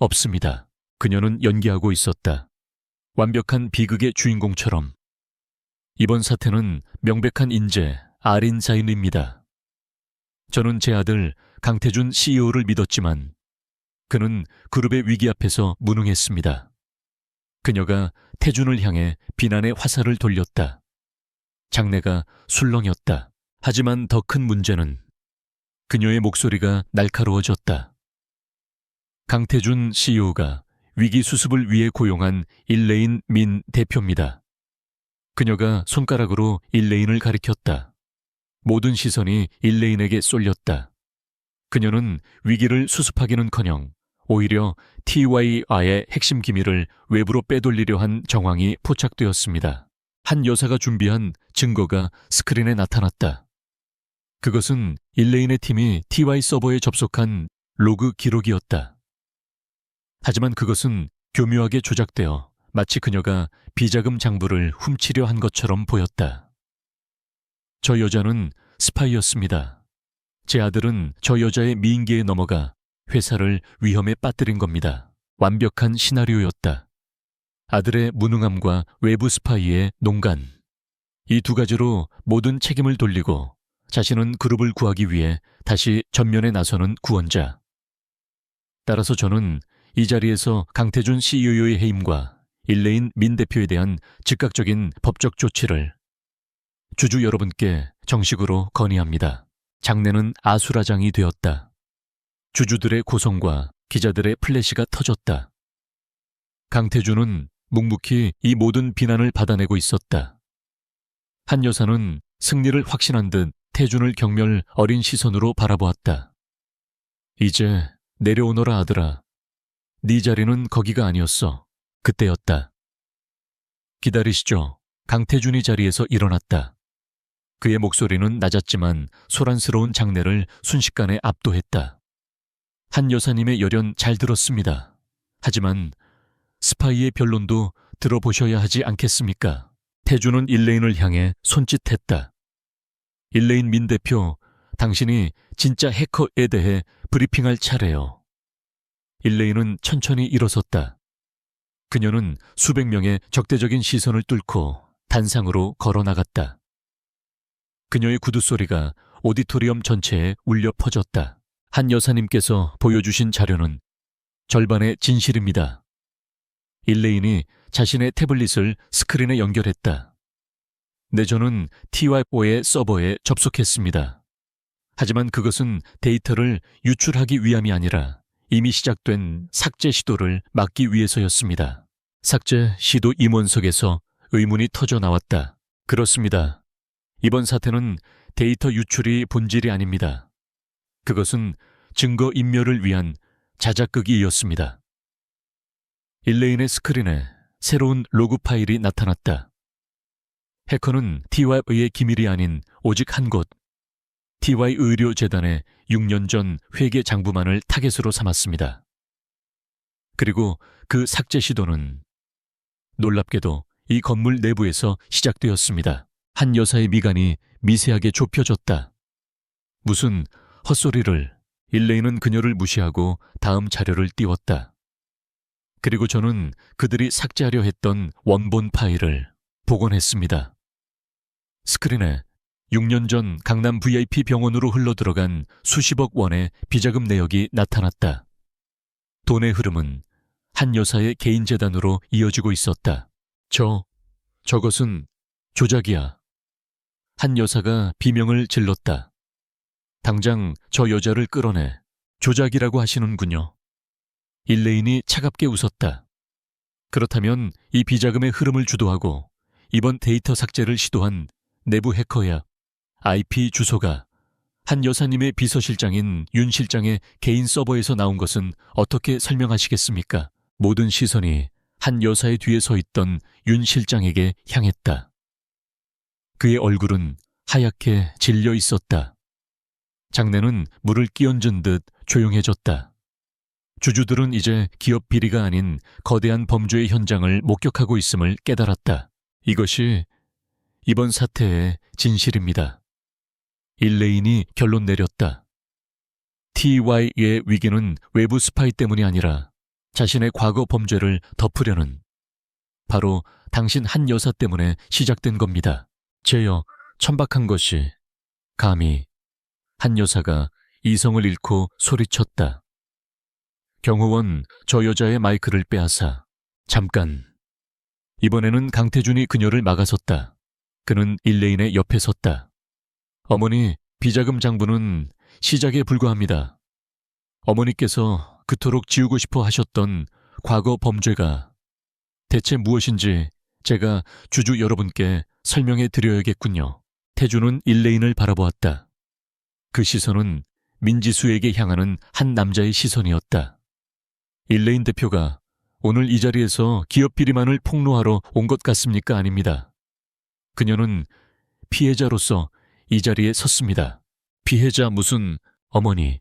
없습니다. 그녀는 연기하고 있었다. 완벽한 비극의 주인공처럼. 이번 사태는 명백한 인재 아린사인입니다. 저는 제 아들 강태준 CEO를 믿었지만 그는 그룹의 위기 앞에서 무능했습니다. 그녀가 태준을 향해 비난의 화살을 돌렸다. 장래가 술렁였다. 하지만 더 큰 문제는 그녀의 목소리가 날카로워졌다. 강태준 CEO가 위기 수습을 위해 고용한 일레인 민 대표입니다. 그녀가 손가락으로 일레인을 가리켰다. 모든 시선이 일레인에게 쏠렸다. 그녀는 위기를 수습하기는커녕 오히려 TY와의 핵심 기밀을 외부로 빼돌리려 한 정황이 포착되었습니다. 한 여사가 준비한 증거가 스크린에 나타났다. 그것은 일레인의 팀이 TY 서버에 접속한 로그 기록이었다. 하지만 그것은 교묘하게 조작되어 마치 그녀가 비자금 장부를 훔치려 한 것처럼 보였다. 저 여자는 스파이였습니다. 제 아들은 저 여자의 미인계에 넘어가 회사를 위험에 빠뜨린 겁니다. 완벽한 시나리오였다. 아들의 무능함과 외부 스파이의 농간. 이 두 가지로 모든 책임을 돌리고 자신은 그룹을 구하기 위해 다시 전면에 나서는 구원자. 따라서 저는 이 자리에서 강태준 CEO의 해임과 일레인 민 대표에 대한 즉각적인 법적 조치를 주주 여러분께 정식으로 건의합니다. 장내는 아수라장이 되었다. 주주들의 고성과 기자들의 플래시가 터졌다. 강태준은 묵묵히 이 모든 비난을 받아내고 있었다. 한 여사는 승리를 확신한 듯 태준을 경멸 어린 시선으로 바라보았다. 이제 내려오너라 아들아. 네 자리는 거기가 아니었어. 그때였다. 기다리시죠. 강태준이 자리에서 일어났다. 그의 목소리는 낮았지만 소란스러운 장내를 순식간에 압도했다. 한 여사님의 열연 잘 들었습니다. 하지만 스파이의 변론도 들어보셔야 하지 않겠습니까? 태준은 일레인을 향해 손짓했다. 일레인 민 대표, 당신이 진짜 해커에 대해 브리핑할 차례요. 일레인은 천천히 일어섰다. 그녀는 수백 명의 적대적인 시선을 뚫고 단상으로 걸어나갔다. 그녀의 구두소리가 오디토리엄 전체에 울려 퍼졌다. 한 여사님께서 보여주신 자료는 절반의 진실입니다. 일레인이 자신의 태블릿을 스크린에 연결했다. 저는 TY4의 서버에 접속했습니다. 하지만 그것은 데이터를 유출하기 위함이 아니라 이미 시작된 삭제 시도를 막기 위해서였습니다. 삭제 시도 임원석에서 의문이 터져 나왔다. 그렇습니다. 이번 사태는 데이터 유출이 본질이 아닙니다. 그것은 증거 인멸을 위한 자작극이었습니다. 일레인의 스크린에 새로운 로그 파일이 나타났다. 해커는 TY의 기밀이 아닌 오직 한 곳, TY 의료재단의 6년 전 회계 장부만을 타겟으로 삼았습니다. 그리고 그 삭제 시도는 놀랍게도 이 건물 내부에서 시작되었습니다. 한 여사의 미간이 미세하게 좁혀졌다. 무슨 헛소리를. 일레인은 그녀를 무시하고 다음 자료를 띄웠다. 그리고 저는 그들이 삭제하려 했던 원본 파일을 복원했습니다. 스크린에 6년 전 강남 VIP 병원으로 흘러들어간 수십억 원의 비자금 내역이 나타났다. 돈의 흐름은 한 여사의 개인 재단으로 이어지고 있었다. 저것은 조작이야. 한 여사가 비명을 질렀다. 당장 저 여자를 끌어내. 조작이라고 하시는군요. 일레인이 차갑게 웃었다. 그렇다면 이 비자금의 흐름을 주도하고 이번 데이터 삭제를 시도한 내부 해커의 IP 주소가 한 여사님의 비서실장인 윤 실장의 개인 서버에서 나온 것은 어떻게 설명하시겠습니까? 모든 시선이 한 여사의 뒤에 서 있던 윤 실장에게 향했다. 그의 얼굴은 하얗게 질려 있었다. 장내는 물을 끼얹은 듯 조용해졌다. 주주들은 이제 기업 비리가 아닌 거대한 범죄의 현장을 목격하고 있음을 깨달았다. 이것이 이번 사태의 진실입니다. 일레인이 결론 내렸다. TY의 위기는 외부 스파이 때문이 아니라 자신의 과거 범죄를 덮으려는 바로 당신 한 여사 때문에 시작된 겁니다. 제여 천박한 것이 감히 한 여사가 이성을 잃고 소리쳤다. 경호원 저 여자의 마이크를 빼앗아 잠깐. 이번에는 강태준이 그녀를 막아섰다. 그는 일레인의 옆에 섰다. 어머니, 비자금 장부는 시작에 불과합니다. 어머니께서 그토록 지우고 싶어 하셨던 과거 범죄가 대체 무엇인지 제가 주주 여러분께 설명해 드려야겠군요. 태준은 일레인을 바라보았다. 그 시선은 민지수에게 향하는 한 남자의 시선이었다. 일레인 대표가 오늘 이 자리에서 기업 비리만을 폭로하러 온 것 같습니까? 아닙니다. 그녀는 피해자로서 이 자리에 섰습니다. 피해자 무슨 어머니.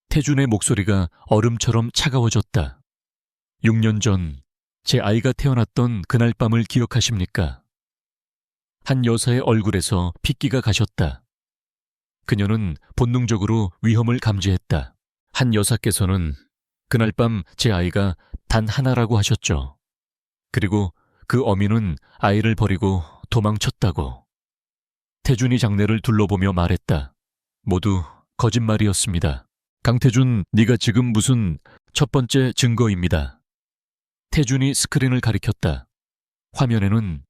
태준의 목소리가 얼음처럼 차가워졌다. 6년 전 제 아이가 태어났던 그날 밤을 기억하십니까? 한 여사의 얼굴에서 핏기가 가셨다. 그녀는 본능적으로 위험을 감지했다. 한 여사께서는 그날 밤 제 아이가 단 하나라고 하셨죠. 그리고 그 어미는 아이를 버리고 도망쳤다고. 태준이 장내를 둘러보며 말했다. 모두 거짓말이었습니다. 강태준, 네가 지금 무슨 첫 번째 증거입니다. 태준이 스크린을 가리켰다. 화면에는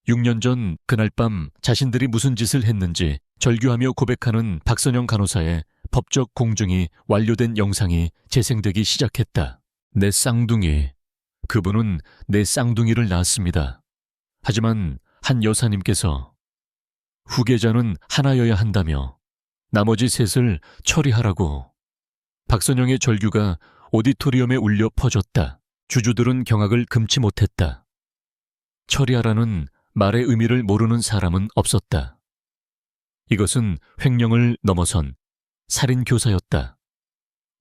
6년 전 그날 밤 자신들이 무슨 짓을 했는지 절규하며 고백하는 박선영 간호사의 법적 공증이 완료된 영상이 재생되기 시작했다. 내 쌍둥이. 그분은 내 쌍둥이를 낳았습니다. 하지만 한 여사님께서 후계자는 하나여야 한다며 나머지 셋을 처리하라고. 박선영의 절규가 오디토리엄에 울려 퍼졌다. 주주들은 경악을 금치 못했다. 처리하라는 말의 의미를 모르는 사람은 없었다. 이것은 횡령을 넘어선 살인교사였다.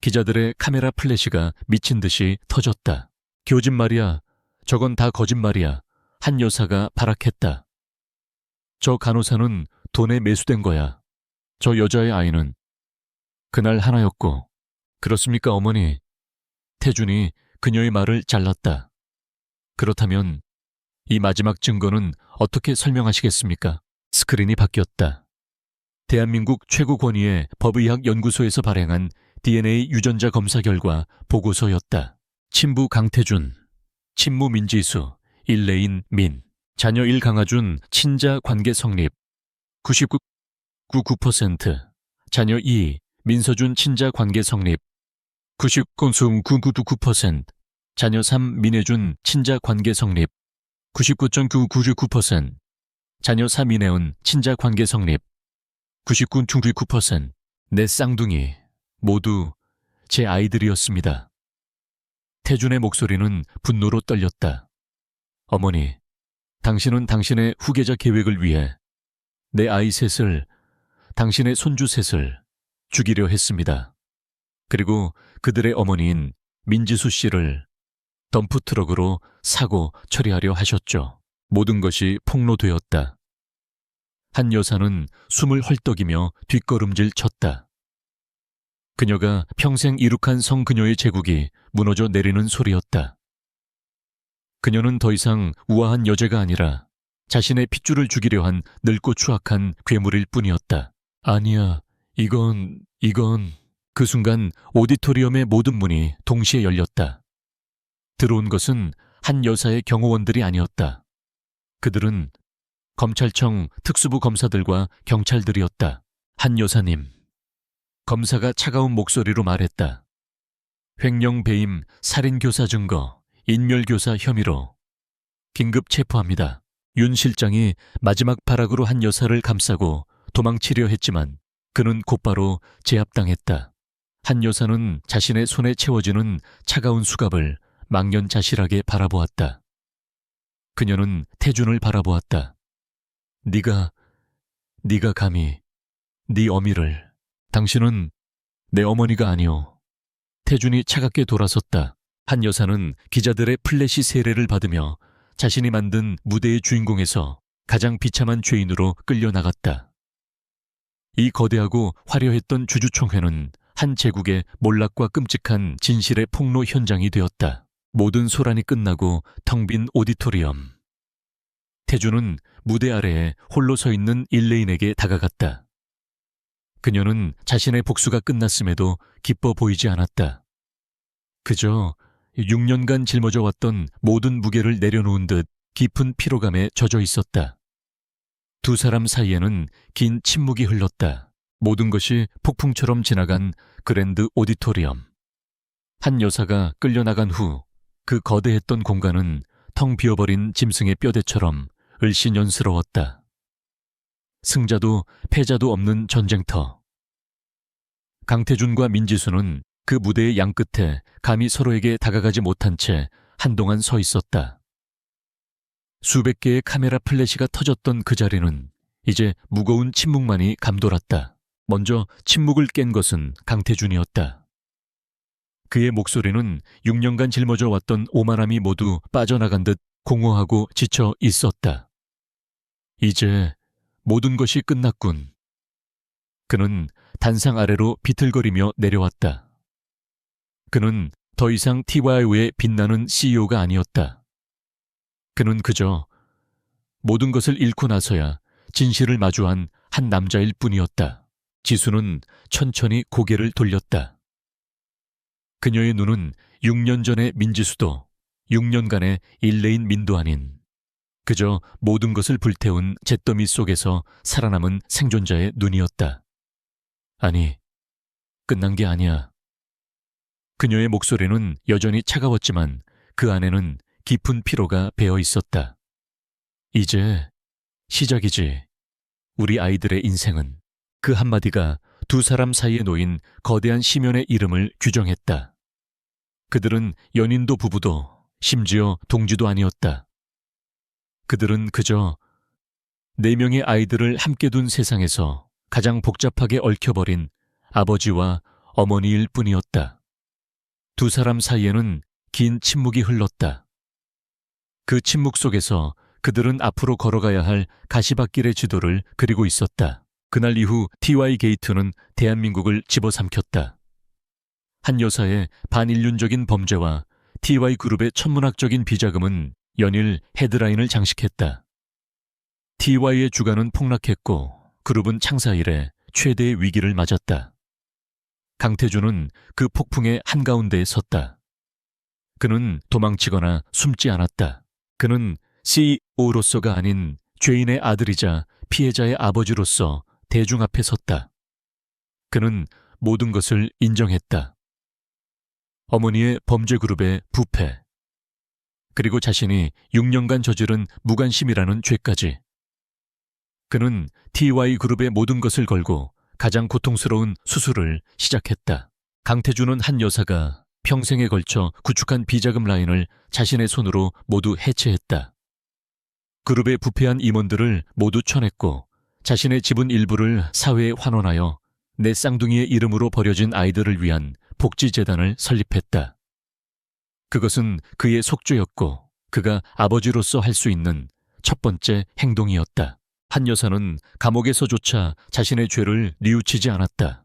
기자들의 카메라 플래시가 미친 듯이 터졌다. 거짓말이야. 저건 다 거짓말이야. 한 여사가 발악했다. 저 간호사는 돈에 매수된 거야. 저 여자의 아이는 그날 하나였고. 그렇습니까, 어머니? 태준이 그녀의 말을 잘랐다. 그렇다면 이 마지막 증거는 어떻게 설명하시겠습니까? 스크린이 바뀌었다. 대한민국 최고 권위의 법의학 연구소에서 발행한 DNA 유전자 검사 결과 보고서였다. 친부 강태준, 친무 민지수, 일레인 민, 자녀 1 강하준 친자 관계 성립 99.9%, 자녀 2 민서준 친자 관계 성립 99.999%, 자녀 3 민혜준 친자 관계 성립 99.999%, 자녀 4 민혜은 친자 관계 성립 99.999%. 내 쌍둥이 모두 제 아이들이었습니다. 태준의 목소리는 분노로 떨렸다. 어머니, 당신은 당신의 후계자 계획을 위해 내 아이 셋을, 당신의 손주 셋을 죽이려 했습니다. 그리고 그들의 어머니인 민지수 씨를 덤프트럭으로 사고 처리하려 하셨죠. 모든 것이 폭로되었다. 한 여사는 숨을 헐떡이며 뒷걸음질 쳤다. 그녀가 평생 이룩한 성그녀의 제국이 무너져 내리는 소리였다. 그녀는 더 이상 우아한 여자가 아니라 자신의 핏줄을 죽이려 한 늙고 추악한 괴물일 뿐이었다. 아니야, 이건... 그 순간 오디토리엄의 모든 문이 동시에 열렸다. 들어온 것은 한 여사의 경호원들이 아니었다. 그들은 검찰청 특수부 검사들과 경찰들이었다. 한 여사님. 검사가 차가운 목소리로 말했다. 횡령 배임 살인교사 증거 인멸교사 혐의로 긴급 체포합니다. 윤 실장이 마지막 발악으로 한 여사를 감싸고 도망치려 했지만 그는 곧바로 제압당했다. 한 여사는 자신의 손에 채워지는 차가운 수갑을 망연자실하게 바라보았다. 그녀는 태준을 바라보았다. 네가 감히 네 어미를. 당신은 내 어머니가 아니오. 태준이 차갑게 돌아섰다. 한 여사는 기자들의 플래시 세례를 받으며 자신이 만든 무대의 주인공에서 가장 비참한 죄인으로 끌려나갔다. 이 거대하고 화려했던 주주총회는 한 제국의 몰락과 끔찍한 진실의 폭로 현장이 되었다. 모든 소란이 끝나고 텅 빈 오디토리엄. 태준은 무대 아래에 홀로 서 있는 일레인에게 다가갔다. 그녀는 자신의 복수가 끝났음에도 기뻐 보이지 않았다. 그저 6년간 짊어져 왔던 모든 무게를 내려놓은 듯 깊은 피로감에 젖어 있었다. 두 사람 사이에는 긴 침묵이 흘렀다. 모든 것이 폭풍처럼 지나간 그랜드 오디토리엄. 한 여사가 끌려나간 후 그 거대했던 공간은 텅 비어버린 짐승의 뼈대처럼 을씨년스러웠다. 승자도 패자도 없는 전쟁터. 강태준과 민지수는 그 무대의 양끝에 감히 서로에게 다가가지 못한 채 한동안 서 있었다. 수백 개의 카메라 플래시가 터졌던 그 자리는 이제 무거운 침묵만이 감돌았다. 먼저 침묵을 깬 것은 강태준이었다. 그의 목소리는 6년간 짊어져 왔던 오만함이 모두 빠져나간 듯 공허하고 지쳐 있었다. 이제 모든 것이 끝났군. 그는 단상 아래로 비틀거리며 내려왔다. 그는 더 이상 TY의 빛나는 CEO가 아니었다. 그는 그저 모든 것을 잃고 나서야 진실을 마주한 한 남자일 뿐이었다. 지수는 천천히 고개를 돌렸다. 그녀의 눈은 6년 전의 민지수도 6년간의 일레인 민도 아닌 그저 모든 것을 불태운 잿더미 속에서 살아남은 생존자의 눈이었다. 아니, 끝난 게 아니야. 그녀의 목소리는 여전히 차가웠지만 그 안에는 깊은 피로가 배어 있었다. 이제 시작이지. 우리 아이들의 인생은. 그 한마디가 두 사람 사이에 놓인 거대한 심연의 이름을 규정했다. 그들은 연인도 부부도 심지어 동지도 아니었다. 그들은 그저 4명의 아이들을 함께 둔 세상에서 가장 복잡하게 얽혀버린 아버지와 어머니일 뿐이었다. 두 사람 사이에는 긴 침묵이 흘렀다. 그 침묵 속에서 그들은 앞으로 걸어가야 할 가시밭길의 지도를 그리고 있었다. 그날 이후 TY 게이트는 대한민국을 집어삼켰다. 한 여사의 반인륜적인 범죄와 TY 그룹의 천문학적인 비자금은 연일 헤드라인을 장식했다. TY의 주가는 폭락했고 그룹은 창사 이래 최대의 위기를 맞았다. 강태준은 그 폭풍의 한가운데에 섰다. 그는 도망치거나 숨지 않았다. 그는 CEO로서가 아닌 죄인의 아들이자 피해자의 아버지로서 대중 앞에 섰다. 그는 모든 것을 인정했다. 어머니의 범죄 그룹의 부패, 그리고 자신이 6년간 저지른 무관심이라는 죄까지. 그는 TY 그룹의 모든 것을 걸고 가장 고통스러운 수술을 시작했다. 강태준은 한 여사가 평생에 걸쳐 구축한 비자금 라인을 자신의 손으로 모두 해체했다. 그룹의 부패한 임원들을 모두 쳐냈고 자신의 지분 일부를 사회에 환원하여 내 쌍둥이의 이름으로 버려진 아이들을 위한 복지재단을 설립했다. 그것은 그의 속죄였고 그가 아버지로서 할 수 있는 첫 번째 행동이었다. 한 여사는 감옥에서조차 자신의 죄를 뉘우치지 않았다.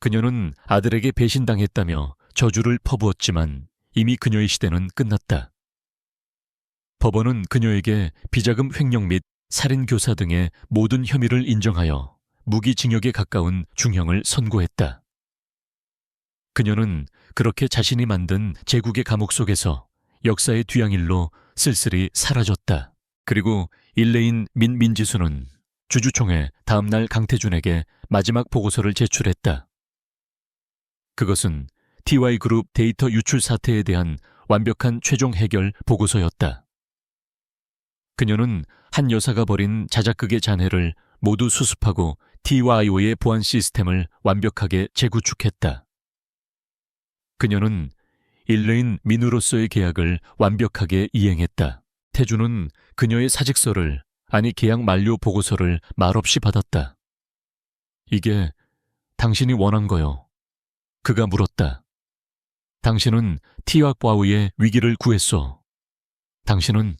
그녀는 아들에게 배신당했다며 저주를 퍼부었지만 이미 그녀의 시대는 끝났다. 법원은 그녀에게 비자금 횡령 및 살인교사 등의 모든 혐의를 인정하여 무기징역에 가까운 중형을 선고했다. 그녀는 그렇게 자신이 만든 제국의 감옥 속에서 역사의 뒤양일로 쓸쓸히 사라졌다. 그리고 일레인 민지수는 주주총회 다음날 강태준에게 마지막 보고서를 제출했다. 그것은 TY그룹 데이터 유출 사태에 대한 완벽한 최종 해결 보고서였다. 그녀는 한 여사가 벌인 자작극의 잔해를 모두 수습하고 TYO의 보안 시스템을 완벽하게 재구축했다. 그녀는 일레인 민으로서의 계약을 완벽하게 이행했다. 태주는 그녀의 사직서를, 아니 계약 만료 보고서를 말없이 받았다. 이게 당신이 원한 거요. 그가 물었다. 당신은 티와과우의 위기를 구했소. 당신은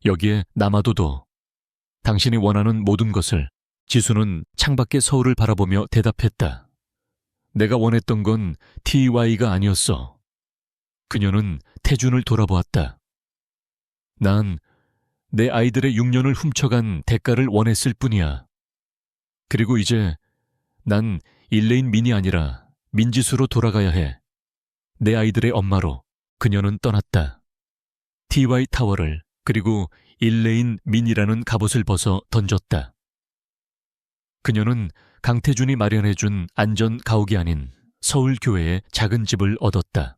여기에 남아도도 당신이 원하는 모든 것을. 지수는 창밖의 서울을 바라보며 대답했다. 내가 원했던 건 TY가 아니었어. 그녀는 태준을 돌아보았다. 난 내 아이들의 6년을 훔쳐간 대가를 원했을 뿐이야. 그리고 이제 난 일레인 민이 아니라 민지수로 돌아가야 해. 내 아이들의 엄마로. 그녀는 떠났다. TY 타워를, 그리고 일레인 민이라는 갑옷을 벗어 던졌다. 그녀는 강태준이 마련해준 안전 가옥이 아닌 서울교회의 작은 집을 얻었다.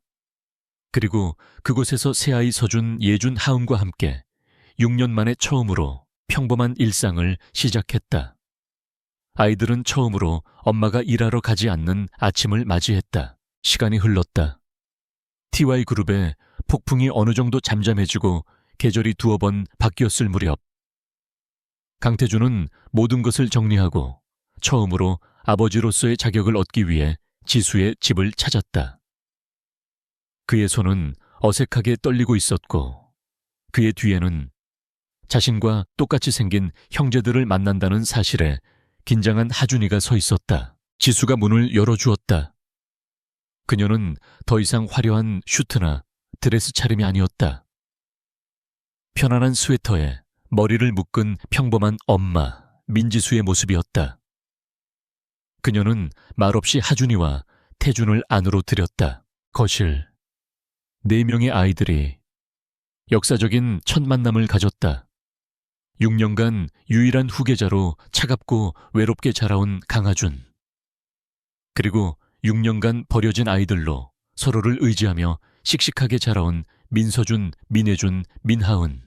그리고 그곳에서 새아이 서준, 예준, 하은과 함께 6년 만에 처음으로 평범한 일상을 시작했다. 아이들은 처음으로 엄마가 일하러 가지 않는 아침을 맞이했다. 시간이 흘렀다. TY그룹의 폭풍이 어느 정도 잠잠해지고 계절이 두어 번 바뀌었을 무렵, 강태준은 모든 것을 정리하고 처음으로 아버지로서의 자격을 얻기 위해 지수의 집을 찾았다. 그의 손은 어색하게 떨리고 있었고 그의 뒤에는 자신과 똑같이 생긴 형제들을 만난다는 사실에 긴장한 하준이가 서 있었다. 지수가 문을 열어주었다. 그녀는 더 이상 화려한 슈트나 드레스 차림이 아니었다. 편안한 스웨터에 머리를 묶은 평범한 엄마, 민지수의 모습이었다. 그녀는 말없이 하준이와 태준을 안으로 들였다. 거실. 4명의 아이들이 역사적인 첫 만남을 가졌다. 6년간 유일한 후계자로 차갑고 외롭게 자라온 강하준. 그리고 6년간 버려진 아이들로 서로를 의지하며 씩씩하게 자라온 민서준, 민혜준, 민하은.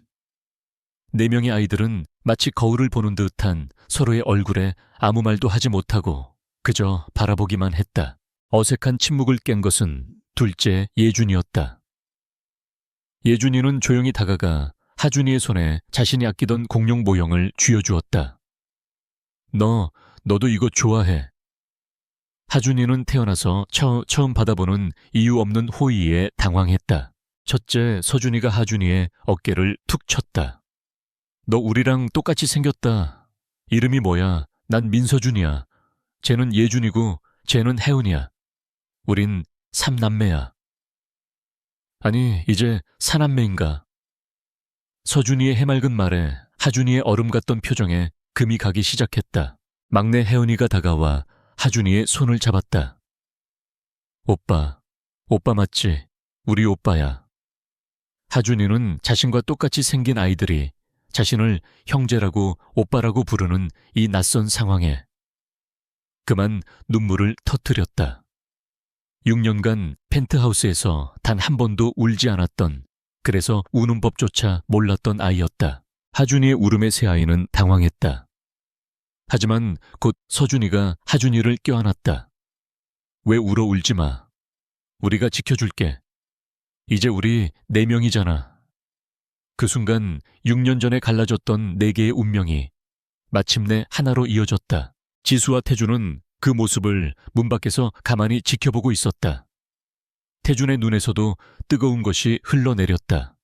4명의 아이들은 마치 거울을 보는 듯한 서로의 얼굴에 아무 말도 하지 못하고 그저 바라보기만 했다. 어색한 침묵을 깬 것은 둘째 예준이었다. 예준이는 조용히 다가가 하준이의 손에 자신이 아끼던 공룡 모형을 쥐어주었다. 너도 이거 좋아해. 하준이는 태어나서 처음 받아보는 이유 없는 호의에 당황했다. 첫째 서준이가 하준이의 어깨를 툭 쳤다. 너 우리랑 똑같이 생겼다. 이름이 뭐야? 난 민서준이야. 쟤는 예준이고 쟤는 혜은이야. 우린 3남매야. 아니, 이제 4남매인가? 서준이의 해맑은 말에 하준이의 얼음 같던 표정에 금이 가기 시작했다. 막내 혜은이가 다가와 하준이의 손을 잡았다. 오빠 맞지? 우리 오빠야. 하준이는 자신과 똑같이 생긴 아이들이 자신을 형제라고 오빠라고 부르는 이 낯선 상황에 그만 눈물을 터뜨렸다. 6년간 펜트하우스에서 단 한 번도 울지 않았던, 그래서 우는 법조차 몰랐던 아이였다. 하준이의 울음에 새 아이는 당황했다. 하지만 곧 서준이가 하준이를 껴안았다. 왜 울어? 울지 마. 우리가 지켜줄게. 이제 우리 4명이잖아. 그 순간 6년 전에 갈라졌던 4개의 운명이 마침내 하나로 이어졌다. 지수와 태준은 그 모습을 문 밖에서 가만히 지켜보고 있었다. 태준의 눈에서도 뜨거운 것이 흘러내렸다.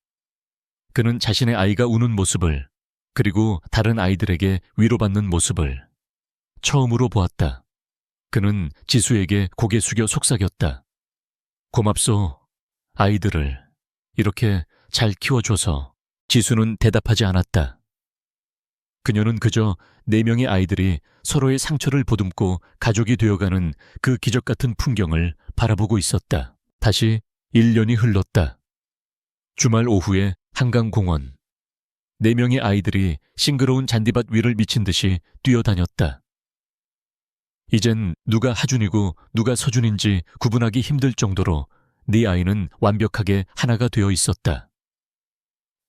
그는 자신의 아이가 우는 모습을, 그리고 다른 아이들에게 위로받는 모습을 처음으로 보았다. 그는 지수에게 고개 숙여 속삭였다. 고맙소. 아이들을 이렇게 잘 키워줘서. 지수는 대답하지 않았다. 그녀는 그저 4명의 아이들이 서로의 상처를 보듬고 가족이 되어가는 그 기적 같은 풍경을 바라보고 있었다. 다시 1년이 흘렀다. 주말 오후에 한강공원. 4명의 아이들이 싱그러운 잔디밭 위를 미친 듯이 뛰어다녔다. 이젠 누가 하준이고 누가 서준인지 구분하기 힘들 정도로 네 아이는 완벽하게 하나가 되어 있었다.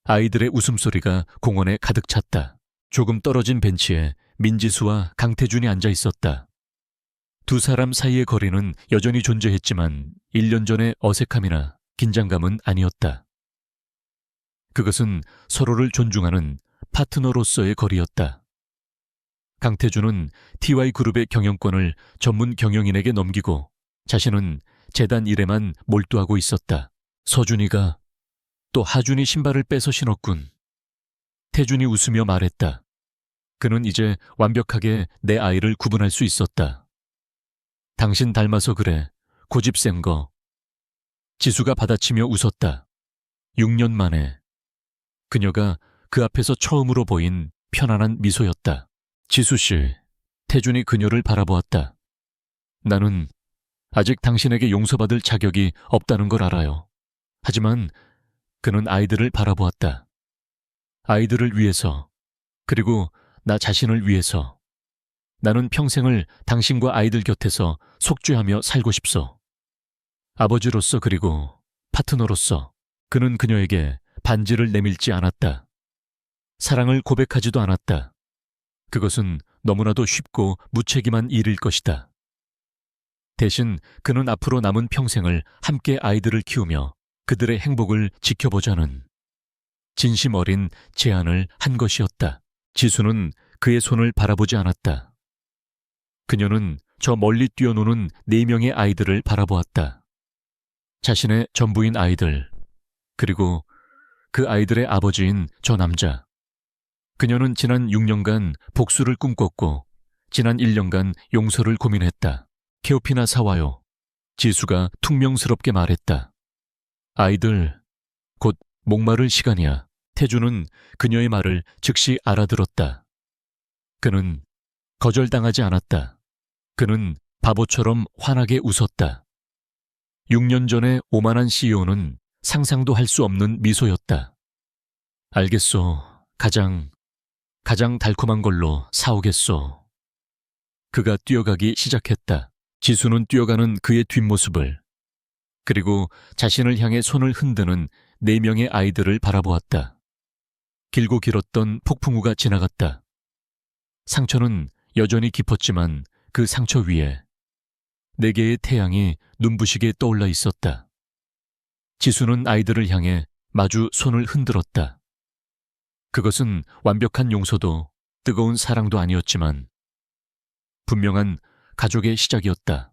아이들의 웃음소리가 공원에 가득 찼다. 조금 떨어진 벤치에 민지수와 강태준이 앉아 있었다. 두 사람 사이의 거리는 여전히 존재했지만 1년 전의 어색함이나 긴장감은 아니었다. 그것은 서로를 존중하는 파트너로서의 거리였다. 강태준은 TY그룹의 경영권을 전문 경영인에게 넘기고 자신은 재단 일에만 몰두하고 있었다. 서준이가 또 하준이 신발을 빼서 신었군. 태준이 웃으며 말했다. 그는 이제 완벽하게 내 아이를 구분할 수 있었다. 당신 닮아서 그래. 고집 센 거. 지수가 받아치며 웃었다. 6년 만에. 그녀가 그 앞에서 처음으로 보인 편안한 미소였다. 지수씨, 태준이 그녀를 바라보았다. 나는 아직 당신에게 용서받을 자격이 없다는 걸 알아요. 하지만 그는 아이들을 바라보았다. 아이들을 위해서, 그리고 나 자신을 위해서. 나는 평생을 당신과 아이들 곁에서 속죄하며 살고 싶소. 아버지로서 그리고 파트너로서. 그는 그녀에게 반지를 내밀지 않았다. 사랑을 고백하지도 않았다. 그것은 너무나도 쉽고 무책임한 일일 것이다. 대신 그는 앞으로 남은 평생을 함께 아이들을 키우며 그들의 행복을 지켜보자는 진심 어린 제안을 한 것이었다. 지수는 그의 손을 바라보지 않았다. 그녀는 저 멀리 뛰어노는 4명의 아이들을 바라보았다. 자신의 전부인 아이들, 그리고 그 아이들의 아버지인 저 남자. 그녀는 지난 6년간 복수를 꿈꿨고 지난 1년간 용서를 고민했다. 케오피나 사와요. 지수가 퉁명스럽게 말했다. 아이들, 곧 목마를 시간이야. 태준은 그녀의 말을 즉시 알아들었다. 그는 거절당하지 않았다. 그는 바보처럼 환하게 웃었다. 6년 전의 오만한 CEO는 상상도 할 수 없는 미소였다. 알겠소. 가장 달콤한 걸로 사오겠소. 그가 뛰어가기 시작했다. 지수는 뛰어가는 그의 뒷모습을, 그리고 자신을 향해 손을 흔드는 4명의 아이들을 바라보았다. 길고 길었던 폭풍우가 지나갔다. 상처는 여전히 깊었지만 그 상처 위에 4개의 태양이 눈부시게 떠올라 있었다. 지수는 아이들을 향해 마주 손을 흔들었다. 그것은 완벽한 용서도 뜨거운 사랑도 아니었지만 분명한 가족의 시작이었다.